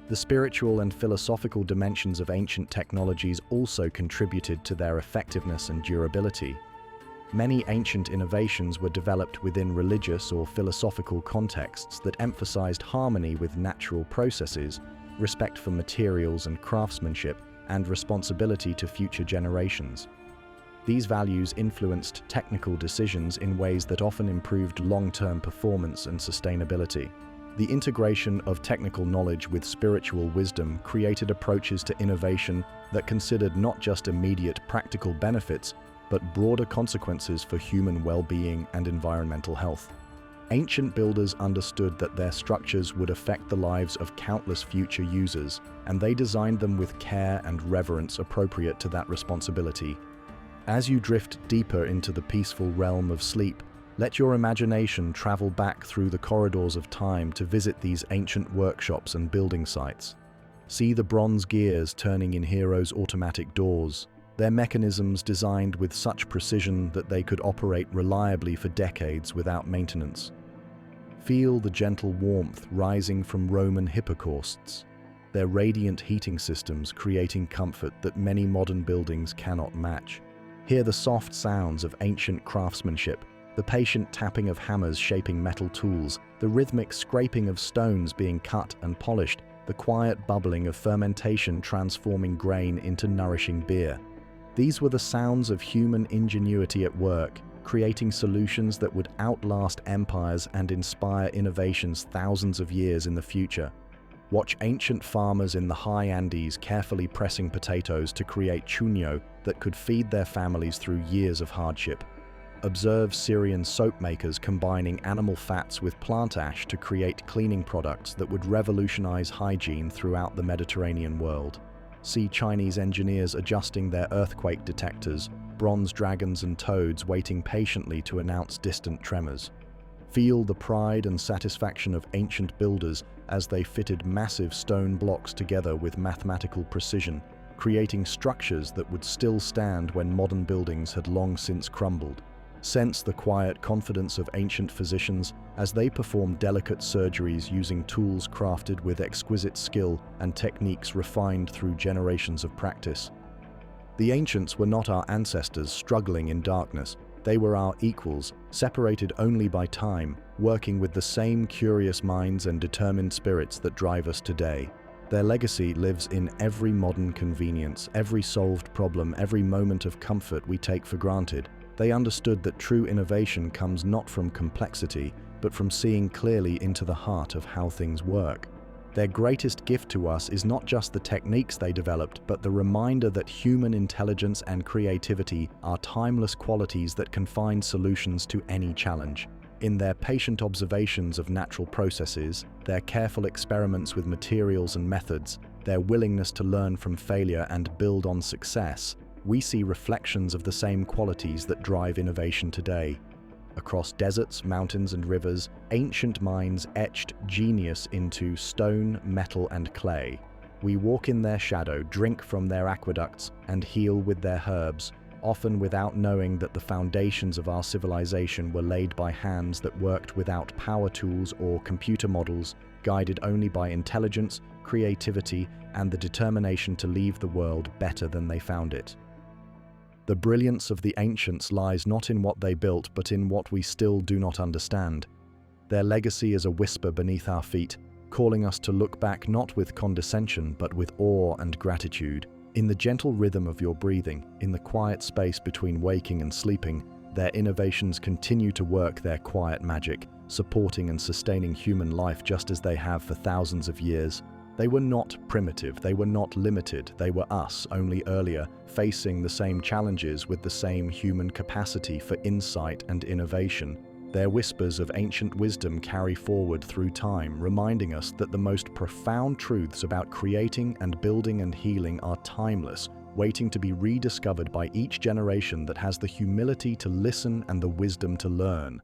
[SPEAKER 1] The spiritual and philosophical dimensions of ancient technologies also contributed to their effectiveness and durability. Many ancient innovations were developed within religious or philosophical contexts that emphasized harmony with natural processes, respect for materials and craftsmanship, and responsibility to future generations. These values influenced technical decisions in ways that often improved long-term performance and sustainability. The integration of technical knowledge with spiritual wisdom created approaches to innovation that considered not just immediate practical benefits, but broader consequences for human well-being and environmental health. Ancient builders understood that their structures would affect the lives of countless future users, and they designed them with care and reverence appropriate to that responsibility. As you drift deeper into the peaceful realm of sleep, let your imagination travel back through the corridors of time to visit these ancient workshops and building sites. See the bronze gears turning in heroes' automatic doors, their mechanisms designed with such precision that they could operate reliably for decades without maintenance. Feel the gentle warmth rising from Roman hypocausts, their radiant heating systems creating comfort that many modern buildings cannot match. Hear the soft sounds of ancient craftsmanship, the patient tapping of hammers shaping metal tools, the rhythmic scraping of stones being cut and polished, the quiet bubbling of fermentation transforming grain into nourishing beer. These were the sounds of human ingenuity at work, creating solutions that would outlast empires and inspire innovations thousands of years in the future. Watch ancient farmers in the high Andes carefully pressing potatoes to create chuño that could feed their families through years of hardship. Observe Syrian soap makers combining animal fats with plant ash to create cleaning products that would revolutionize hygiene throughout the Mediterranean world. See Chinese engineers adjusting their earthquake detectors, bronze dragons and toads waiting patiently to announce distant tremors. Feel the pride and satisfaction of ancient builders as they fitted massive stone blocks together with mathematical precision, creating structures that would still stand when modern buildings had long since crumbled. Sense the quiet confidence of ancient physicians as they perform delicate surgeries using tools crafted with exquisite skill and techniques refined through generations of practice. The ancients were not our ancestors struggling in darkness. They were our equals, separated only by time, working with the same curious minds and determined spirits that drive us today. Their legacy lives in every modern convenience, every solved problem, every moment of comfort we take for granted. They understood that true innovation comes not from complexity, but from seeing clearly into the heart of how things work. Their greatest gift to us is not just the techniques they developed, but the reminder that human intelligence and creativity are timeless qualities that can find solutions to any challenge. In their patient observations of natural processes, their careful experiments with materials and methods, their willingness to learn from failure and build on success, we see reflections of the same qualities that drive innovation today. Across deserts, mountains, and rivers, ancient minds etched genius into stone, metal, and clay. We walk in their shadow, drink from their aqueducts, and heal with their herbs, often without knowing that the foundations of our civilization were laid by hands that worked without power tools or computer models, guided only by intelligence, creativity, and the determination to leave the world better than they found it. The brilliance of the ancients lies not in what they built, but in what we still do not understand. Their legacy is a whisper beneath our feet, calling us to look back not with condescension, but with awe and gratitude. In the gentle rhythm of your breathing, in the quiet space between waking and sleeping, their innovations continue to work their quiet magic, supporting and sustaining human life just as they have for thousands of years. They were not primitive, they were not limited, they were us, only earlier, facing the same challenges with the same human capacity for insight and innovation. Their whispers of ancient wisdom carry forward through time, reminding us that the most profound truths about creating and building and healing are timeless, waiting to be rediscovered by each generation that has the humility to listen and the wisdom to learn.